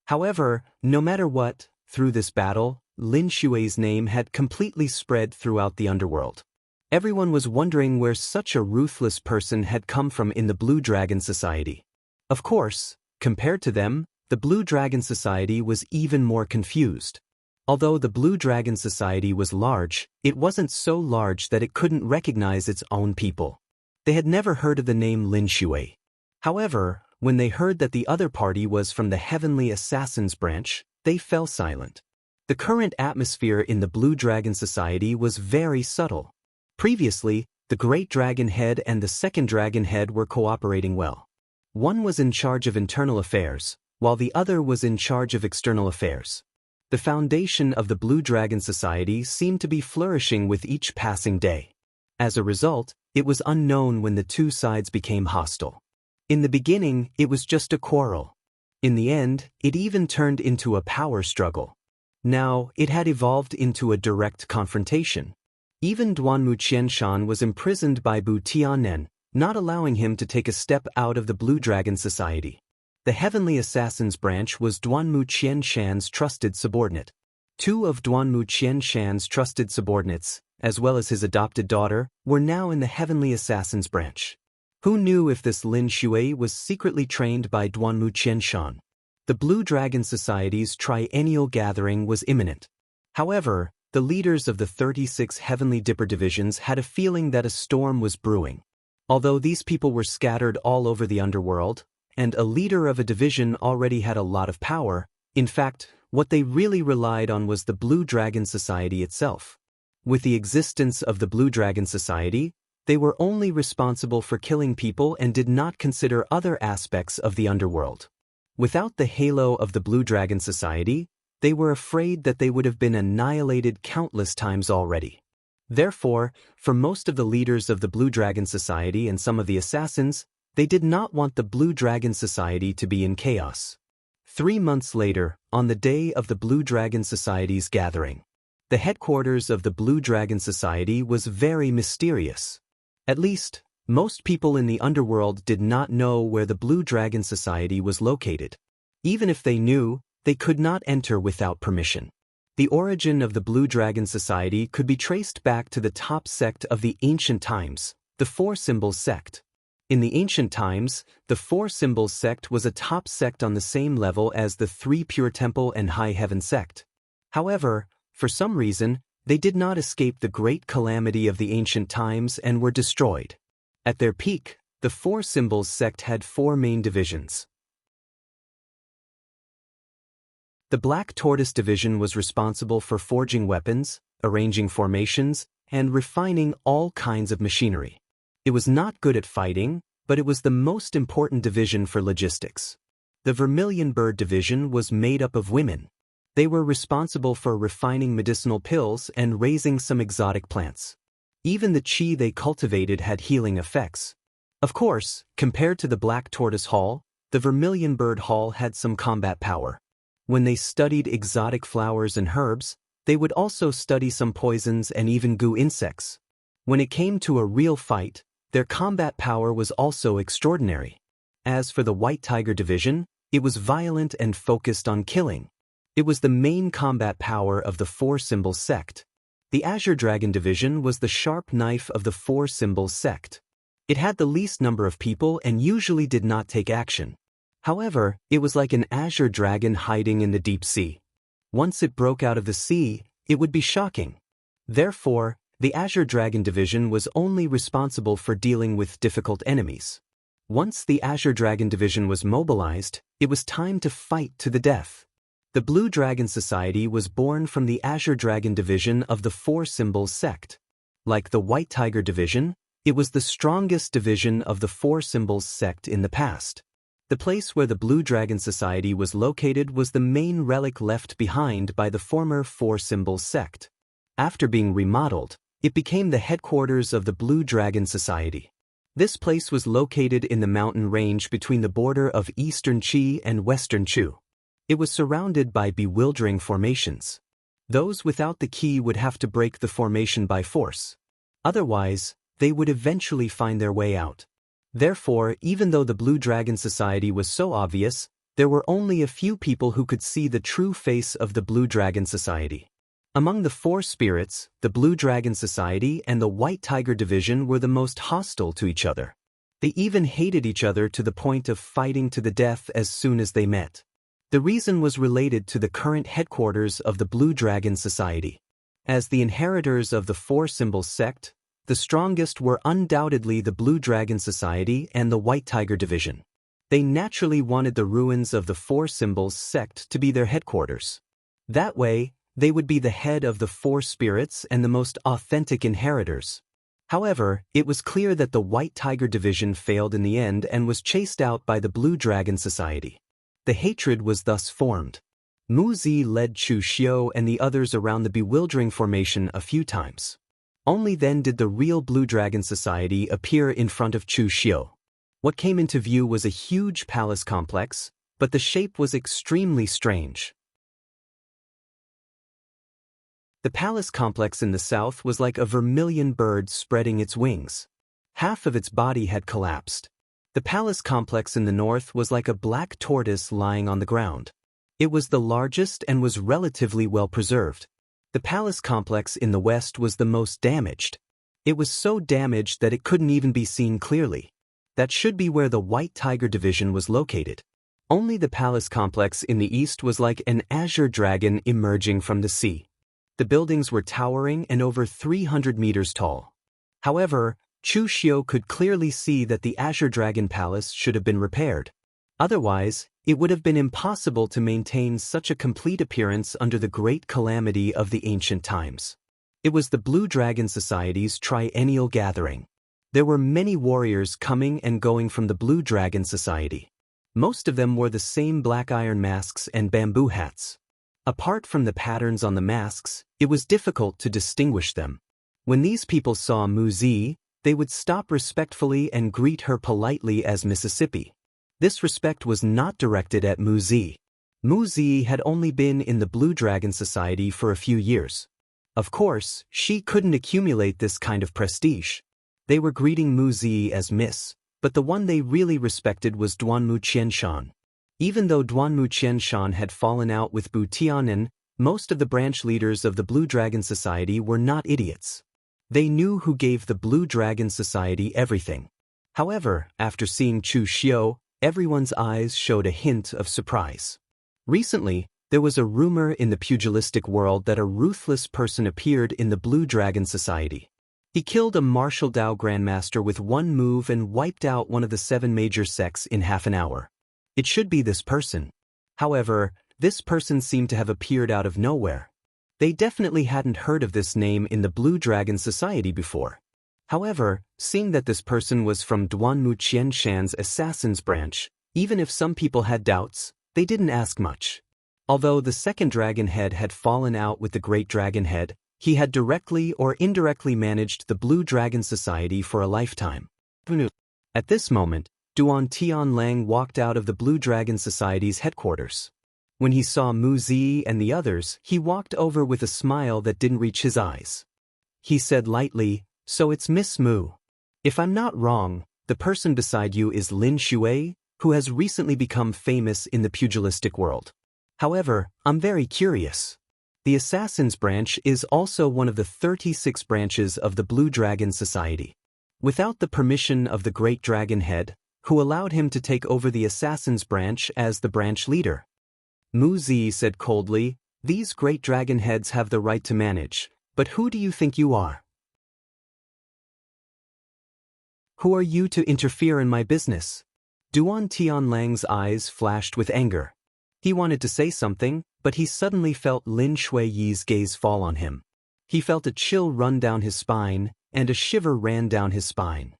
However, no matter what, through this battle, Lin Shui's name had completely spread throughout the underworld. Everyone was wondering where such a ruthless person had come from in the Blue Dragon Society. Of course, compared to them, the Blue Dragon Society was even more confused. Although the Blue Dragon Society was large, it wasn't so large that it couldn't recognize its own people. They had never heard of the name Lin Shui. However, when they heard that the other party was from the Heavenly Assassins branch, they fell silent. The current atmosphere in the Blue Dragon Society was very subtle. Previously, the Great Dragon Head and the Second Dragon Head were cooperating well. One was in charge of internal affairs, while the other was in charge of external affairs. The foundation of the Blue Dragon Society seemed to be flourishing with each passing day. As a result, it was unknown when the two sides became hostile. In the beginning, it was just a quarrel. In the end, it even turned into a power struggle. Now, it had evolved into a direct confrontation. Even Duanmu Qianshan was imprisoned by Bu Tianen, not allowing him to take a step out of the Blue Dragon Society. The Heavenly Assassins branch was Duanmu Qianshan's trusted subordinate. Two of Duanmu Qianshan's trusted subordinates, as well as his adopted daughter, were now in the Heavenly Assassins branch. Who knew if this Lin Shui was secretly trained by Duanmu Qianshan? The Blue Dragon Society's triennial gathering was imminent. However, the leaders of the 36 Heavenly Dipper divisions had a feeling that a storm was brewing. Although these people were scattered all over the underworld, and a leader of a division already had a lot of power, in fact, what they really relied on was the Blue Dragon Society itself. With the existence of the Blue Dragon Society, they were only responsible for killing people and did not consider other aspects of the underworld. Without the halo of the Blue Dragon Society, they were afraid that they would have been annihilated countless times already. Therefore, for most of the leaders of the Blue Dragon Society and some of the assassins, they did not want the Blue Dragon Society to be in chaos. 3 months later, on the day of the Blue Dragon Society's gathering, the headquarters of the Blue Dragon Society was very mysterious. At least, most people in the underworld did not know where the Blue Dragon Society was located. Even if they knew, they could not enter without permission. The origin of the Blue Dragon Society could be traced back to the top sect of the ancient times, the Four Symbols sect. In the ancient times, the Four Symbols sect was a top sect on the same level as the Three Pure Temple and High Heaven sect. However, for some reason, they did not escape the great calamity of the ancient times and were destroyed. At their peak, the Four Symbols sect had 4 main divisions. The Black Tortoise Division was responsible for forging weapons, arranging formations, and refining all kinds of machinery. It was not good at fighting, but it was the most important division for logistics. The Vermilion Bird Division was made up of women. They were responsible for refining medicinal pills and raising some exotic plants. Even the qi they cultivated had healing effects. Of course, compared to the Black Tortoise Hall, the Vermilion Bird Hall had some combat power. When they studied exotic flowers and herbs, they would also study some poisons and even goo insects. When it came to a real fight, their combat power was also extraordinary. As for the White Tiger Division, it was violent and focused on killing. It was the main combat power of the Four Symbols sect. The Azure Dragon Division was the sharp knife of the Four Symbols sect. It had the least number of people and usually did not take action. However, it was like an azure dragon hiding in the deep sea. Once it broke out of the sea, it would be shocking. Therefore, The Azure Dragon Division was only responsible for dealing with difficult enemies. Once the Azure Dragon Division was mobilized, it was time to fight to the death. The Blue Dragon Society was born from the Azure Dragon Division of the Four Symbols sect. Like the White Tiger Division, it was the strongest division of the Four Symbols sect in the past. The place where the Blue Dragon Society was located was the main relic left behind by the former Four Symbols sect. After being remodeled, it became the headquarters of the Blue Dragon Society. This place was located in the mountain range between the border of Eastern Qi and Western Chu. It was surrounded by bewildering formations. Those without the key would have to break the formation by force. Otherwise, they would eventually find their way out. Therefore, even though the Blue Dragon Society was so obvious, there were only a few people who could see the true face of the Blue Dragon Society. Among the four spirits, the Blue Dragon Society and the White Tiger Division were the most hostile to each other. They even hated each other to the point of fighting to the death as soon as they met. The reason was related to the current headquarters of the Blue Dragon Society. As the inheritors of the Four Symbols sect, the strongest were undoubtedly the Blue Dragon Society and the White Tiger Division. They naturally wanted the ruins of the Four Symbols sect to be their headquarters. That way, they would be the head of the four spirits and the most authentic inheritors. However, it was clear that the White Tiger Division failed in the end and was chased out by the Blue Dragon Society. The hatred was thus formed. Mu Zi led Chu Xiu and the others around the bewildering formation a few times. Only then did the real Blue Dragon Society appear in front of Chu Xiu. What came into view was a huge palace complex, but the shape was extremely strange. The palace complex in the south was like a vermilion bird spreading its wings. Half of its body had collapsed. The palace complex in the north was like a black tortoise lying on the ground. It was the largest and was relatively well preserved. The palace complex in the west was the most damaged. It was so damaged that it couldn't even be seen clearly. That should be where the White Tiger Division was located. Only the palace complex in the east was like an azure dragon emerging from the sea. The buildings were towering and over 300 meters tall. However, Chu Xiu could clearly see that the Azure Dragon Palace should have been repaired. Otherwise, it would have been impossible to maintain such a complete appearance under the great calamity of the ancient times. It was the Blue Dragon Society's triennial gathering. There were many warriors coming and going from the Blue Dragon Society. Most of them wore the same black iron masks and bamboo hats. Apart from the patterns on the masks, it was difficult to distinguish them. When these people saw Mu Zi, they would stop respectfully and greet her politely as Mississippi. This respect was not directed at Mu Zi. Mu Zi had only been in the Blue Dragon Society for a few years. Of course, she couldn't accumulate this kind of prestige. They were greeting Mu Zi as Miss, but the one they really respected was Duanmu Qianshan. Even though Duanmu Qianshan had fallen out with Bu Tianen, most of the branch leaders of the Blue Dragon Society were not idiots. They knew who gave the Blue Dragon Society everything. However, after seeing Chu Xiu, everyone's eyes showed a hint of surprise. Recently, there was a rumor in the pugilistic world that a ruthless person appeared in the Blue Dragon Society. He killed a martial Dao grandmaster with one move and wiped out one of the 7 major sects in half an hour. It should be this person. However, this person seemed to have appeared out of nowhere. They definitely hadn't heard of this name in the Blue Dragon Society before. However, seeing that this person was from Duanmu Qianshan's Assassin's Branch, even if some people had doubts, they didn't ask much. Although the second dragon head had fallen out with the great dragon head, he had directly or indirectly managed the Blue Dragon Society for a lifetime. At this moment, Duan Tianlang walked out of the Blue Dragon Society's headquarters. When he saw Mu Zi and the others, he walked over with a smile that didn't reach his eyes. He said lightly, "So it's Miss Mu. If I'm not wrong, the person beside you is Lin Shui, who has recently become famous in the pugilistic world. However, I'm very curious. The Assassin's Branch is also one of the 36 branches of the Blue Dragon Society. Without the permission of the Great Dragon Head, who allowed him to take over the Assassin's Branch as the branch leader." Mu Zi said coldly, "These Great Dragon Heads have the right to manage, but who do you think you are?" Who are you to interfere in my business? Duan Tianlang's eyes flashed with anger. He wanted to say something, but he suddenly felt Lin Shuiyi's gaze fall on him. He felt a chill run down his spine, and a shiver ran down his spine.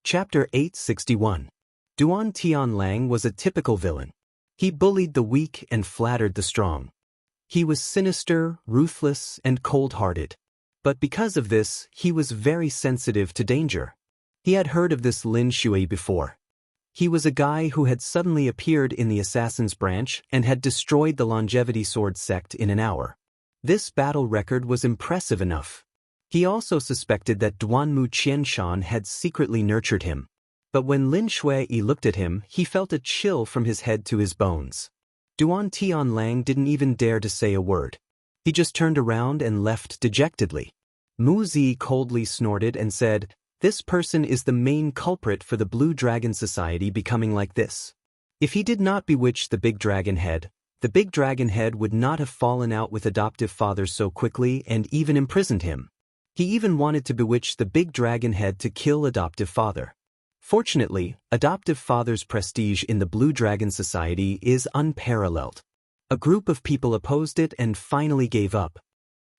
Chapter 861. Duan Tianlang was a typical villain. He bullied the weak and flattered the strong. He was sinister, ruthless, and cold-hearted. But because of this, he was very sensitive to danger. He had heard of this Lin Shui before. He was a guy who had suddenly appeared in the Assassin's Branch and had destroyed the Longevity Sword sect in an hour. This battle record was impressive enough. He also suspected that Duanmu Qianshan had secretly nurtured him. But when Lin Shui looked at him, he felt a chill from his head to his bones. Duan Tianlang didn't even dare to say a word. He just turned around and left dejectedly. Mu Zi coldly snorted and said, "This person is the main culprit for the Blue Dragon Society becoming like this. If he did not bewitch the Big Dragon Head, the Big Dragon Head would not have fallen out with adoptive father so quickly and even imprisoned him. He even wanted to bewitch the Big Dragon Head to kill adoptive father. Fortunately, adoptive father's prestige in the Blue Dragon Society is unparalleled. A group of people opposed it and finally gave up."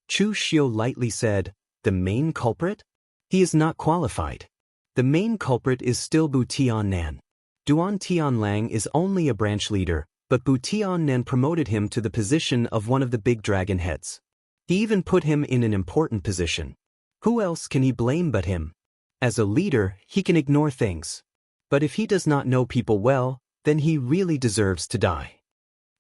Chu Xiu lightly said, "The main culprit? He is not qualified. The main culprit is still Bu Tiannan. Duan Tianlang is only a branch leader, but Bu Tiannan promoted him to the position of one of the Big Dragon Heads. He even put him in an important position. Who else can he blame but him? As a leader, he can ignore things. But if he does not know people well, then he really deserves to die."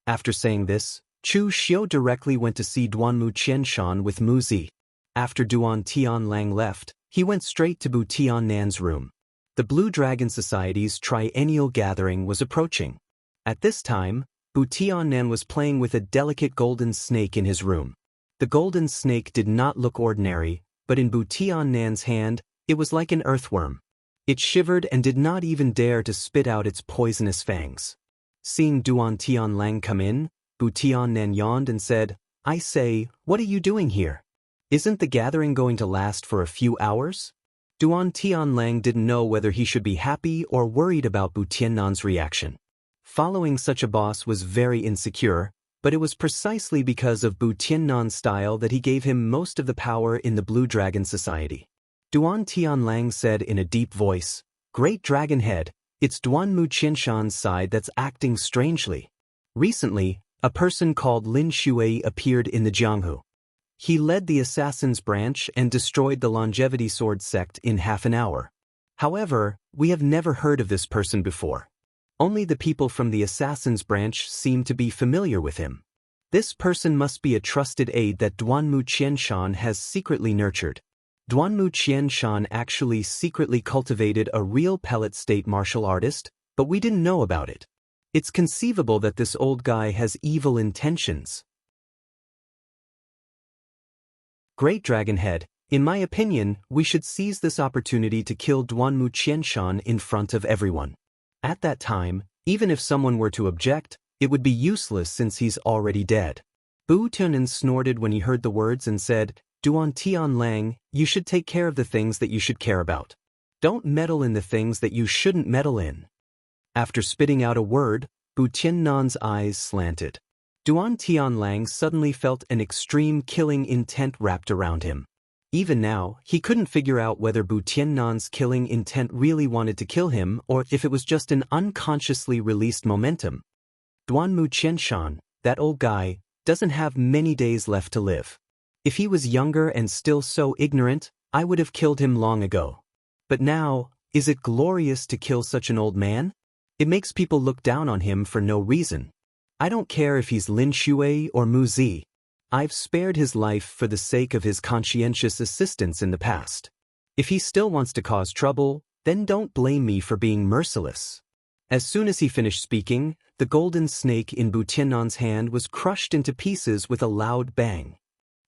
After saying this, Chu Xiu directly went to see Duanmu Qianshan with Mu Zi. After Duan Tianlang left, he went straight to Bu Tiannan's room. The Blue Dragon Society's triennial gathering was approaching. At this time, Bu Tiannan was playing with a delicate golden snake in his room. The golden snake did not look ordinary, but in Bu Tiannan's hand, it was like an earthworm. It shivered and did not even dare to spit out its poisonous fangs. Seeing Duan Tianlang come in, Bu Tiannan yawned and said, "I say, what are you doing here? Isn't the gathering going to last for a few hours?" Duan Tianlang didn't know whether he should be happy or worried about Bu Tiannan's reaction. Following such a boss was very insecure, but it was precisely because of Bu Tiannan's style that he gave him most of the power in the Blue Dragon Society. Duan Tianlang said in a deep voice, "Great Dragon Head, it's Duanmu Qianshan's side that's acting strangely. Recently, a person called Lin Shui appeared in the Jianghu. He led the Assassin's Branch and destroyed the Longevity Sword sect in half an hour. However, we have never heard of this person before. Only the people from the Assassin's Branch seem to be familiar with him. This person must be a trusted aide that Duanmu Qianshan has secretly nurtured. Duanmu Qianshan actually secretly cultivated a real pellet state martial artist, but we didn't know about it. It's conceivable that this old guy has evil intentions." Great Dragon Head, in my opinion, we should seize this opportunity to kill Duanmu Qianshan in front of everyone. At that time, even if someone were to object, it would be useless since he's already dead. Bu Tiannan snorted when he heard the words and said, "Duan Tianlang, you should take care of the things that you should care about. Don't meddle in the things that you shouldn't meddle in." After spitting out a word, Bu Tiannan's eyes slanted. Duan Tianlang suddenly felt an extreme killing intent wrapped around him. Even now, he couldn't figure out whether Bu Tiannan's killing intent really wanted to kill him or if it was just an unconsciously released momentum. Duanmu Qianshan, that old guy, doesn't have many days left to live. If he was younger and still so ignorant, I would have killed him long ago. But now, is it glorious to kill such an old man? It makes people look down on him for no reason. I don't care if he's Lin Shui or Mu Zi. I've spared his life for the sake of his conscientious assistance in the past. If he still wants to cause trouble, then don't blame me for being merciless." As soon as he finished speaking, the golden snake in Bu Tiannan's hand was crushed into pieces with a loud bang.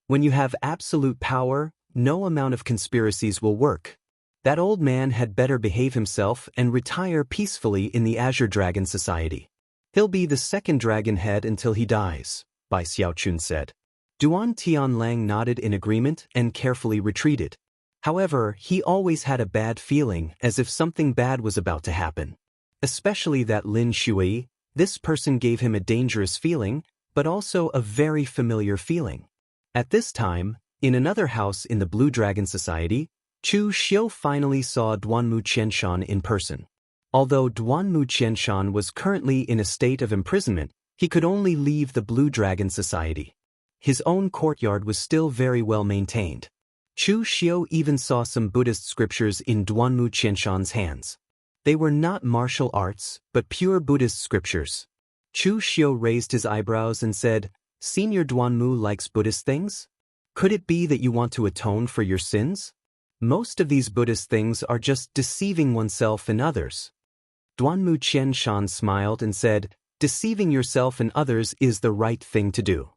When you have absolute power, no amount of conspiracies will work. That old man had better behave himself and retire peacefully in the Azure Dragon Society. He'll be the second dragon head until he dies, Bai Xiaochun said. Duan Tianlang nodded in agreement and carefully retreated. However, he always had a bad feeling, as if something bad was about to happen. Especially that Lin Shui, this person gave him a dangerous feeling, but also a very familiar feeling. At this time, in another house in the Blue Dragon Society, Chu Xiu finally saw Duanmu Qianshan in person. Although Duanmu Qianshan was currently in a state of imprisonment, he could only leave the Blue Dragon Society. His own courtyard was still very well maintained. Chu Xiu even saw some Buddhist scriptures in Duanmu Qianshan's hands. They were not martial arts, but pure Buddhist scriptures. Chu Xiu raised his eyebrows and said, "Senior Duanmu likes Buddhist things? Could it be that you want to atone for your sins? Most of these Buddhist things are just deceiving oneself and others." Duanmu Qianshan smiled and said, "Deceiving yourself and others is the right thing to do.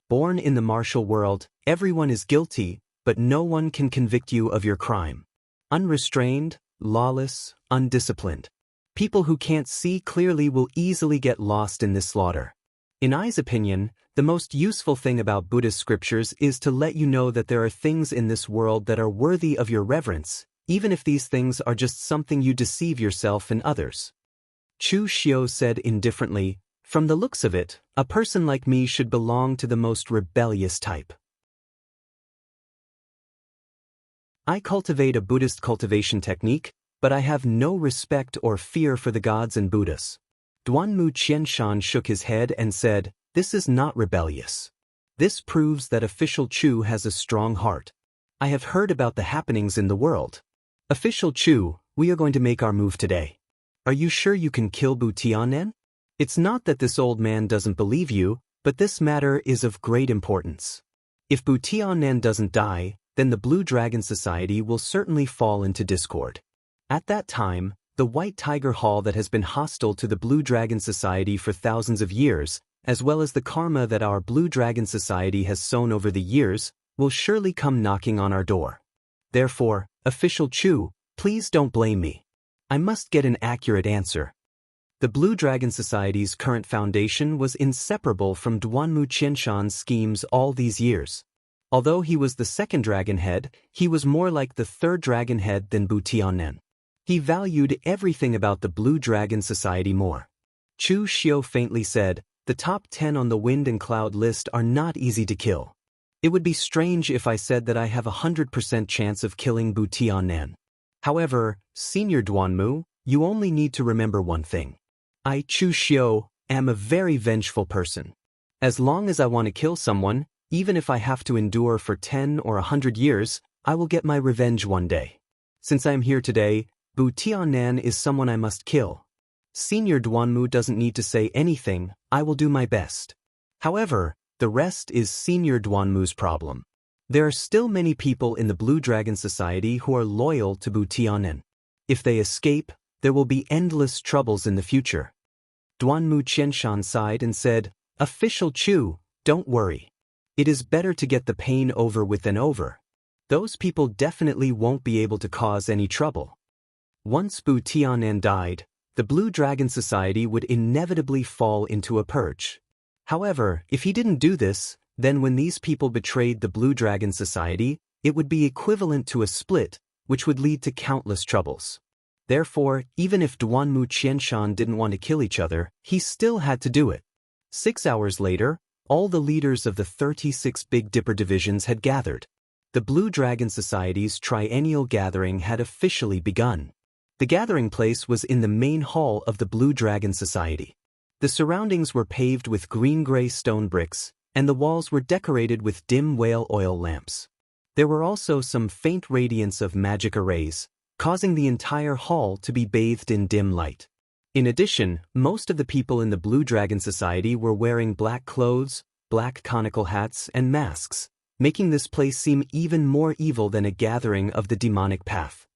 Born in the martial world, everyone is guilty, but no one can convict you of your crime. Unrestrained, lawless, undisciplined. People who can't see clearly will easily get lost in this slaughter." In I's opinion, the most useful thing about Buddhist scriptures is to let you know that there are things in this world that are worthy of your reverence, even if these things are just something you deceive yourself and others. Chu Xiu said indifferently, "From the looks of it, a person like me should belong to the most rebellious type. I cultivate a Buddhist cultivation technique, but I have no respect or fear for the gods and Buddhas." Duanmu Qianshan shook his head and said, "This is not rebellious. This proves that Official Chu has a strong heart. I have heard about the happenings in the world. Official Chu, we are going to make our move today. Are you sure you can kill Bu Tianen? It's not that this old man doesn't believe you, but this matter is of great importance. If Bu Tianen doesn't die, then the Blue Dragon Society will certainly fall into discord." At that time, the White Tiger Hall that has been hostile to the Blue Dragon Society for thousands of years, as well as the karma that our Blue Dragon Society has sown over the years, will surely come knocking on our door. Therefore, Official Chu, please don't blame me. I must get an accurate answer. The Blue Dragon Society's current foundation was inseparable from Duanmu Qianshan's schemes all these years. Although he was the second dragon head, he was more like the third dragon head than Bu Tianen. He valued everything about the Blue Dragon Society more. Chu Xiu faintly said, "The top 10 on the wind and cloud list are not easy to kill. It would be strange if I said that I have a 100% chance of killing Bu Tianen. However, Senior Duanmu, you only need to remember one thing. I, Chu Xiu, am a very vengeful person. As long as I want to kill someone, even if I have to endure for 10 or 100 years, I will get my revenge one day. Since I am here today, Bu Tianen is someone I must kill. Senior Duanmu doesn't need to say anything, I will do my best. However, the rest is Senior Duanmu's problem. There are still many people in the Blue Dragon Society who are loyal to Bu Tianen. If they escape, there will be endless troubles in the future." Duanmu Qianshan sighed and said, "Official Chu, don't worry. It is better to get the pain over with than over. Those people definitely won't be able to cause any trouble." Once Bu Tianen died, the Blue Dragon Society would inevitably fall into a purge. However, if he didn't do this, then when these people betrayed the Blue Dragon Society, it would be equivalent to a split, which would lead to countless troubles. Therefore, even if Duanmu Qianshan didn't want to kill each other, he still had to do it. 6 hours later, all the leaders of the 36 Big Dipper divisions had gathered. The Blue Dragon Society's triennial gathering had officially begun. The gathering place was in the main hall of the Blue Dragon Society. The surroundings were paved with green-gray stone bricks, and the walls were decorated with dim whale oil lamps. There were also some faint radiance of magic arrays, causing the entire hall to be bathed in dim light. In addition, most of the people in the Blue Dragon Society were wearing black clothes, black conical hats, and masks, making this place seem even more evil than a gathering of the demonic path.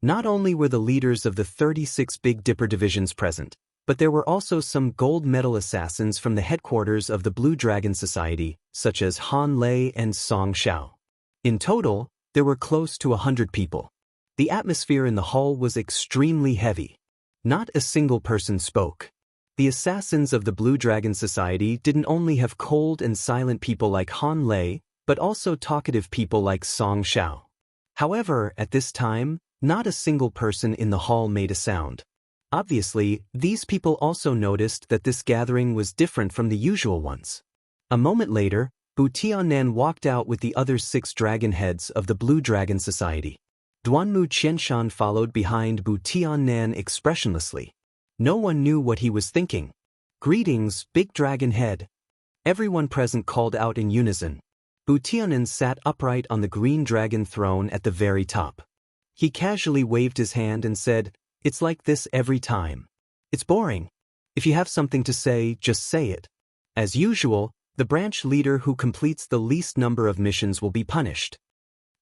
Not only were the leaders of the 36 Big Dipper divisions present, but there were also some gold medal assassins from the headquarters of the Blue Dragon Society, such as Han Lei and Song Xiao. In total, there were close to 100 people. The atmosphere in the hall was extremely heavy. Not a single person spoke. The assassins of the Blue Dragon Society didn't only have cold and silent people like Han Lei, but also talkative people like Song Xiao. However, at this time, not a single person in the hall made a sound. Obviously, these people also noticed that this gathering was different from the usual ones. A moment later, Bu Tiannan walked out with the other 6 dragon heads of the Blue Dragon Society. Duanmu Qianshan followed behind Bu Tiannan expressionlessly. No one knew what he was thinking. "Greetings, Big Dragon Head." Everyone present called out in unison. Bu Tiannan sat upright on the green dragon throne at the very top. He casually waved his hand and said, "It's like this every time. It's boring. If you have something to say, just say it." As usual, the branch leader who completes the least number of missions will be punished.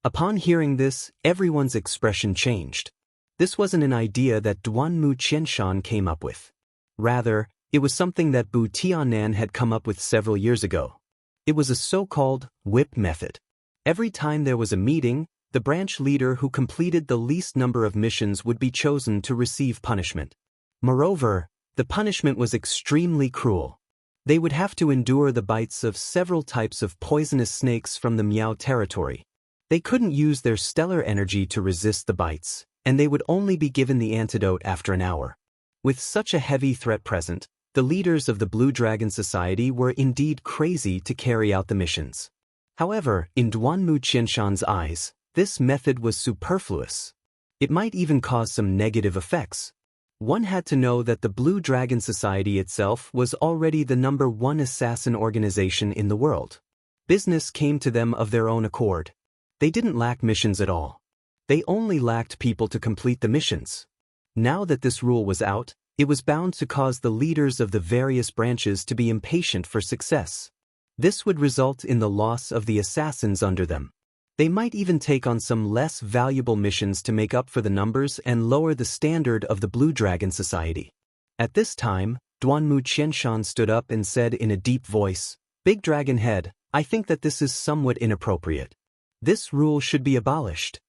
Upon hearing this, everyone's expression changed. This wasn't an idea that Duanmu Qianshan came up with. Rather, it was something that Bu Tiannan had come up with several years ago. It was a so-called whip method. Every time there was a meeting, the branch leader who completed the least number of missions would be chosen to receive punishment. Moreover, the punishment was extremely cruel. They would have to endure the bites of several types of poisonous snakes from the Miao territory. They couldn't use their stellar energy to resist the bites, and they would only be given the antidote after an hour. With such a heavy threat present, the leaders of the Blue Dragon Society were indeed crazy to carry out the missions. However, in Duanmu Qianshan's eyes, this method was superfluous. It might even cause some negative effects. One had to know that the Blue Dragon Society itself was already the #1 assassin organization in the world. Business came to them of their own accord. They didn't lack missions at all. They only lacked people to complete the missions. Now that this rule was out, it was bound to cause the leaders of the various branches to be impatient for success. This would result in the loss of the assassins under them. They might even take on some less valuable missions to make up for the numbers and lower the standard of the Blue Dragon Society. At this time, Duanmu Qianshan stood up and said in a deep voice, "Big Dragon Head, I think that this is somewhat inappropriate. This rule should be abolished."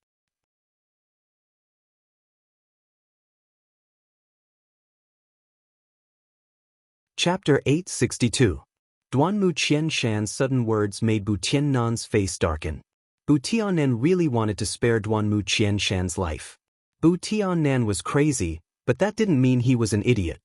Chapter 862. Duanmu Qianshan's sudden words made Bu Tiannan's face darken. Bu Tiannan really wanted to spare Duanmu Qianshan's life. Bu Tiannan was crazy, but that didn't mean he was an idiot.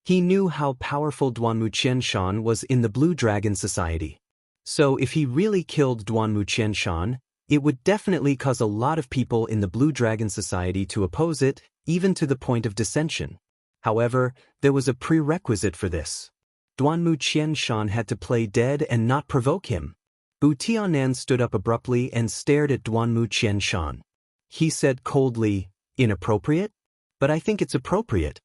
He knew how powerful Duanmu Qianshan was in the Blue Dragon Society. So if he really killed Duanmu Qianshan, it would definitely cause a lot of people in the Blue Dragon Society to oppose it, even to the point of dissension. However, there was a prerequisite for this. Duanmu Qianshan had to play dead and not provoke him. Bu Tiannan stood up abruptly and stared at Duanmu Qianshan. He said coldly, "Inappropriate? But I think it's appropriate."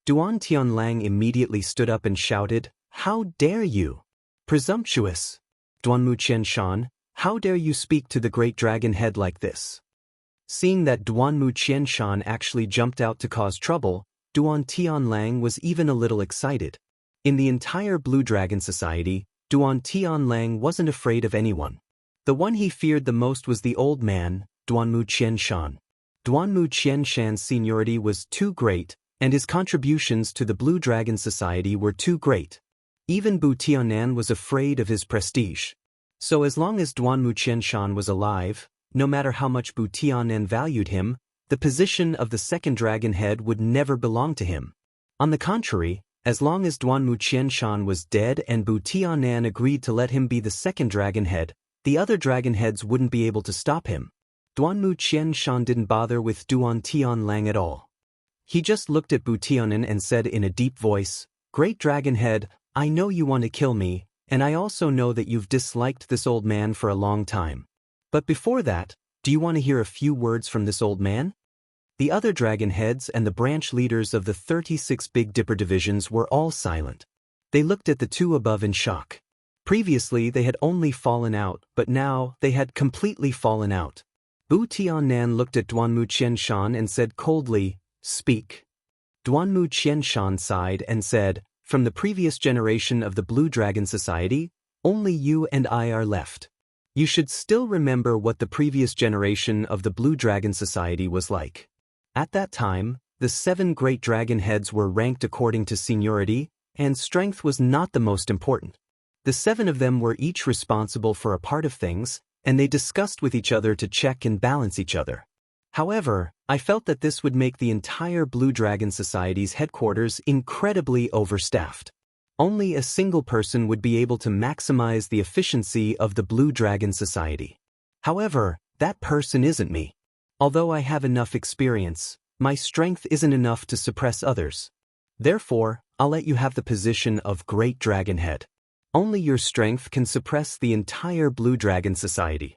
Duan Tianlang immediately stood up and shouted, "How dare you? Presumptuous! Duanmu Qianshan, how dare you speak to the great dragon head like this?" Seeing that Duanmu Qianshan actually jumped out to cause trouble, Duan Tianlang was even a little excited. In the entire Blue Dragon Society, Duan Tianlang wasn't afraid of anyone. The one he feared the most was the old man, Duanmu Qianshan. Duanmu Qianshan's seniority was too great, and his contributions to the Blue Dragon Society were too great. Even Bu Tiannan was afraid of his prestige. So as long as Duanmu Qianshan was alive, no matter how much Bu Tiannan valued him, the position of the second dragon head would never belong to him. On the contrary, as long as Duanmu Qianshan was dead and Bu Tiannan agreed to let him be the second dragon head, the other dragon heads wouldn't be able to stop him. Duanmu Qianshan didn't bother with Duan Tianlang at all. He just looked at Bu Tiannan and said in a deep voice, "Great dragon head, I know you want to kill me, and I also know that you've disliked this old man for a long time. But before that, do you want to hear a few words from this old man?" The other dragon heads and the branch leaders of the 36 Big Dipper divisions were all silent. They looked at the two above in shock. Previously they had only fallen out, but now they had completely fallen out. Bu Tiannan looked at Duanmu Qianshan and said coldly, "Speak." Duanmu Qianshan sighed and said, "From the previous generation of the Blue Dragon Society, only you and I are left. You should still remember what the previous generation of the Blue Dragon Society was like. At that time, the 7 great dragon heads were ranked according to seniority, and strength was not the most important. The 7 of them were each responsible for a part of things, and they discussed with each other to check and balance each other. However, I felt that this would make the entire Blue Dragon Society's headquarters incredibly overstaffed. Only a single person would be able to maximize the efficiency of the Blue Dragon Society. However, that person isn't me. Although I have enough experience, my strength isn't enough to suppress others. Therefore, I'll let you have the position of Great Dragon Head. Only your strength can suppress the entire Blue Dragon Society.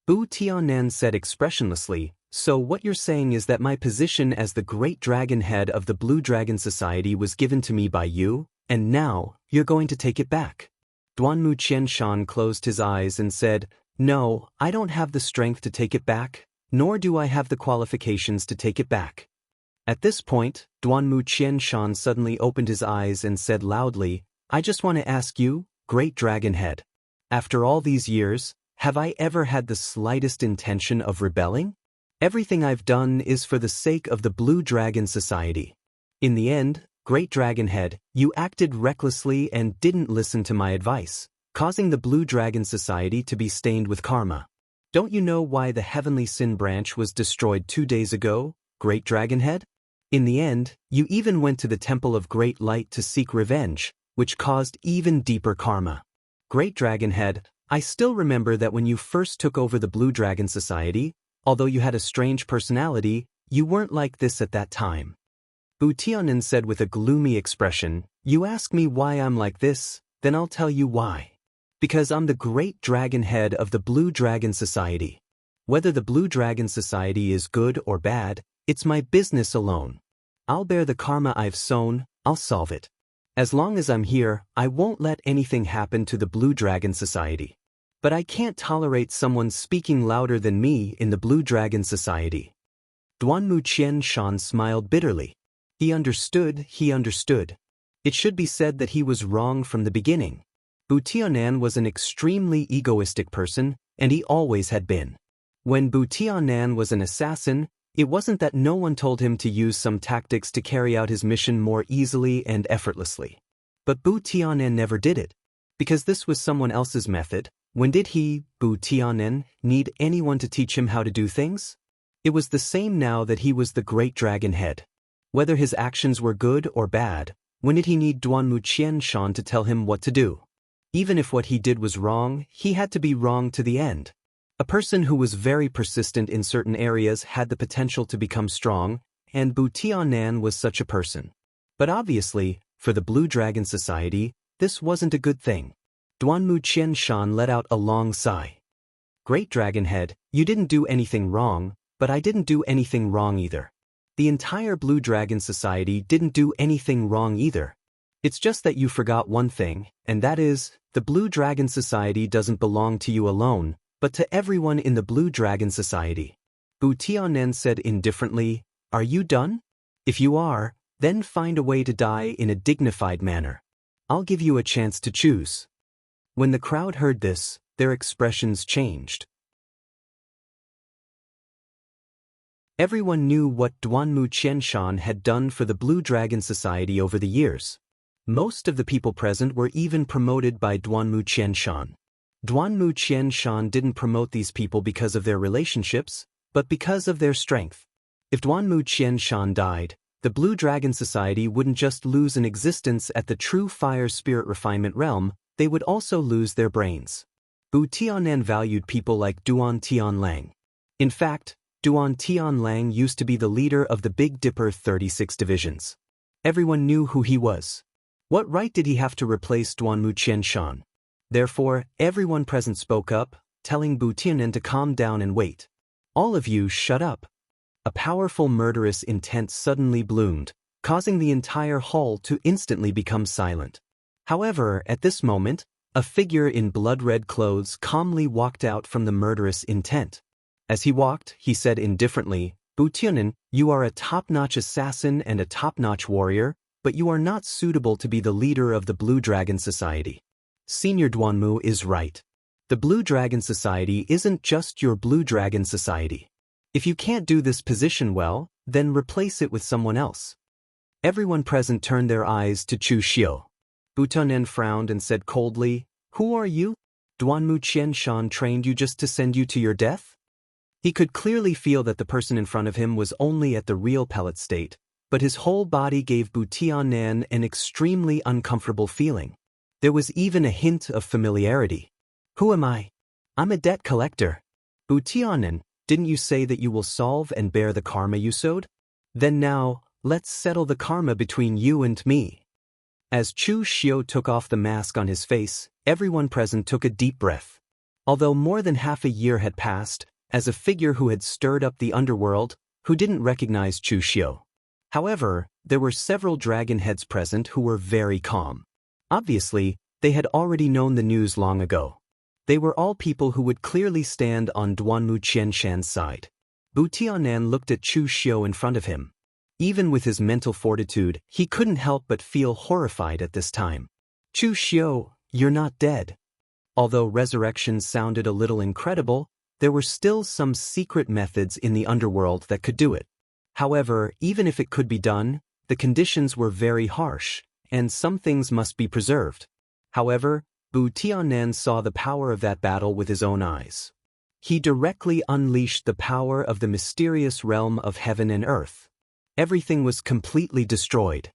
Bu Tianan said expressionlessly, "So what you're saying is that my position as the Great Dragon Head of the Blue Dragon Society was given to me by you, and now, you're going to take it back?" Duanmu Qianshan closed his eyes and said, "No, I don't have the strength to take it back, nor do I have the qualifications to take it back." At this point, Duanmu Qianshan suddenly opened his eyes and said loudly, "I just want to ask you, Great Dragon Head. After all these years, have I ever had the slightest intention of rebelling? Everything I've done is for the sake of the Blue Dragon Society. In the end, Great Dragon Head, you acted recklessly and didn't listen to my advice, causing the Blue Dragon Society to be stained with karma. Don't you know why the Heavenly Sin Branch was destroyed 2 days ago, Great Dragon Head? In the end, you even went to the Temple of Great Light to seek revenge, which caused even deeper karma. Great Dragon Head, I still remember that when you first took over the Blue Dragon Society, although you had a strange personality, you weren't like this at that time." Bu Tianan said with a gloomy expression, "You ask me why I'm like this, then I'll tell you why. Because I'm the Great Dragon Head of the Blue Dragon Society. Whether the Blue Dragon Society is good or bad, it's my business alone. I'll bear the karma I've sown, I'll solve it. As long as I'm here, I won't let anything happen to the Blue Dragon Society. But I can't tolerate someone speaking louder than me in the Blue Dragon Society." Duanmu Qianshan smiled bitterly. He understood. It should be said that he was wrong from the beginning. Bu Tianan was an extremely egoistic person, and he always had been. When Bu Tianan was an assassin, it wasn't that no one told him to use some tactics to carry out his mission more easily and effortlessly. But Bu Tianan never did it. Because this was someone else's method, when did he, Bu Tianan, need anyone to teach him how to do things? It was the same now that he was the Great Dragon Head. Whether his actions were good or bad, when did he need Duanmu Qianshan to tell him what to do? Even if what he did was wrong, he had to be wrong to the end. A person who was very persistent in certain areas had the potential to become strong, and Bu Tianan was such a person. But obviously, for the Blue Dragon Society, this wasn't a good thing. Duanmu Qianshan let out a long sigh. "Great Dragon Head, you didn't do anything wrong, but I didn't do anything wrong either. The entire Blue Dragon Society didn't do anything wrong either. It's just that you forgot one thing, and that is, the Blue Dragon Society doesn't belong to you alone, but to everyone in the Blue Dragon Society." Bu Tianan said indifferently, "Are you done? If you are, then find a way to die in a dignified manner. I'll give you a chance to choose." When the crowd heard this, their expressions changed. Everyone knew what Duanmu Qianshan had done for the Blue Dragon Society over the years. Most of the people present were even promoted by Duanmu Qianshan. Duanmu Qianshan didn't promote these people because of their relationships, but because of their strength. If Duanmu Qianshan died, the Blue Dragon Society wouldn't just lose an existence at the true fire spirit refinement realm, they would also lose their brains. Bu Tianan valued people like Duan Tianlang. In fact, Duan Tianlang used to be the leader of the Big Dipper 36 divisions. Everyone knew who he was. What right did he have to replace Duanmu Qianshan? Therefore, everyone present spoke up, telling Bu Tianan to calm down and wait. "All of you shut up." A powerful murderous intent suddenly bloomed, causing the entire hall to instantly become silent. However, at this moment, a figure in blood-red clothes calmly walked out from the murderous intent. As he walked, he said indifferently, "Bu Tianan, you are a top-notch assassin and a top-notch warrior, but you are not suitable to be the leader of the Blue Dragon Society. Senior Duanmu is right. The Blue Dragon Society isn't just your Blue Dragon Society. If you can't do this position well, then replace it with someone else." Everyone present turned their eyes to Chu Xiu. Bu Tianen frowned and said coldly, "Who are you? Duanmu Qianshan trained you just to send you to your death?" He could clearly feel that the person in front of him was only at the real pellet state, but his whole body gave Bu Tianen an extremely uncomfortable feeling. There was even a hint of familiarity. "Who am I? I'm a debt collector. Bu Tianen, didn't you say that you will solve and bear the karma you sowed? Then now, let's settle the karma between you and me." As Chu Xiu took off the mask on his face, everyone present took a deep breath. Although more than half a year had passed, as a figure who had stirred up the underworld, who didn't recognize Chu Xiu. However, there were several dragon heads present who were very calm. Obviously, they had already known the news long ago. They were all people who would clearly stand on Duanmu Qianshan's side. Bu Tianen looked at Chu Xiu in front of him. Even with his mental fortitude, he couldn't help but feel horrified at this time. "Chu Xiu, you're not dead." Although resurrection sounded a little incredible, there were still some secret methods in the underworld that could do it. However, even if it could be done, the conditions were very harsh, and some things must be preserved. However, Bu Tianen saw the power of that battle with his own eyes. He directly unleashed the power of the mysterious realm of heaven and earth. Everything was completely destroyed.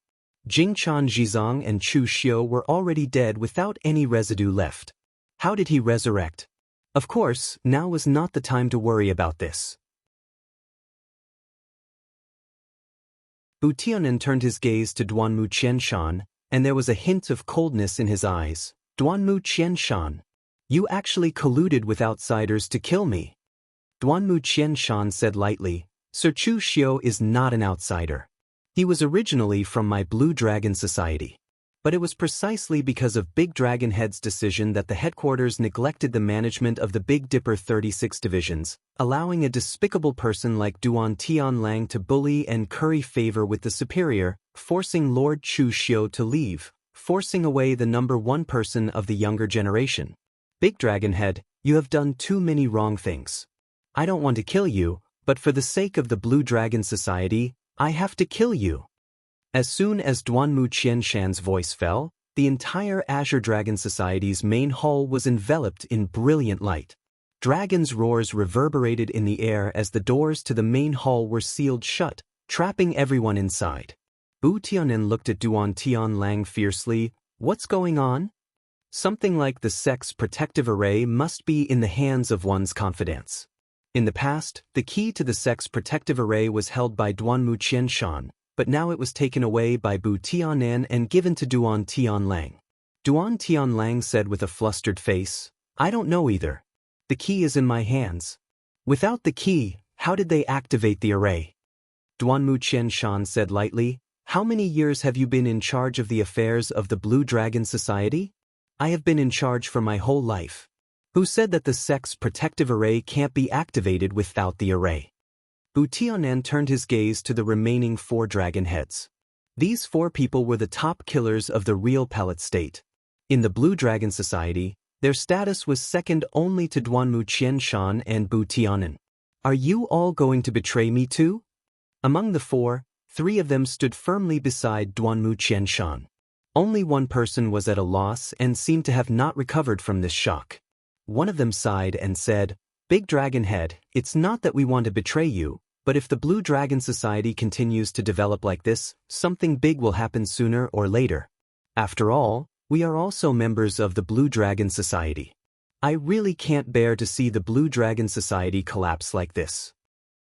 Jingchan Zhizong and Chu Xiu were already dead without any residue left. How did he resurrect? Of course, now was not the time to worry about this. Bu Tianen turned his gaze to Duanmu Qianshan, and there was a hint of coldness in his eyes. "Duanmu Qianshan, you actually colluded with outsiders to kill me." Duanmu Qianshan said lightly, "Sir Chu Xiu is not an outsider. He was originally from my Blue Dragon Society. But it was precisely because of Big Dragon Head's decision that the headquarters neglected the management of the Big Dipper 36 divisions, allowing a despicable person like Duan Tianlang to bully and curry favor with the superior, forcing Lord Chu Xiu to leave, forcing away the #1 person of the younger generation. Big Dragon Head, you have done too many wrong things. I don't want to kill you, but for the sake of the Blue Dragon Society, I have to kill you." As soon as Duanmu Qianshan's voice fell, the entire Azure Dragon Society's main hall was enveloped in brilliant light. Dragons' roars reverberated in the air as the doors to the main hall were sealed shut, trapping everyone inside. Bu Tianen looked at Duan Tianlang fiercely. "What's going on?" Something like the Sex Protective Array must be in the hands of one's confidants. In the past, the key to the Sex Protective Array was held by Duanmu Qianshan, but now it was taken away by Bu Tianen and given to Duan Tianlang. Duan Tianlang said with a flustered face, "I don't know either. The key is in my hands. Without the key, how did they activate the array?" Duanmu Qianshan said lightly, "How many years have you been in charge of the affairs of the Blue Dragon Society?" "I have been in charge for my whole life." "Who said that the Sex Protective Array can't be activated without the array?" Bu Tianen turned his gaze to the remaining 4 dragon heads. These 4 people were the top killers of the real pellet state. In the Blue Dragon Society, their status was second only to Duanmu Qianshan and Bu Tianen. "Are you all going to betray me too?" Among the 4, 3 of them stood firmly beside Duanmu Qianshan. Only one person was at a loss and seemed to have not recovered from this shock. One of them sighed and said, "Big Dragon Head, it's not that we want to betray you, but if the Blue Dragon Society continues to develop like this, something big will happen sooner or later. After all, we are also members of the Blue Dragon Society. I really can't bear to see the Blue Dragon Society collapse like this."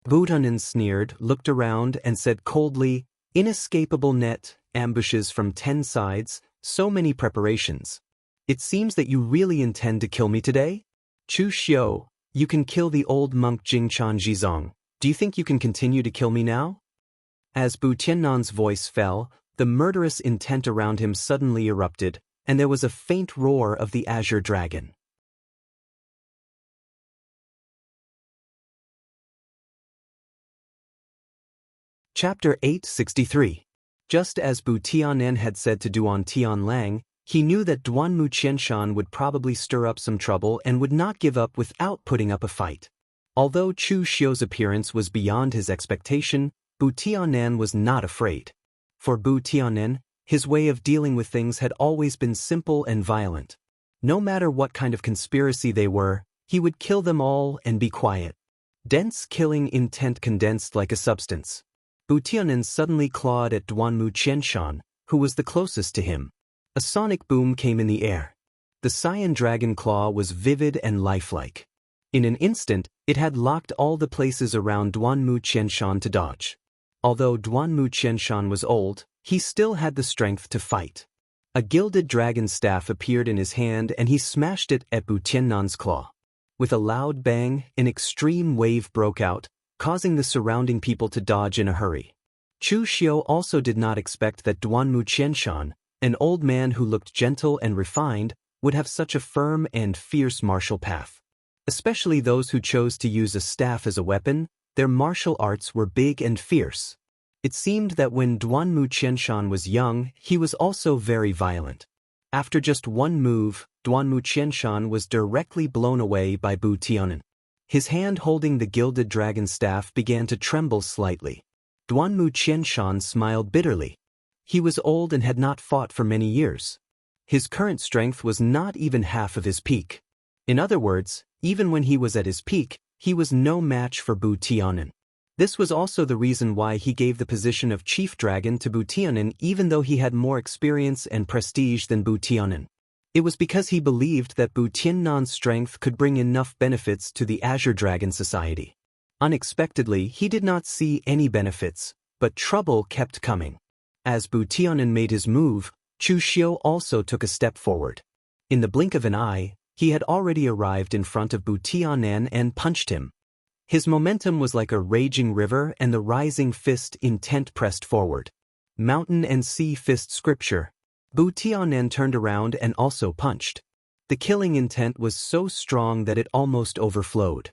Bu Tianen sneered, looked around, and said coldly, "Inescapable net, ambushes from 10 sides, so many preparations. It seems that you really intend to kill me today? Chu Xiu, you can kill the old monk Jingchan Zhizong. Do you think you can continue to kill me now?" As Bu Tianen's voice fell, the murderous intent around him suddenly erupted, and there was a faint roar of the Azure Dragon. Chapter 863. Just as Bu Tianen had said to Duan Tianlang, he knew that Duanmu Qianshan would probably stir up some trouble and would not give up without putting up a fight. Although Chu Xiu's appearance was beyond his expectation, Bu Tianen was not afraid. For Bu Tianen, his way of dealing with things had always been simple and violent. No matter what kind of conspiracy they were, he would kill them all and be quiet. Dense killing intent condensed like a substance. Bu Tianen suddenly clawed at Duanmu Qianshan, who was the closest to him. A sonic boom came in the air. The cyan dragon claw was vivid and lifelike. In an instant, it had locked all the places around Duanmu Qianshan to dodge. Although Duanmu Qianshan was old, he still had the strength to fight. A gilded dragon staff appeared in his hand and he smashed it at Bu Tiannan's claw. With a loud bang, an extreme wave broke out, causing the surrounding people to dodge in a hurry. Chu Xiu also did not expect that Duanmu Qianshan, an old man who looked gentle and refined, would have such a firm and fierce martial path. Especially those who chose to use a staff as a weapon, their martial arts were big and fierce. It seemed that when Duanmu Qianshan was young, he was also very violent. After just one move, Duanmu Qianshan was directly blown away by Bu Tianen. His hand holding the gilded dragon staff began to tremble slightly. Duanmu Qianshan smiled bitterly. He was old and had not fought for many years. His current strength was not even half of his peak. In other words, even when he was at his peak, he was no match for Bu Tianen. This was also the reason why he gave the position of chief dragon to Bu Tianen even though he had more experience and prestige than Bu Tianen. It was because he believed that Bu Tiannan's strength could bring enough benefits to the Azure Dragon Society. Unexpectedly, he did not see any benefits, but trouble kept coming. As Bu Tianen made his move, Chu Xiu also took a step forward. In the blink of an eye, he had already arrived in front of Bu Tianen and punched him. His momentum was like a raging river and the rising fist intent pressed forward. Mountain and sea fist scripture. Bu Tianen turned around and also punched. The killing intent was so strong that it almost overflowed.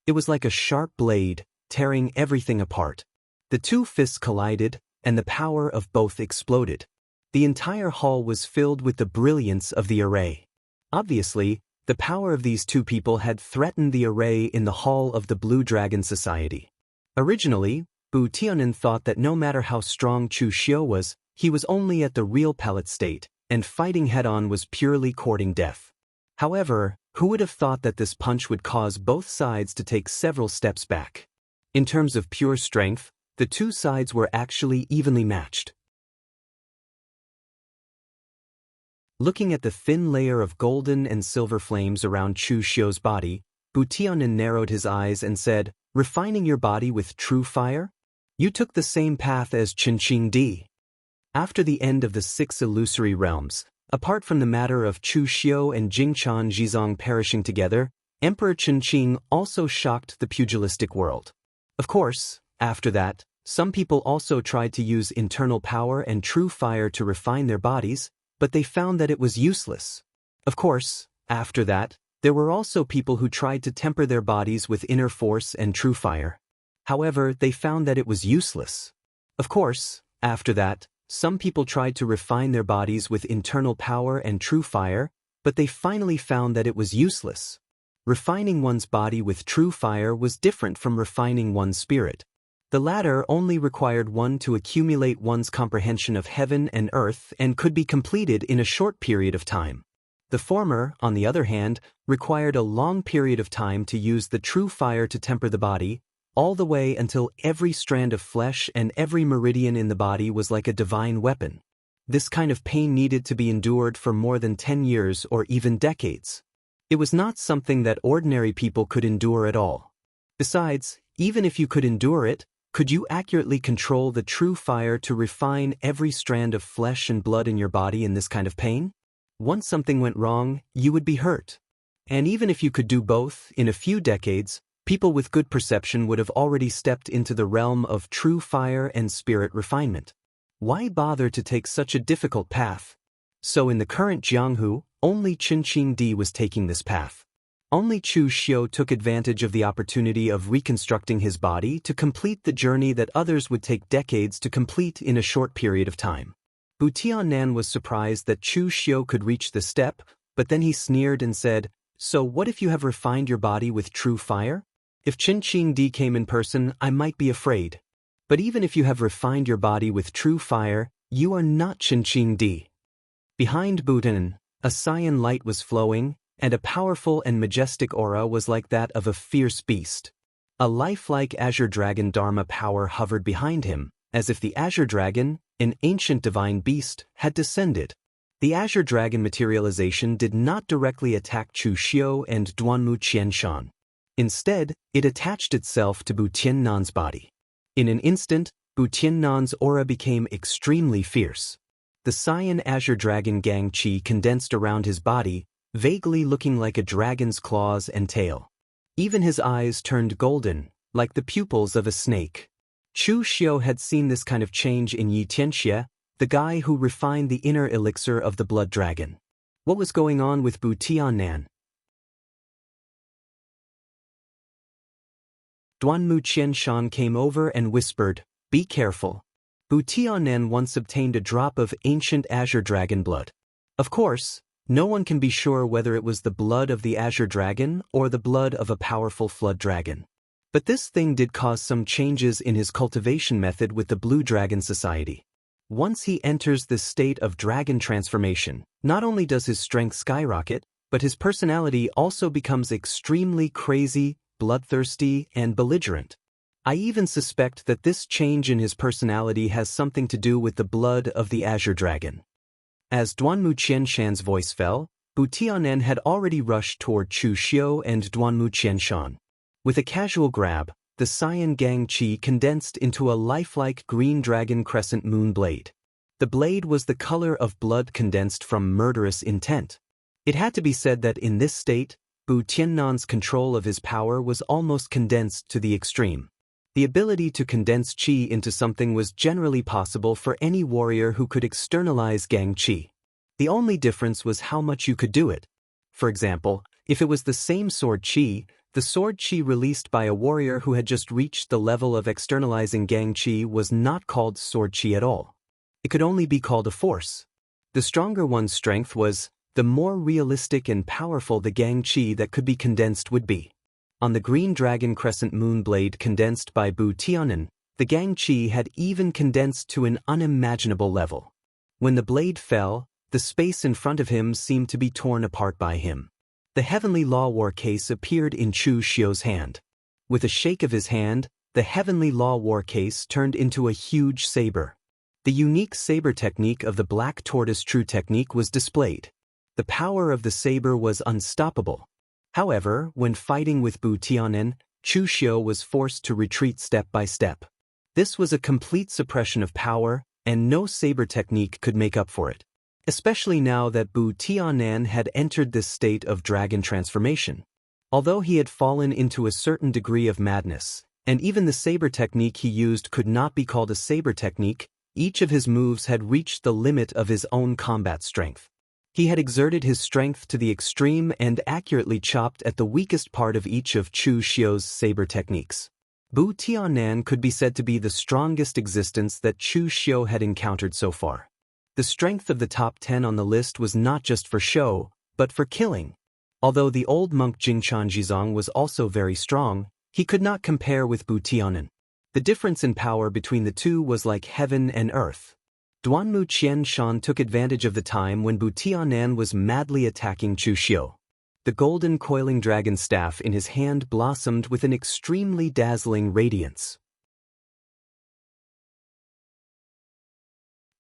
It was like a sharp blade, tearing everything apart. The two fists collided, and the power of both exploded. The entire hall was filled with the brilliance of the array. Obviously, the power of these two people had threatened the array in the hall of the Blue Dragon Society. Originally, Bu Tianen thought that no matter how strong Chu Xiu was, he was only at the real pallet state, and fighting head-on was purely courting death. However, who would have thought that this punch would cause both sides to take several steps back? In terms of pure strength, the two sides were actually evenly matched. Looking at the thin layer of golden and silver flames around Chu Xiu's body, Bu Tianen narrowed his eyes and said, "Refining your body with true fire? You took the same path as Qinqing Di." After the end of the 6 illusory realms, apart from the matter of Chu Xiu and Jingchan Zhizong perishing together, Emperor Qinqing also shocked the pugilistic world. Of course, after that, some people also tried to use internal power and true fire to refine their bodies, but they found that it was useless. Of course, after that, there were also people who tried to temper their bodies with inner force and true fire. However, they found that it was useless. Of course, after that, some people tried to refine their bodies with internal power and true fire, but they finally found that it was useless. Refining one's body with true fire was different from refining one's spirit. The latter only required one to accumulate one's comprehension of heaven and earth and could be completed in a short period of time. The former, on the other hand, required a long period of time to use the true fire to temper the body, all the way until every strand of flesh and every meridian in the body was like a divine weapon. This kind of pain needed to be endured for more than 10 years or even decades. It was not something that ordinary people could endure at all. Besides, even if you could endure it, could you accurately control the true fire to refine every strand of flesh and blood in your body in this kind of pain? Once something went wrong, you would be hurt. And even if you could do both, in a few decades, people with good perception would have already stepped into the realm of true fire and spirit refinement. Why bother to take such a difficult path? So in the current Jianghu, only Qinqing Di was taking this path. Only Chu Xiu took advantage of the opportunity of reconstructing his body to complete the journey that others would take decades to complete in a short period of time. Bu Tianen was surprised that Chu Xiu could reach the step, but then he sneered and said, "So what if you have refined your body with true fire? If Qinqing Di came in person, I might be afraid. But even if you have refined your body with true fire, You are not Qingqing Di. Behind Bhutan, a cyan light was flowing, and a powerful and majestic aura was like that of a fierce beast. A lifelike azure dragon Dharma power hovered behind him, as if the azure dragon, an ancient divine beast, had descended. The azure dragon materialization did not directly attack Chu Xiu and Duanmu Qianshan. Instead, it attached itself to Bu Tiannan's body. In an instant, Bu Tiannan's aura became extremely fierce. The cyan azure dragon Gang Qi condensed around his body, vaguely looking like a dragon's claws and tail. Even his eyes turned golden, like the pupils of a snake. Chu Xiu had seen this kind of change in Yi Tianxie, the guy who refined the inner elixir of the blood dragon. What was going on with Bu Tiannan? Duanmu Qianshan came over and whispered, "Be careful. Bu Tiannan once obtained a drop of ancient azure dragon blood." Of course, no one can be sure whether it was the blood of the azure dragon or the blood of a powerful flood dragon. But this thing did cause some changes in his cultivation method with the Blue Dragon Society. Once he enters this state of dragon transformation, not only does his strength skyrocket, but his personality also becomes extremely crazy, bloodthirsty, and belligerent. I even suspect that this change in his personality has something to do with the blood of the azure dragon. As Duanmu Qianshan's voice fell, Bu Tiannan had already rushed toward Chu Xiu and Duanmu Qianshan. With a casual grab, the cyan Gang Qi condensed into a lifelike green dragon crescent moon blade. The blade was the color of blood condensed from murderous intent. It had to be said that in this state, Bu Tiannan's control of his power was almost condensed to the extreme. The ability to condense qi into something was generally possible for any warrior who could externalize Gang Qi. The only difference was how much you could do it. For example, if it was the same sword qi, the sword qi released by a warrior who had just reached the level of externalizing Gang Qi was not called sword qi at all. It could only be called a force. The stronger one's strength was, the more realistic and powerful the Gang Qi that could be condensed would be. On the green dragon crescent moon blade condensed by Bu Tiannan, the Gang Qi had even condensed to an unimaginable level. When the blade fell, the space in front of him seemed to be torn apart by him. The Heavenly Law War case appeared in Chu Xiu's hand. With a shake of his hand, the Heavenly Law War case turned into a huge saber. The unique saber technique of the Black Tortoise True Technique was displayed. The power of the saber was unstoppable. However, when fighting with Bu Tiannan, Chu Xiu was forced to retreat step by step. This was a complete suppression of power, and no saber technique could make up for it. Especially now that Bu Tiannan had entered this state of dragon transformation. Although he had fallen into a certain degree of madness, and even the saber technique he used could not be called a saber technique, each of his moves had reached the limit of his own combat strength. He had exerted his strength to the extreme and accurately chopped at the weakest part of each of Chu Xiu's saber techniques. Bu Tiannan could be said to be the strongest existence that Chu Xiu had encountered so far. The strength of the top 10 on the list was not just for show, but for killing. Although the old monk Jingchan Jizong was also very strong, he could not compare with Bu Tiannan. The difference in power between the two was like heaven and earth. Duanmu Qianshan took advantage of the time when Bu Tiannan was madly attacking Chu Xiu. The golden coiling dragon staff in his hand blossomed with an extremely dazzling radiance.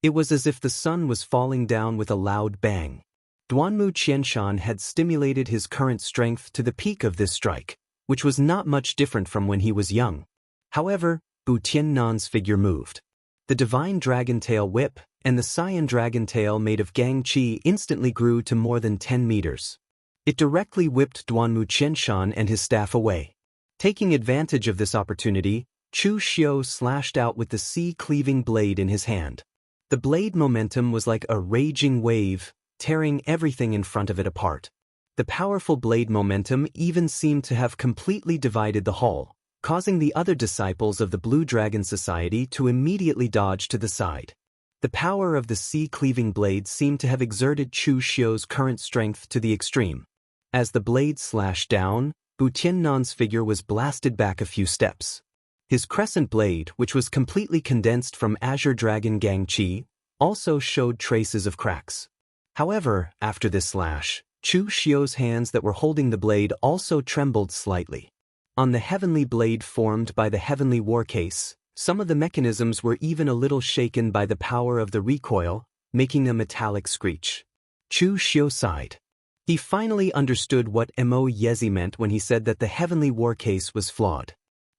It was as if the sun was falling down with a loud bang. Duanmu Qianshan had stimulated his current strength to the peak of this strike, which was not much different from when he was young. However, Bu Tiannan's figure moved. The divine dragon tail whip and the cyan dragon tail made of Gang Qi instantly grew to more than 10 meters. It directly whipped Duanmu Qianshan and his staff away. Taking advantage of this opportunity, Chu Xiu slashed out with the sea-cleaving blade in his hand. The blade momentum was like a raging wave, tearing everything in front of it apart. The powerful blade momentum even seemed to have completely divided the hull, causing the other disciples of the Blue Dragon Society to immediately dodge to the side. The power of the sea-cleaving blade seemed to have exerted Chu Xiu's current strength to the extreme. As the blade slashed down, Bu Tiannan's figure was blasted back a few steps. His crescent blade, which was completely condensed from Azure Dragon Gang Qi, also showed traces of cracks. However, after this slash, Chu Xiu's hands that were holding the blade also trembled slightly. On the heavenly blade formed by the heavenly war case, some of the mechanisms were even a little shaken by the power of the recoil, making a metallic screech. Chu Xiu sighed. He finally understood what Mo Yezi meant when he said that the heavenly war case was flawed.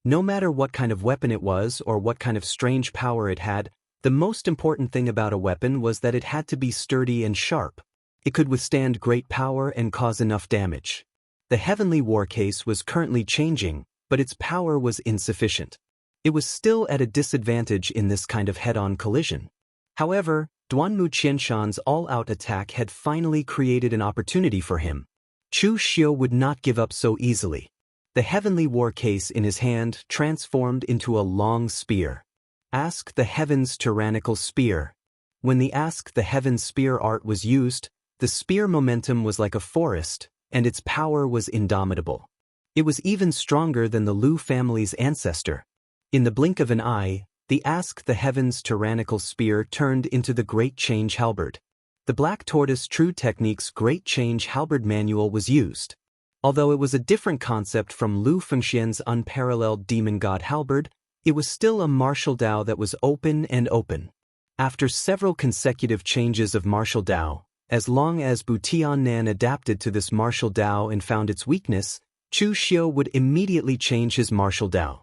No matter what kind of weapon it was or what kind of strange power it had, the most important thing about a weapon was that it had to be sturdy and sharp. It could withstand great power and cause enough damage. The heavenly war case was currently changing, but its power was insufficient. It was still at a disadvantage in this kind of head-on collision. However, Duanmu Qianshan's all-out attack had finally created an opportunity for him. Chu Xiu would not give up so easily. The heavenly war case in his hand transformed into a long spear. Ask the Heavens tyrannical spear. When the Ask the Heavens spear art was used, the spear momentum was like a forest, and its power was indomitable. It was even stronger than the Lu family's ancestor. In the blink of an eye, the Ask the Heavens tyrannical spear turned into the Great Change Halberd. The Black Tortoise True Technique's Great Change Halberd manual was used. Although it was a different concept from Lu Fengxian's unparalleled Demon God Halberd, it was still a martial Dao that was open and open. After several consecutive changes of martial Dao, as long as Bu Tiannan adapted to this martial Dao and found its weakness, Chu Xiu would immediately change his martial Dao.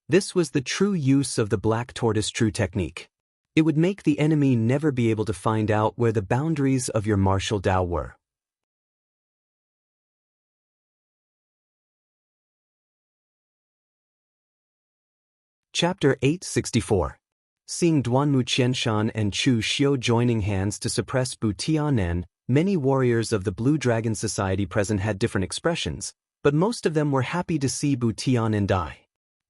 This was the true use of the Black Tortoise True Technique. It would make the enemy never be able to find out where the boundaries of your martial Dao were. Chapter 864. Seeing Duanmu Qianshan and Chu Xiu joining hands to suppress Bu Tiannan, many warriors of the Blue Dragon Society present had different expressions, but most of them were happy to see Bu Tiannan die.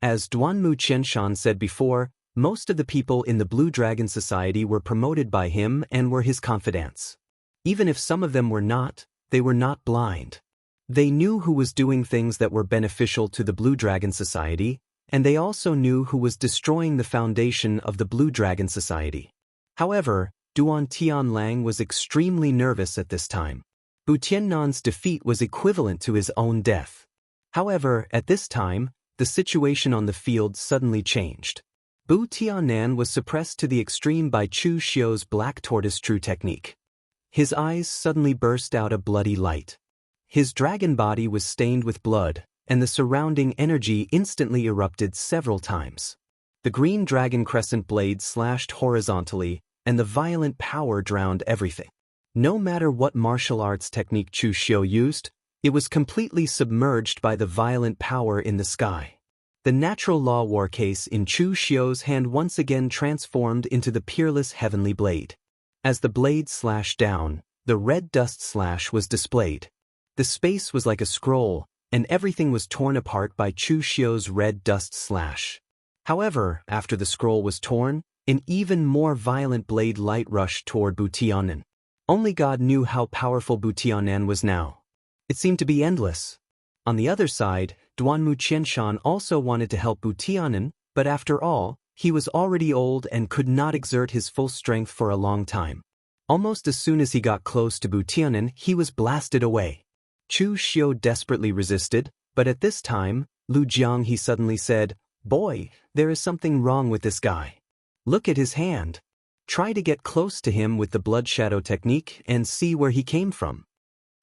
As Duanmu Qianshan said before, most of the people in the Blue Dragon Society were promoted by him and were his confidants. Even if some of them were not, they were not blind. They knew who was doing things that were beneficial to the Blue Dragon Society, and they also knew who was destroying the foundation of the Blue Dragon Society. However, Duan Tianlang was extremely nervous at this time. Bu Tiannan's defeat was equivalent to his own death. However, at this time, the situation on the field suddenly changed. Bu Tiannan was suppressed to the extreme by Chu Xiu's Black Tortoise True Technique. His eyes suddenly burst out a bloody light. His dragon body was stained with blood, and the surrounding energy instantly erupted several times. The green dragon crescent blade slashed horizontally, and the violent power drowned everything. No matter what martial arts technique Chu Xiu used, it was completely submerged by the violent power in the sky. The natural law war case in Chu Xiu's hand once again transformed into the peerless heavenly blade. As the blade slashed down, the red dust slash was displayed. The space was like a scroll, and everything was torn apart by Chu Xiu's red dust slash. However, after the scroll was torn, an even more violent blade light rushed toward Bu Tiannan. Only God knew how powerful Bu Tiannan was now. It seemed to be endless. On the other side, Duanmu Qianshan also wanted to help Bu Tiannan, but after all, he was already old and could not exert his full strength for a long time. Almost as soon as he got close to Bu Tiannan, he was blasted away. Chu Xiu desperately resisted, but at this time, Lu Jianghu suddenly said, "Boy, there is something wrong with this guy. Look at his hand. Try to get close to him with the blood shadow technique and see where he came from."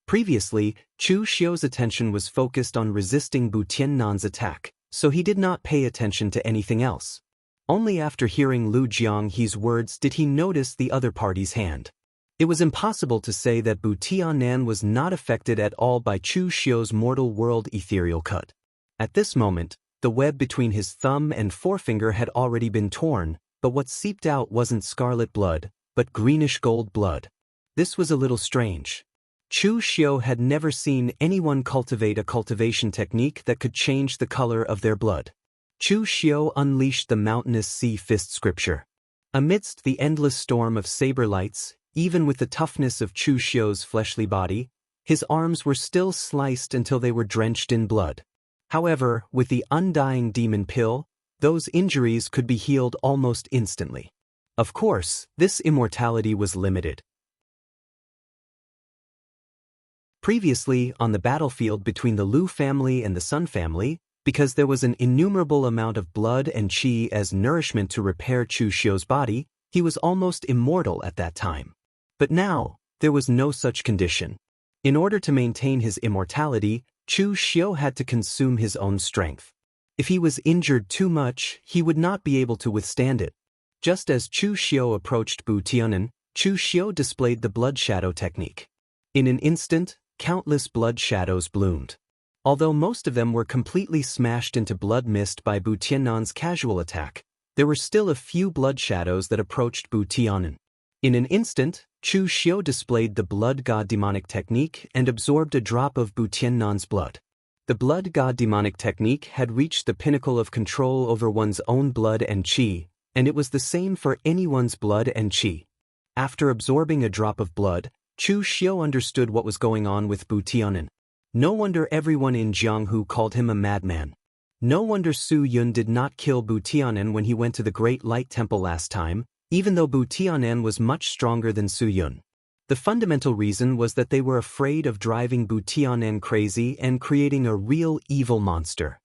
Previously, Chu Xiu's attention was focused on resisting Bu Tiannan's attack, so he did not pay attention to anything else. Only after hearing Lu Jianghu's words did he notice the other party's hand. It was impossible to say that Bu Tiannan was not affected at all by Chu Xiu's mortal world ethereal cut. At this moment, the web between his thumb and forefinger had already been torn, but what seeped out wasn't scarlet blood, but greenish-gold blood. This was a little strange. Chu Xiu had never seen anyone cultivate a cultivation technique that could change the color of their blood. Chu Xiu unleashed the mountainous sea fist scripture. Amidst the endless storm of saber lights, even with the toughness of Chu Xiu's fleshly body, his arms were still sliced until they were drenched in blood. However, with the undying demon pill, those injuries could be healed almost instantly. Of course, this immortality was limited. Previously, on the battlefield between the Lu family and the Sun family, because there was an innumerable amount of blood and qi as nourishment to repair Chu Xiu's body, he was almost immortal at that time. But now, there was no such condition. In order to maintain his immortality, Chu Xiu had to consume his own strength. If he was injured too much, he would not be able to withstand it. Just as Chu Xiu approached Bu Tianen, Chu Xiu displayed the blood shadow technique. In an instant, countless blood shadows bloomed. Although most of them were completely smashed into blood mist by Bu Tiannan's casual attack, there were still a few blood shadows that approached Bu Tianen. In an instant, Chu Xiu displayed the blood god demonic technique and absorbed a drop of Bu Tiannan's blood. The blood god demonic technique had reached the pinnacle of control over one's own blood and qi, and it was the same for anyone's blood and qi. After absorbing a drop of blood, Chu Xiu understood what was going on with Bu Tianen. No wonder everyone in Jianghu called him a madman. No wonder Su Yun did not kill Bu Tianen when he went to the Great Light Temple last time, even though Bu Tianen was much stronger than Su Yun. The fundamental reason was that they were afraid of driving Bu Tianen crazy and creating a real evil monster.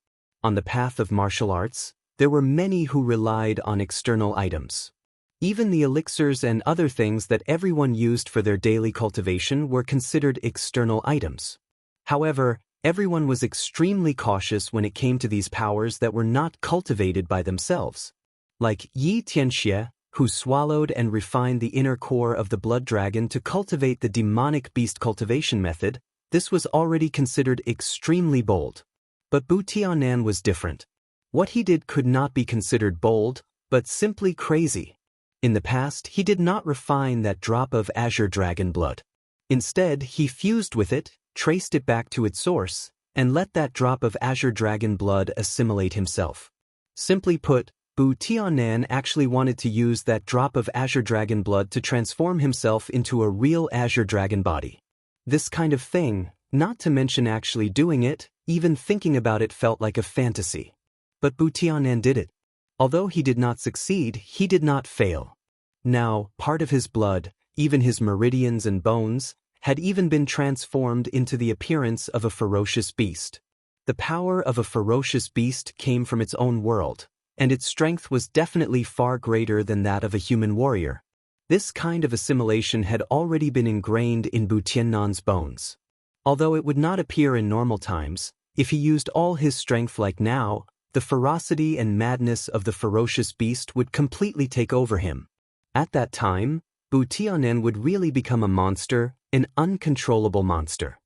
On the path of martial arts, there were many who relied on external items. Even the elixirs and other things that everyone used for their daily cultivation were considered external items. However, everyone was extremely cautious when it came to these powers that were not cultivated by themselves. Like Yi Tianxie, who swallowed and refined the inner core of the blood dragon to cultivate the demonic beast cultivation method, this was already considered extremely bold. But Bu Tianen was different. What he did could not be considered bold, but simply crazy. In the past, he did not refine that drop of azure dragon blood. Instead, he fused with it, traced it back to its source, and let that drop of azure dragon blood assimilate himself. Simply put, Bu Tianen actually wanted to use that drop of azure dragon blood to transform himself into a real azure dragon body. This kind of thing, not to mention actually doing it, even thinking about it felt like a fantasy. But Bu Tianen did it. Although he did not succeed, he did not fail. Now, part of his blood, even his meridians and bones, had even been transformed into the appearance of a ferocious beast. The power of a ferocious beast came from its own world, and its strength was definitely far greater than that of a human warrior. This kind of assimilation had already been ingrained in Bu Tiannan's bones. Although it would not appear in normal times, if he used all his strength like now, the ferocity and madness of the ferocious beast would completely take over him. At that time, Bu Tianen would really become a monster, an uncontrollable monster.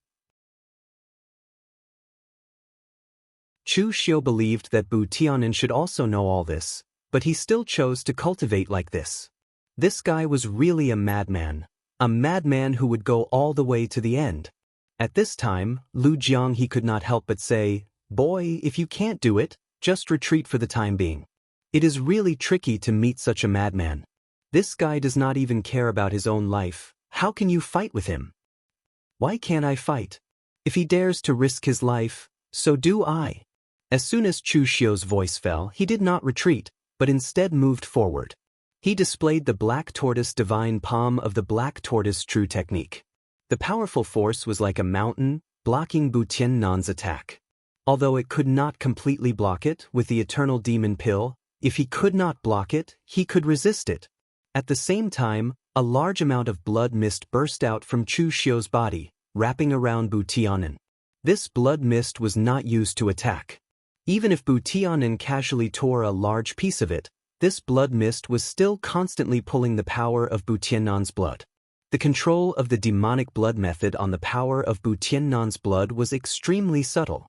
Chu Xiu believed that Bu Tianen should also know all this, but he still chose to cultivate like this. This guy was really a madman who would go all the way to the end. At this time, Lu Jiang he could not help but say, "Boy, if you can't do it, just retreat for the time being. It is really tricky to meet such a madman. This guy does not even care about his own life. How can you fight with him?" "Why can't I fight? If he dares to risk his life, so do I." As soon as Chu Xiu's voice fell, he did not retreat, but instead moved forward. He displayed the black tortoise divine palm of the black tortoise true technique. The powerful force was like a mountain, blocking Bu Tiannan's attack. Although it could not completely block it with the eternal demon pill, if he could not block it, he could resist it. At the same time, a large amount of blood mist burst out from Chu Xiu's body, wrapping around Bu Tianen. This blood mist was not used to attack. Even if Bu Tianen casually tore a large piece of it, this blood mist was still constantly pulling the power of Bu Tiannan's blood. The control of the demonic blood method on the power of Bu Tiannan's blood was extremely subtle.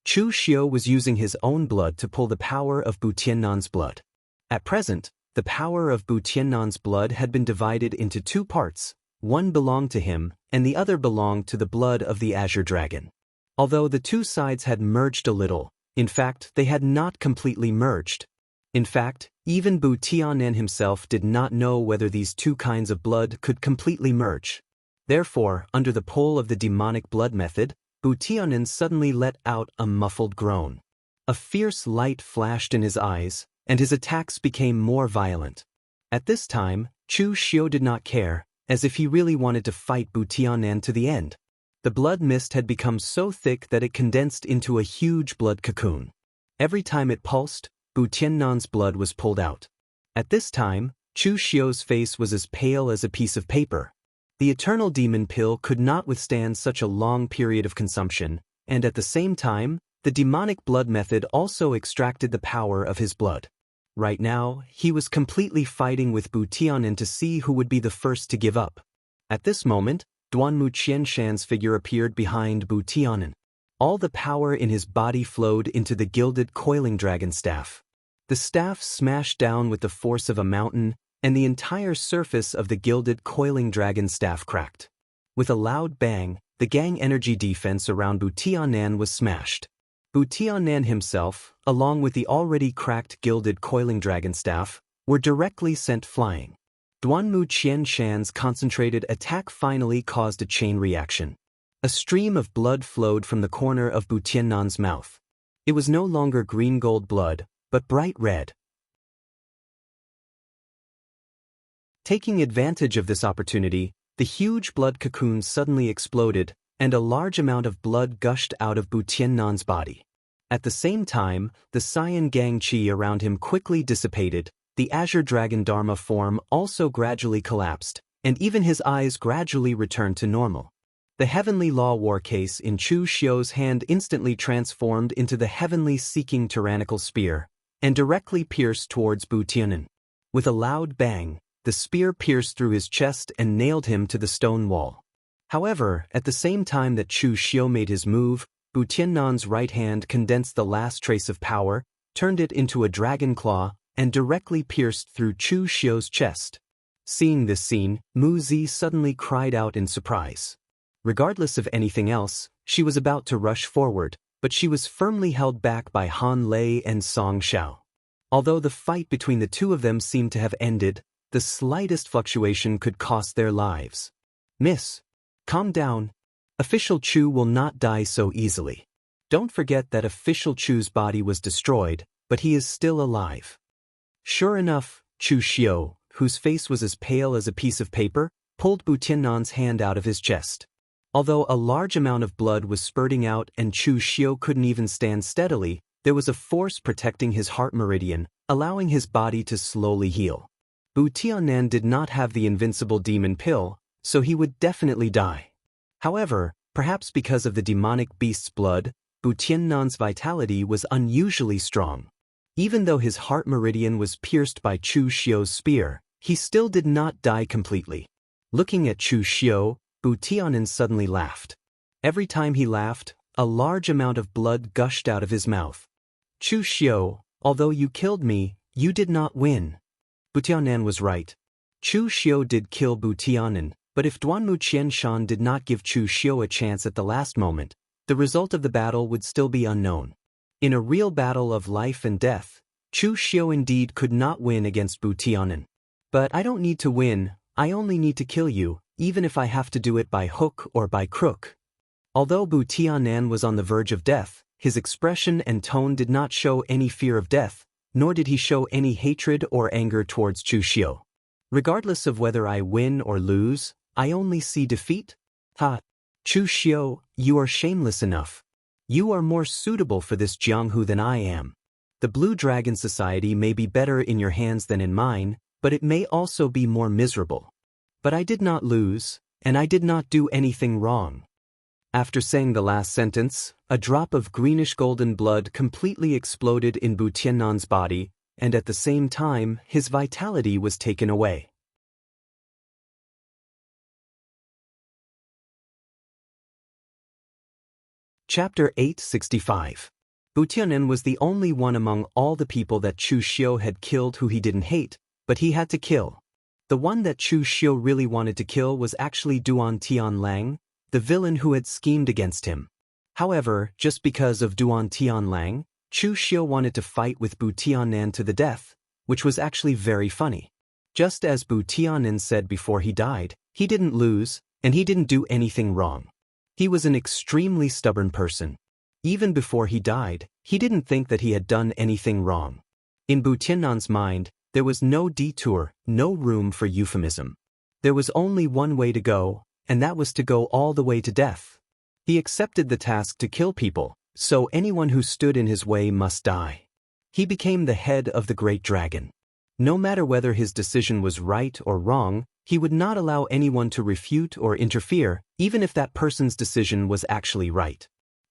Chu Xiu was using his own blood to pull the power of Bu Tiannan's blood. At present, the power of Bu Tiannan's blood had been divided into two parts, one belonged to him, and the other belonged to the blood of the Azure Dragon. Although the two sides had merged a little, in fact, they had not completely merged. In fact, even Bu Tianen himself did not know whether these two kinds of blood could completely merge. Therefore, under the pull of the demonic blood method, Bu Tianen suddenly let out a muffled groan. A fierce light flashed in his eyes, and his attacks became more violent. At this time, Chu Xiu did not care, as if he really wanted to fight Bu Tiannan to the end. The blood mist had become so thick that it condensed into a huge blood cocoon. Every time it pulsed, Bu Tiannan's blood was pulled out. At this time, Chu Xiu's face was as pale as a piece of paper. The eternal demon pill could not withstand such a long period of consumption, and at the same time, the demonic blood method also extracted the power of his blood. Right now, he was completely fighting with Bu Tiannan to see who would be the first to give up. At this moment, Duanmu Qianshan's figure appeared behind Bu Tiannan. All the power in his body flowed into the gilded coiling dragon staff. The staff smashed down with the force of a mountain, and the entire surface of the gilded coiling dragon staff cracked. With a loud bang, the gang energy defense around Bu Tiannan was smashed. Bu Tiannan himself, along with the already cracked gilded coiling dragon staff, were directly sent flying. Duanmu Qianshan's concentrated attack finally caused a chain reaction. A stream of blood flowed from the corner of Bu Tiannan's mouth. It was no longer green-gold blood, but bright red. Taking advantage of this opportunity, the huge blood cocoon suddenly exploded, and a large amount of blood gushed out of Bu Tiannan's body. At the same time, the cyan gang qi around him quickly dissipated, the azure dragon dharma form also gradually collapsed, and even his eyes gradually returned to normal. The heavenly law war case in Chu Xiu's hand instantly transformed into the heavenly seeking tyrannical spear, and directly pierced towards Bu Tiannan. With a loud bang, the spear pierced through his chest and nailed him to the stone wall. However, at the same time that Chu Xiu made his move, Bu Tiannan's right hand condensed the last trace of power, turned it into a dragon claw, and directly pierced through Chu Xiu's chest. Seeing this scene, Mu Zi suddenly cried out in surprise. Regardless of anything else, she was about to rush forward, but she was firmly held back by Han Lei and Song Xiao. Although the fight between the two of them seemed to have ended, the slightest fluctuation could cost their lives. Miss, calm down. Official Chu will not die so easily. Don't forget that Official Chu's body was destroyed, but he is still alive. Sure enough, Chu Xiu, whose face was as pale as a piece of paper, pulled Bu Tiannan's hand out of his chest. Although a large amount of blood was spurting out and Chu Xiu couldn't even stand steadily, there was a force protecting his heart meridian, allowing his body to slowly heal. Bu Tiannan did not have the invincible demon pill, so he would definitely die. However, perhaps because of the demonic beast's blood, Bu Tiannan's vitality was unusually strong. Even though his heart meridian was pierced by Chu Xiu's spear, he still did not die completely. Looking at Chu Xiu, Bu Tiannan suddenly laughed. Every time he laughed, a large amount of blood gushed out of his mouth. Chu Xiu, although you killed me, you did not win. Bu Tiannan was right. Chu Xiu did kill Bu Tiannan, but if Duanmu Qianshan did not give Chu Xiu a chance at the last moment, the result of the battle would still be unknown. In a real battle of life and death, Chu Xiu indeed could not win against Bu Tiannan. But I don't need to win, I only need to kill you, even if I have to do it by hook or by crook. Although Bu Tiannan was on the verge of death, his expression and tone did not show any fear of death, nor did he show any hatred or anger towards Chu Xiu. Regardless of whether I win or lose, I only see defeat? Ha! Chu Xiu, you are shameless enough. You are more suitable for this Jianghu than I am. The Blue Dragon Society may be better in your hands than in mine, but it may also be more miserable. But I did not lose, and I did not do anything wrong. After saying the last sentence, a drop of greenish-golden blood completely exploded in Bu Tiannan's body, and at the same time, his vitality was taken away. Chapter 865. Bu Tiannan was the only one among all the people that Chu Xiu had killed who he didn't hate, but he had to kill. The one that Chu Xiu really wanted to kill was actually Duan Tianlang, the villain who had schemed against him. However, just because of Duan Tianlang, Chu Xiu wanted to fight with Bu Tiannan to the death, which was actually very funny. Just as Bu Tiannan said before he died, he didn't lose, and he didn't do anything wrong. He was an extremely stubborn person. Even before he died, he didn't think that he had done anything wrong. In Bu Tiannan's mind, There was no detour, no room for euphemism. There was only one way to go, and that was to go all the way to death. He accepted the task to kill people, so anyone who stood in his way must die. He became the head of the great dragon. No matter whether his decision was right or wrong, he would not allow anyone to refute or interfere, even if that person's decision was actually right.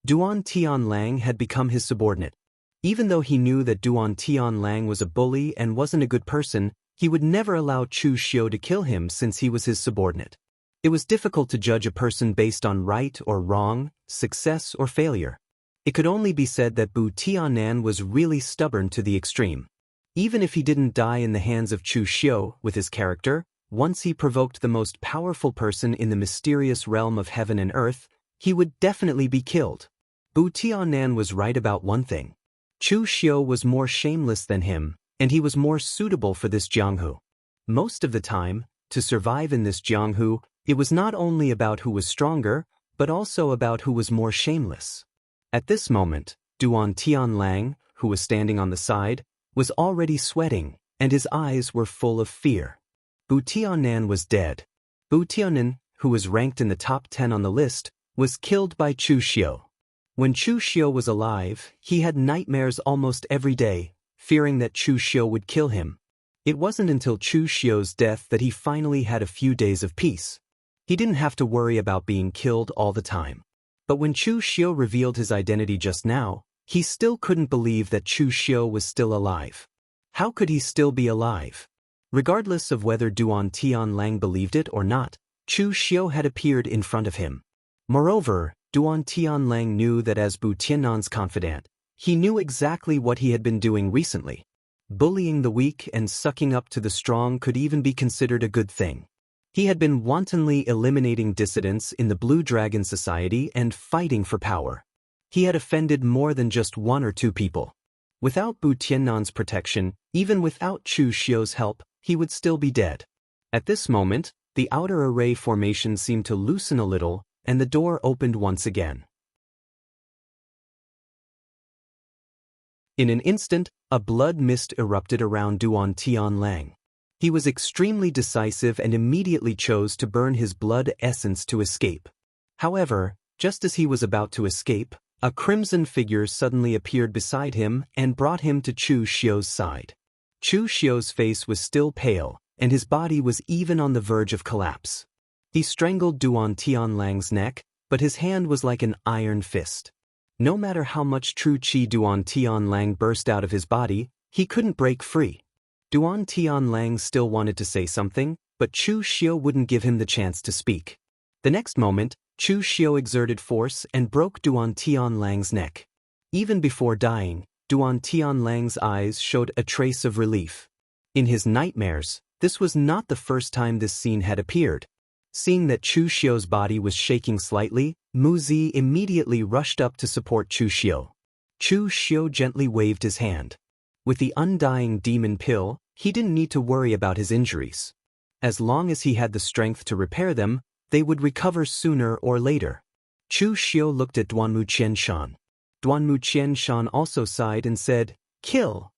Duan Tianlang had become his subordinate. Even though he knew that Duan Tianlang was a bully and wasn't a good person, he would never allow Chu Xiu to kill him since he was his subordinate. It was difficult to judge a person based on right or wrong, success or failure. It could only be said that Bu Tianan was really stubborn to the extreme. Even if he didn't die in the hands of Chu Xiu with his character, once he provoked the most powerful person in the mysterious realm of heaven and earth, he would definitely be killed. Bu Tianan was right about one thing. Chu Xiu was more shameless than him, and he was more suitable for this Jianghu. Most of the time, to survive in this Jianghu, it was not only about who was stronger, but also about who was more shameless. At this moment, Duan Tianlang, who was standing on the side, was already sweating, and his eyes were full of fear. Bu Tianan was dead. Bu Tianan, who was ranked in the top 10 on the list, was killed by Chu Xiu. When Chu Xiu was alive, he had nightmares almost every day, fearing that Chu Xiu would kill him. It wasn't until Chu Xiu's death that he finally had a few days of peace. He didn't have to worry about being killed all the time. But when Chu Xiu revealed his identity just now, he still couldn't believe that Chu Xiu was still alive. How could he still be alive? Regardless of whether Duan Tianlang believed it or not, Chu Xiu had appeared in front of him. Moreover, Duan Tianlang knew that as Bu Tiannan's confidant, he knew exactly what he had been doing recently. Bullying the weak and sucking up to the strong could even be considered a good thing. He had been wantonly eliminating dissidents in the Blue Dragon Society and fighting for power. He had offended more than just one or two people. Without Bu Tiannan's protection, even without Chu Xiu's help, he would still be dead. At this moment, the outer array formation seemed to loosen a little, and the door opened once again. In an instant, a blood mist erupted around Duan Tianlang. He was extremely decisive and immediately chose to burn his blood essence to escape. However, just as he was about to escape, a crimson figure suddenly appeared beside him and brought him to Chu Xiu's side. Chu Xiu's face was still pale, and his body was even on the verge of collapse. He strangled Duan Tianlang's neck, but his hand was like an iron fist. No matter how much true qi Duan Tianlang burst out of his body, he couldn't break free. Duan Tianlang still wanted to say something, but Chu Xiu wouldn't give him the chance to speak. The next moment, Chu Xiu exerted force and broke Duan Tianlang's neck. Even before dying, Duan Tianlang's eyes showed a trace of relief. In his nightmares, this was not the first time this scene had appeared. Seeing that Chu Xiu's body was shaking slightly, Mu Zi immediately rushed up to support Chu Xiu. Chu Xiu gently waved his hand. With the undying demon pill, he didn't need to worry about his injuries. As long as he had the strength to repair them, they would recover sooner or later. Chu Xiu looked at Duanmu Qianshan. Duanmu Qianshan also sighed and said, "Kill."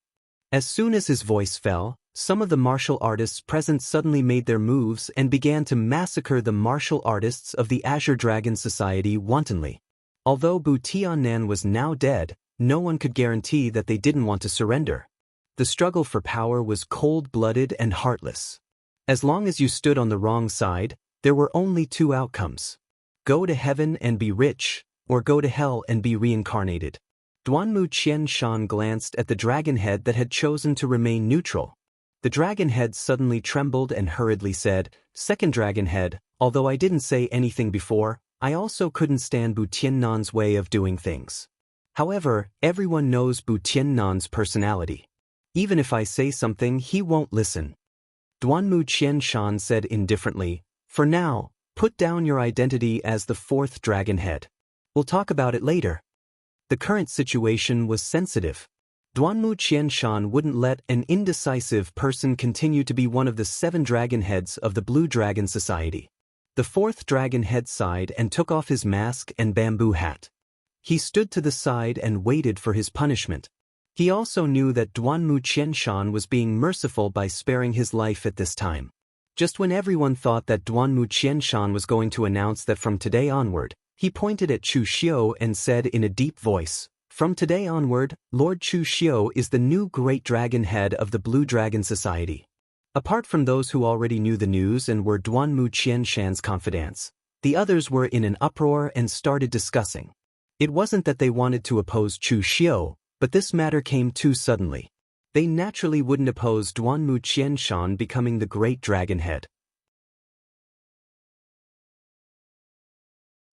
As soon as his voice fell, some of the martial artists present suddenly made their moves and began to massacre the martial artists of the Azure Dragon Society wantonly. Although Bu Tianan was now dead, no one could guarantee that they didn't want to surrender. The struggle for power was cold-blooded and heartless. As long as you stood on the wrong side, there were only two outcomes. Go to heaven and be rich, or go to hell and be reincarnated. Duanmu Qianshan glanced at the dragon head that had chosen to remain neutral. The dragon head suddenly trembled and hurriedly said, "Second dragon head, although I didn't say anything before, I also couldn't stand Bu Tiannan's way of doing things. However, everyone knows Bu Tiannan's personality. Even if I say something, he won't listen." Duanmu Qianshan said indifferently, "For now, put down your identity as the fourth dragon head. We'll talk about it later." The current situation was sensitive. Duanmu Qianshan wouldn't let an indecisive person continue to be one of the 7 dragon heads of the Blue Dragon Society. The fourth dragon head sighed and took off his mask and bamboo hat. He stood to the side and waited for his punishment. He also knew that Duanmu Qianshan was being merciful by sparing his life at this time. Just when everyone thought that Duanmu Qianshan was going to announce that from today onward, he pointed at Chu Xiu and said in a deep voice, "From today onward, Lord Chu Xiu is the new great dragon head of the Blue Dragon Society." Apart from those who already knew the news and were Duanmu Qianshan's confidants, the others were in an uproar and started discussing. It wasn't that they wanted to oppose Chu Xiu, but this matter came too suddenly. They naturally wouldn't oppose Duanmu Qianshan becoming the great dragon head.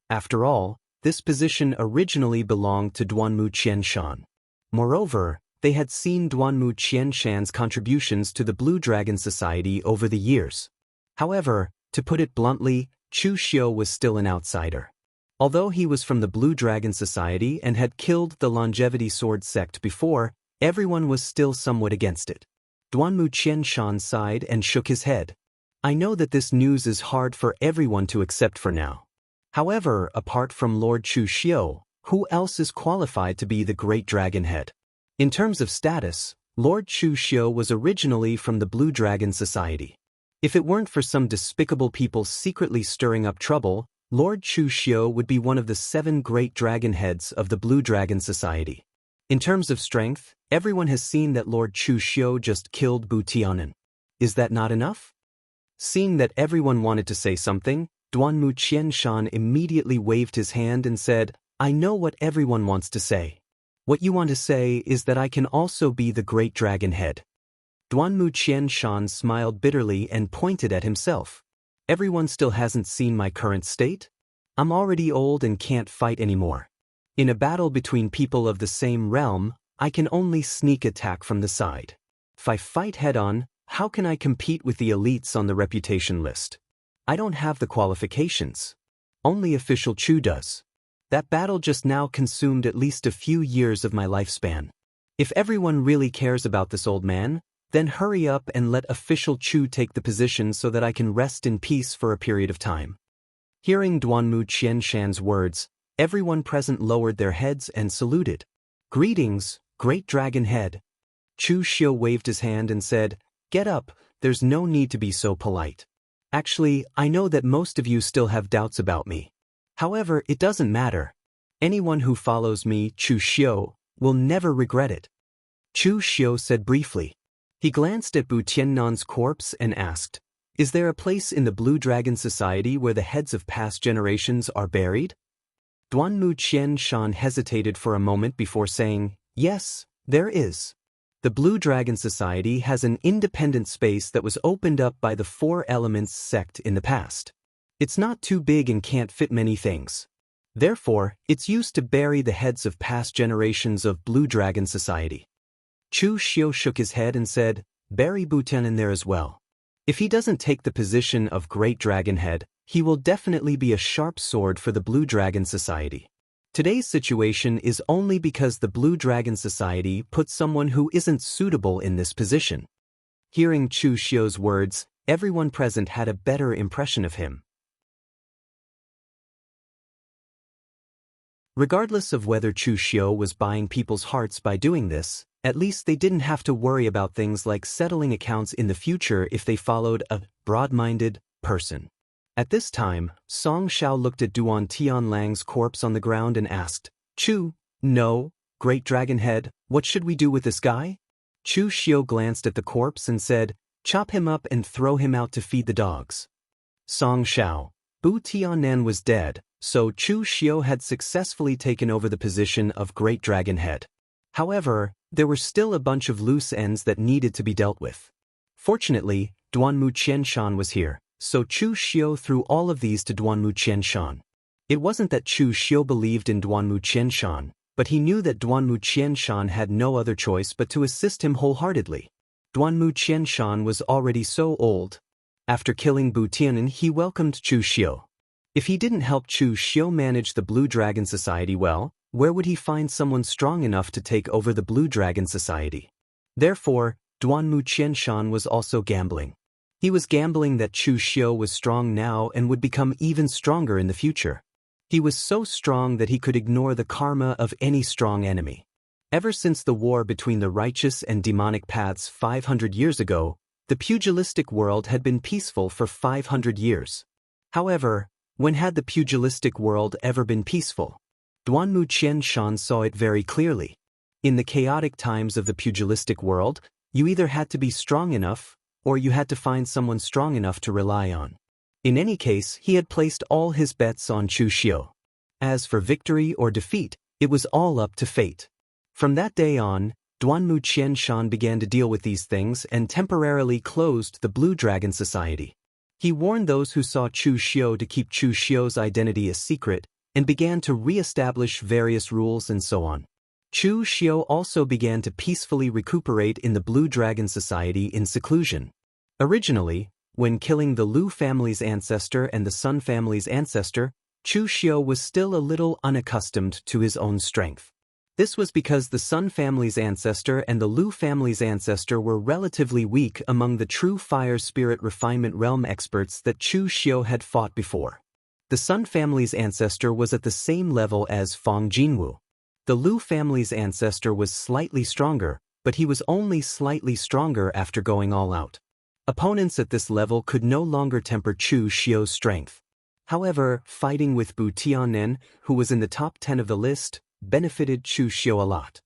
After all, this position originally belonged to Duanmu Qianshan. Moreover, they had seen Duanmu Qianshan's contributions to the Blue Dragon Society over the years. However, to put it bluntly, Chu Xiu was still an outsider. Although he was from the Blue Dragon Society and had killed the Longevity Sword sect before, everyone was still somewhat against it. Duanmu Qianshan sighed and shook his head. "I know that this news is hard for everyone to accept for now. However, apart from Lord Chu Xiu, who else is qualified to be the great dragon head? In terms of status, Lord Chu Xiu was originally from the Blue Dragon Society. If it weren't for some despicable people secretly stirring up trouble, Lord Chu Xiu would be one of the 7 great dragon heads of the Blue Dragon Society. In terms of strength, everyone has seen that Lord Chu Xiu just killed Bu Tianan. Is that not enough?" Seeing that everyone wanted to say something, Duanmu Qianshan immediately waved his hand and said, "I know what everyone wants to say. What you want to say is that I can also be the great dragon head." Duanmu Qianshan smiled bitterly and pointed at himself. "Everyone still hasn't seen my current state? I'm already old and can't fight anymore. In a battle between people of the same realm, I can only sneak attack from the side. If I fight head-on, how can I compete with the elites on the reputation list? I don't have the qualifications. Only official Chu does. That battle just now consumed at least a few years of my lifespan. If everyone really cares about this old man, then hurry up and let official Chu take the position so that I can rest in peace for a period of time." Hearing Duanmu Qianshan's words, everyone present lowered their heads and saluted. "Greetings, great dragon head." Chu Xiu waved his hand and said, "Get up, there's no need to be so polite. Actually, I know that most of you still have doubts about me. However, it doesn't matter. Anyone who follows me, Chu Xiu, will never regret it." Chu Xiu said briefly. He glanced at Bu Tiannan's corpse and asked, "Is there a place in the Blue Dragon Society where the heads of past generations are buried?" Duanmu Qianshan hesitated for a moment before saying, "Yes, there is. The Blue Dragon Society has an independent space that was opened up by the 4 Elements sect in the past. It's not too big and can't fit many things. Therefore, it's used to bury the heads of past generations of Blue Dragon Society." Chu Xiu shook his head and said, "Bury Bu Tianan there as well. If he doesn't take the position of Great Dragon Head, he will definitely be a sharp sword for the Blue Dragon Society. Today's situation is only because the Blue Dragon Society put someone who isn't suitable in this position." Hearing Chu Xiu's words, everyone present had a better impression of him. Regardless of whether Chu Xiu was buying people's hearts by doing this, at least they didn't have to worry about things like settling accounts in the future if they followed a broad-minded person. At this time, Song Shao looked at Duan Tianlang's corpse on the ground and asked, "Chu, no, Great Dragon Head, what should we do with this guy?" Chu Xiu glanced at the corpse and said, "Chop him up and throw him out to feed the dogs." Song Shao, Bu Tianan was dead, so Chu Xiu had successfully taken over the position of Great Dragon Head. However, there were still a bunch of loose ends that needed to be dealt with. Fortunately, Duanmu Qianshan was here, so Chu Xiu threw all of these to Duanmu Qianshan. It wasn't that Chu Xiu believed in Duanmu Qianshan, but he knew that Duanmu Qianshan had no other choice but to assist him wholeheartedly. Duanmu Qianshan was already so old. After killing Bu Tianan, he welcomed Chu Xiu. If he didn't help Chu Xiu manage the Blue Dragon Society well, where would he find someone strong enough to take over the Blue Dragon Society? Therefore, Duanmu Qianshan was also gambling. He was gambling that Chu Xiu was strong now and would become even stronger in the future. He was so strong that he could ignore the karma of any strong enemy. Ever since the war between the righteous and demonic paths 500 years ago, the pugilistic world had been peaceful for 500 years. However, when had the pugilistic world ever been peaceful? Duanmu Qianshan saw it very clearly. In the chaotic times of the pugilistic world, you either had to be strong enough, or you had to find someone strong enough to rely on. In any case, he had placed all his bets on Chu Xiu. As for victory or defeat, it was all up to fate. From that day on, Duanmu Qianshan began to deal with these things and temporarily closed the Blue Dragon Society. He warned those who saw Chu Xiu to keep Chu Xiu's identity a secret and began to re-establish various rules and so on. Chu Xiu also began to peacefully recuperate in the Blue Dragon Society in seclusion. Originally, when killing the Lu family's ancestor and the Sun family's ancestor, Chu Xiu was still a little unaccustomed to his own strength. This was because the Sun family's ancestor and the Lu family's ancestor were relatively weak among the true fire spirit refinement realm experts that Chu Xiu had fought before. The Sun family's ancestor was at the same level as Fang Jinwu. The Lu family's ancestor was slightly stronger, but he was only slightly stronger after going all out. Opponents at this level could no longer temper Chu Xiu's strength. However, fighting with Bu Tianren, who was in the top 10 of the list, benefited Chu Xiu a lot.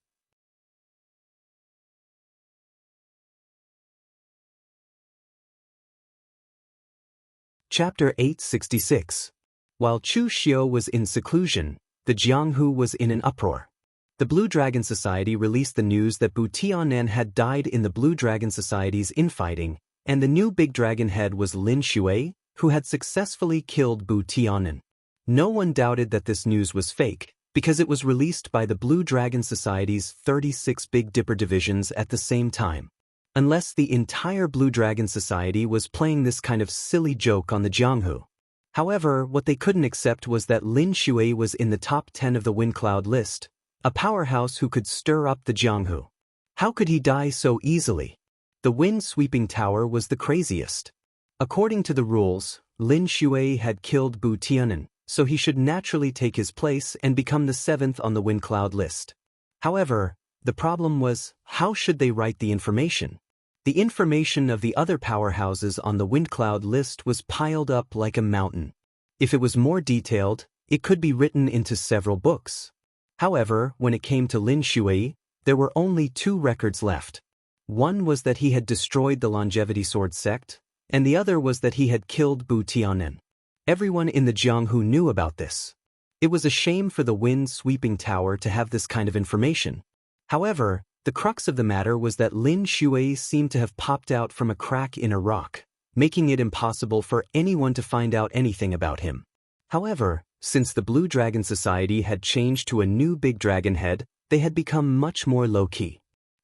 Chapter 866. While Chu Xiu was in seclusion, the Jianghu was in an uproar. The Blue Dragon Society released the news that Bu Tianren had died in the Blue Dragon Society's infighting, and the new big dragon head was Lin Shui, who had successfully killed Bu Tianren. No one doubted that this news was fake, because it was released by the Blue Dragon Society's 36 Big Dipper divisions at the same time. Unless the entire Blue Dragon Society was playing this kind of silly joke on the Jianghu. However, what they couldn't accept was that Lin Shui was in the top 10 of the Wind Cloud list, a powerhouse who could stir up the Jianghu. How could he die so easily? The wind-sweeping tower was the craziest. According to the rules, Lin Shui had killed Bu Tianren, so he should naturally take his place and become the 7th on the Wind Cloud list. However, the problem was, how should they write the information? The information of the other powerhouses on the Wind Cloud list was piled up like a mountain. If it was more detailed, it could be written into several books. However, when it came to Lin Shui, there were only 2 records left. One was that he had destroyed the Longevity Sword sect, and the other was that he had killed Bu Tianren. Everyone in the Jianghu knew about this. It was a shame for the wind-sweeping tower to have this kind of information. However, the crux of the matter was that Lin Shui seemed to have popped out from a crack in a rock, making it impossible for anyone to find out anything about him. However, since the Blue Dragon Society had changed to a new big dragon head, they had become much more low-key.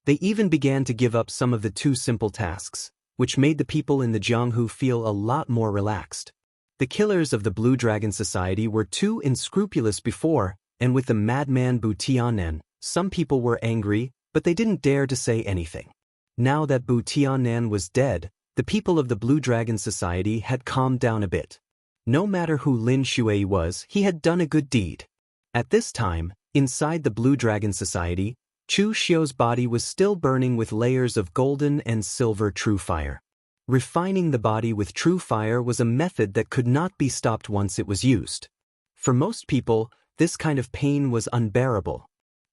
They even began to give up some of the too simple tasks, which made the people in the Jianghu feel a lot more relaxed. The killers of the Blue Dragon Society were too unscrupulous before, and with the madman Bu Tianren, some people were angry, but they didn't dare to say anything. Now that Bu Tianren was dead, the people of the Blue Dragon Society had calmed down a bit. No matter who Lin Shui was, he had done a good deed. At this time, inside the Blue Dragon Society, Chu Xiu's body was still burning with layers of golden and silver true fire. Refining the body with true fire was a method that could not be stopped once it was used. For most people, this kind of pain was unbearable.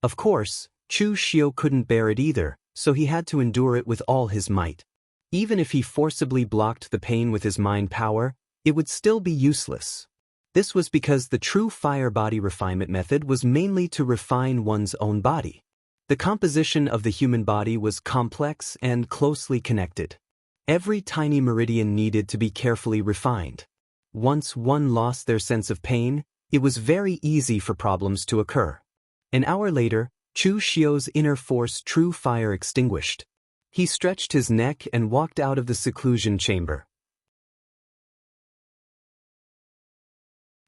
Of course, Chu Xiu couldn't bear it either, so he had to endure it with all his might. Even if he forcibly blocked the pain with his mind power, it would still be useless. This was because the true fire body refinement method was mainly to refine one's own body. The composition of the human body was complex and closely connected. Every tiny meridian needed to be carefully refined. Once one lost their sense of pain, it was very easy for problems to occur. An hour later, Chu Xiu's inner force true fire extinguished. He stretched his neck and walked out of the seclusion chamber.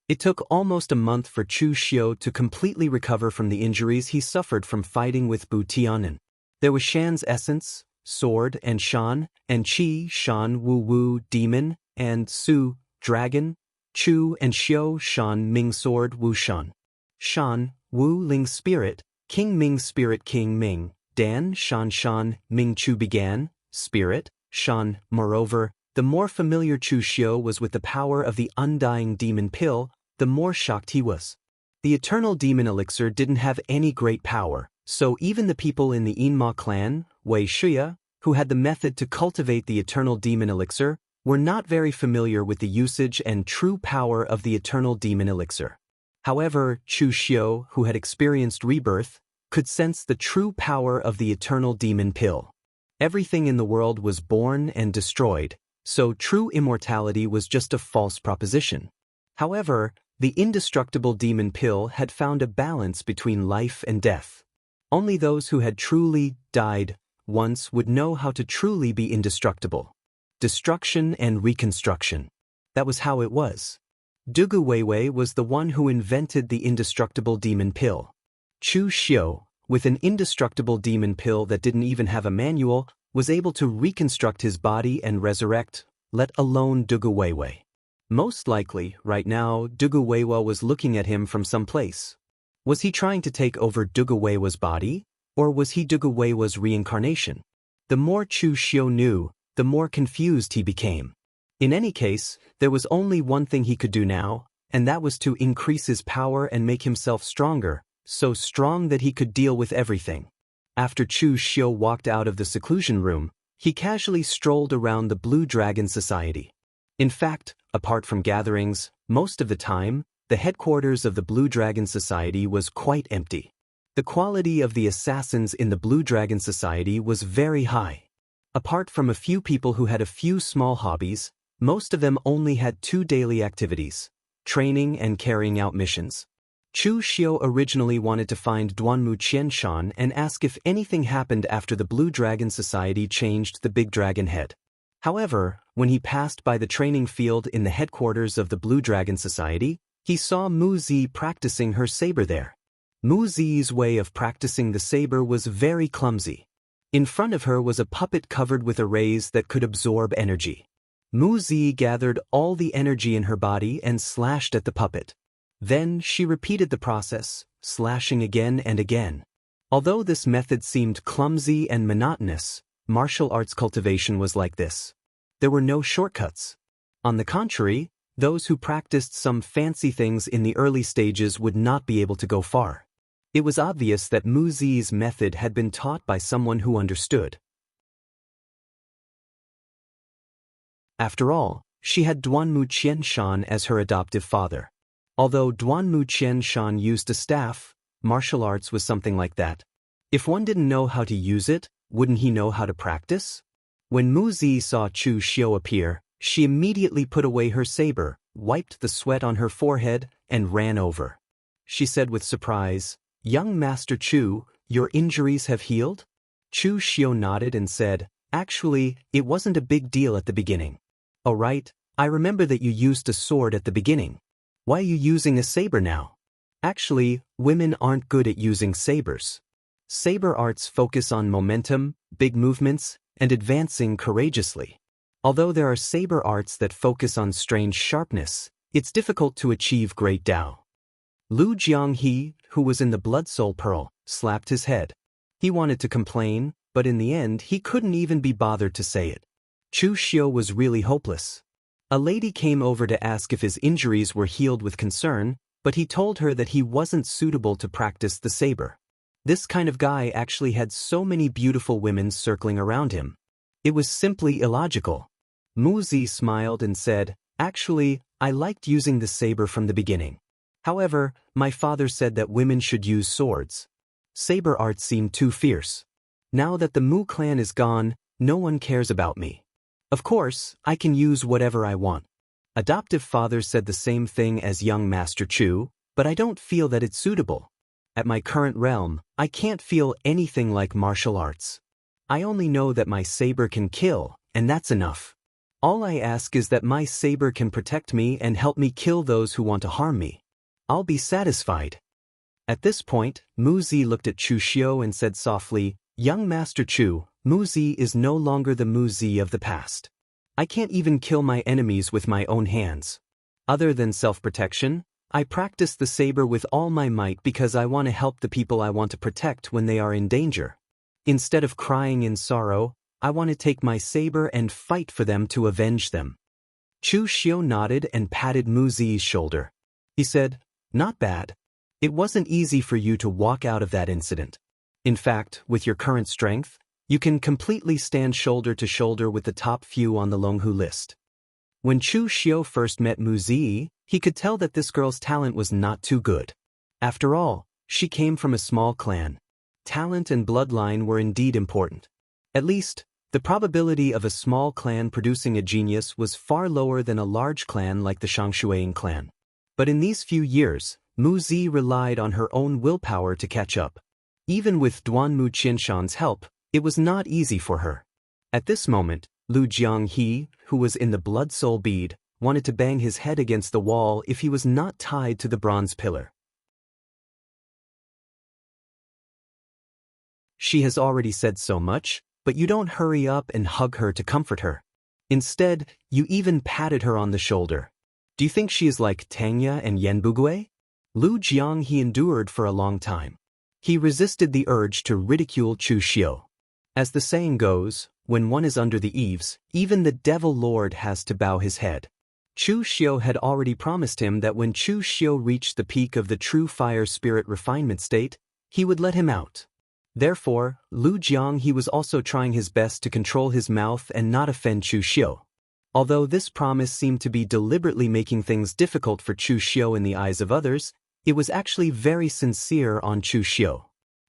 It took almost a month for Chu Xiu to completely recover from the injuries he suffered from fighting with Bu Tianren. There was Shan's essence, sword, and Shan, and Qi, Shan, Wu Wu, demon, and Su, dragon, Chu and Xiu, Shan, Ming sword, Wu Shan. Shan, Wu Ling spirit, King Ming Spirit King Ming, Dan Shan Ming Chu began, Spirit, Shan. Moreover, the more familiar Chu Xiu was with the power of the undying demon pill, the more shocked he was. The eternal demon elixir didn't have any great power, so even the people in the Yinma clan, Wuxia, who had the method to cultivate the eternal demon elixir, were not very familiar with the usage and true power of the eternal demon elixir. However, Chu Xiu, who had experienced rebirth, could sense the true power of the eternal demon pill. Everything in the world was born and destroyed, so true immortality was just a false proposition. However, the indestructible demon pill had found a balance between life and death. Only those who had truly died once would know how to truly be indestructible. Destruction and reconstruction. That was how it was. Dugu Weiwei was the one who invented the indestructible demon pill. Chu Xiu, with an indestructible demon pill that didn't even have a manual, was able to reconstruct his body and resurrect, let alone Dugu Weiwei. Most likely, right now, Dugu Weiwei was looking at him from some place. Was he trying to take over Dugu Weiwei's body, or was he Dugu Weiwei's reincarnation? The more Chu Xiu knew, the more confused he became. In any case, there was only one thing he could do now, and that was to increase his power and make himself stronger, so strong that he could deal with everything. After Chu Xiu walked out of the seclusion room, he casually strolled around the Blue Dragon Society. In fact, apart from gatherings, most of the time, the headquarters of the Blue Dragon Society was quite empty. The quality of the assassins in the Blue Dragon Society was very high. Apart from a few people who had a few small hobbies, most of them only had 2 daily activities: training and carrying out missions. Chu Xiu originally wanted to find Duanmu Qianshan and ask if anything happened after the Blue Dragon Society changed the Big Dragon head. However, when he passed by the training field in the headquarters of the Blue Dragon Society, he saw Mu Zi practicing her saber there. Mu Zi's way of practicing the saber was very clumsy. In front of her was a puppet covered with arrays that could absorb energy. Mu Zi gathered all the energy in her body and slashed at the puppet. Then she repeated the process, slashing again and again. Although this method seemed clumsy and monotonous, martial arts cultivation was like this. There were no shortcuts. On the contrary, those who practiced some fancy things in the early stages would not be able to go far. It was obvious that Mu Zi's method had been taught by someone who understood. After all, she had Duanmu Qianshan as her adoptive father. Although Duanmu Qianshan used a staff, martial arts was something like that. If one didn't know how to use it, wouldn't he know how to practice? When Mu Zi saw Chu Xiu appear, she immediately put away her saber, wiped the sweat on her forehead, and ran over. She said with surprise, "Young Master Chu, your injuries have healed?" Chu Xiu nodded and said, "Actually, it wasn't a big deal at the beginning." "Oh right, I remember that you used a sword at the beginning. Why are you using a saber now?" "Actually, women aren't good at using sabers. Saber arts focus on momentum, big movements, and advancing courageously. Although there are saber arts that focus on strange sharpness, it's difficult to achieve great Dao." Lu Jianghu, who was in the Blood Soul Pearl, slapped his head. He wanted to complain, but in the end he couldn't even be bothered to say it. Chu Xiu was really hopeless. A lady came over to ask if his injuries were healed with concern, but he told her that he wasn't suitable to practice the saber. This kind of guy actually had so many beautiful women circling around him. It was simply illogical. Mu Zi smiled and said, "Actually, I liked using the saber from the beginning. However, my father said that women should use swords. Saber art seemed too fierce. Now that the Mu clan is gone, no one cares about me. Of course, I can use whatever I want." Adoptive father said the same thing as young Master Chu, "But I don't feel that it's suitable. At my current realm, I can't feel anything like martial arts. I only know that my saber can kill, and that's enough. All I ask is that my saber can protect me and help me kill those who want to harm me. I'll be satisfied." At this point, Mu Zi looked at Chu Xiu and said softly, "Young Master Chu, Mu Zi is no longer the Mu Zi of the past. I can't even kill my enemies with my own hands. Other than self-protection, I practice the saber with all my might because I want to help the people I want to protect when they are in danger. Instead of crying in sorrow, I want to take my saber and fight for them to avenge them. Chu Xiu nodded and patted Mu Zi's shoulder. He said, "Not bad. It wasn't easy for you to walk out of that incident. In fact, with your current strength, you can completely stand shoulder to shoulder with the top few on the Longhu list." When Chu Xiu first met Mu Zi, he could tell that this girl's talent was not too good. After all, she came from a small clan. Talent and bloodline were indeed important. At least, the probability of a small clan producing a genius was far lower than a large clan like the Shangshuang clan. But in these few years, Mu Zi relied on her own willpower to catch up. Even with Duanmu Qinshan's help, it was not easy for her. At this moment, Lu Jianghe, who was in the blood soul bead, wanted to bang his head against the wall if he was not tied to the bronze pillar. She has already said so much, but you don't hurry up and hug her to comfort her. Instead, you even patted her on the shoulder. Do you think she is like Tangya and Yanbugui? Lu Jianghe endured for a long time. He resisted the urge to ridicule Chu Xiu. As the saying goes, when one is under the eaves, even the devil lord has to bow his head. Chu Xiu had already promised him that when Chu Xiu reached the peak of the true fire spirit refinement state, he would let him out. Therefore, Lu Jianghe was also trying his best to control his mouth and not offend Chu Xiu. Although this promise seemed to be deliberately making things difficult for Chu Xiu in the eyes of others, it was actually very sincere on Chu Xiu.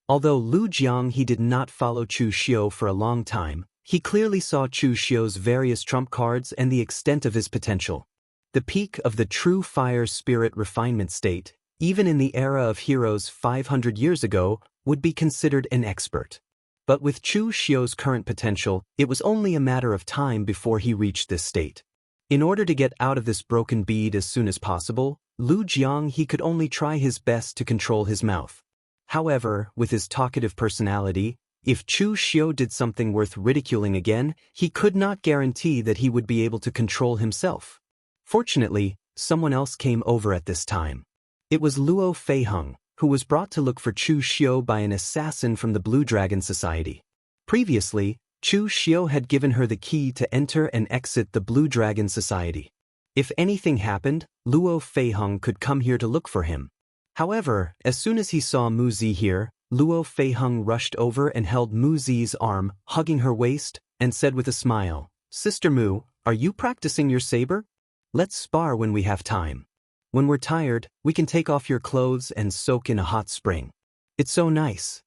Although Lu Jianghe did not follow Chu Xiu for a long time, he clearly saw Chu Xiu's various trump cards and the extent of his potential. The peak of the true fire spirit refinement state, even in the era of heroes 500 years ago, would be considered an expert. But with Chu Xiu's current potential, it was only a matter of time before he reached this state. In order to get out of this broken bead as soon as possible, Lu Jianghe could only try his best to control his mouth. However, with his talkative personality, if Chu Xiu did something worth ridiculing again, he could not guarantee that he would be able to control himself. Fortunately, someone else came over at this time. It was Luo Feiheng, who was brought to look for Chu Xiu by an assassin from the Blue Dragon Society. Previously, Chu Xiu had given her the key to enter and exit the Blue Dragon Society. If anything happened, Luo Feiheng could come here to look for him. However, as soon as he saw Mu Zi here, Luo Feiheng rushed over and held Mu Zi's arm, hugging her waist, and said with a smile, "Sister Mu, are you practicing your saber? Let's spar when we have time. When we're tired, we can take off your clothes and soak in a hot spring. It's so nice."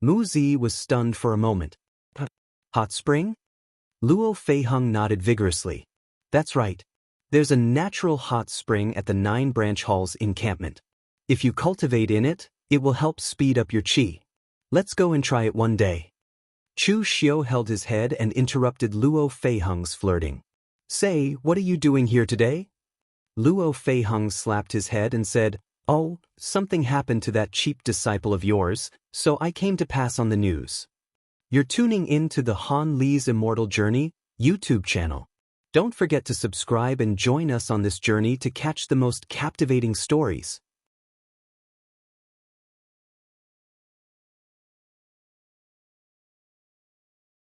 Mu Zi was stunned for a moment. Hot spring? Luo Feiheng nodded vigorously. That's right. There's a natural hot spring at the 9 Branch Hall's encampment. If you cultivate in it, it will help speed up your qi. Let's go and try it one day. Chu Xiu held his head and interrupted Luo Feiheng's flirting. Say, what are you doing here today? Luo Feiheng slapped his head and said, "Oh, something happened to that cheap disciple of yours, so I came to pass on the news." You're tuning in to the Han Li's Immortal Journey YouTube channel. Don't forget to subscribe and join us on this journey to catch the most captivating stories.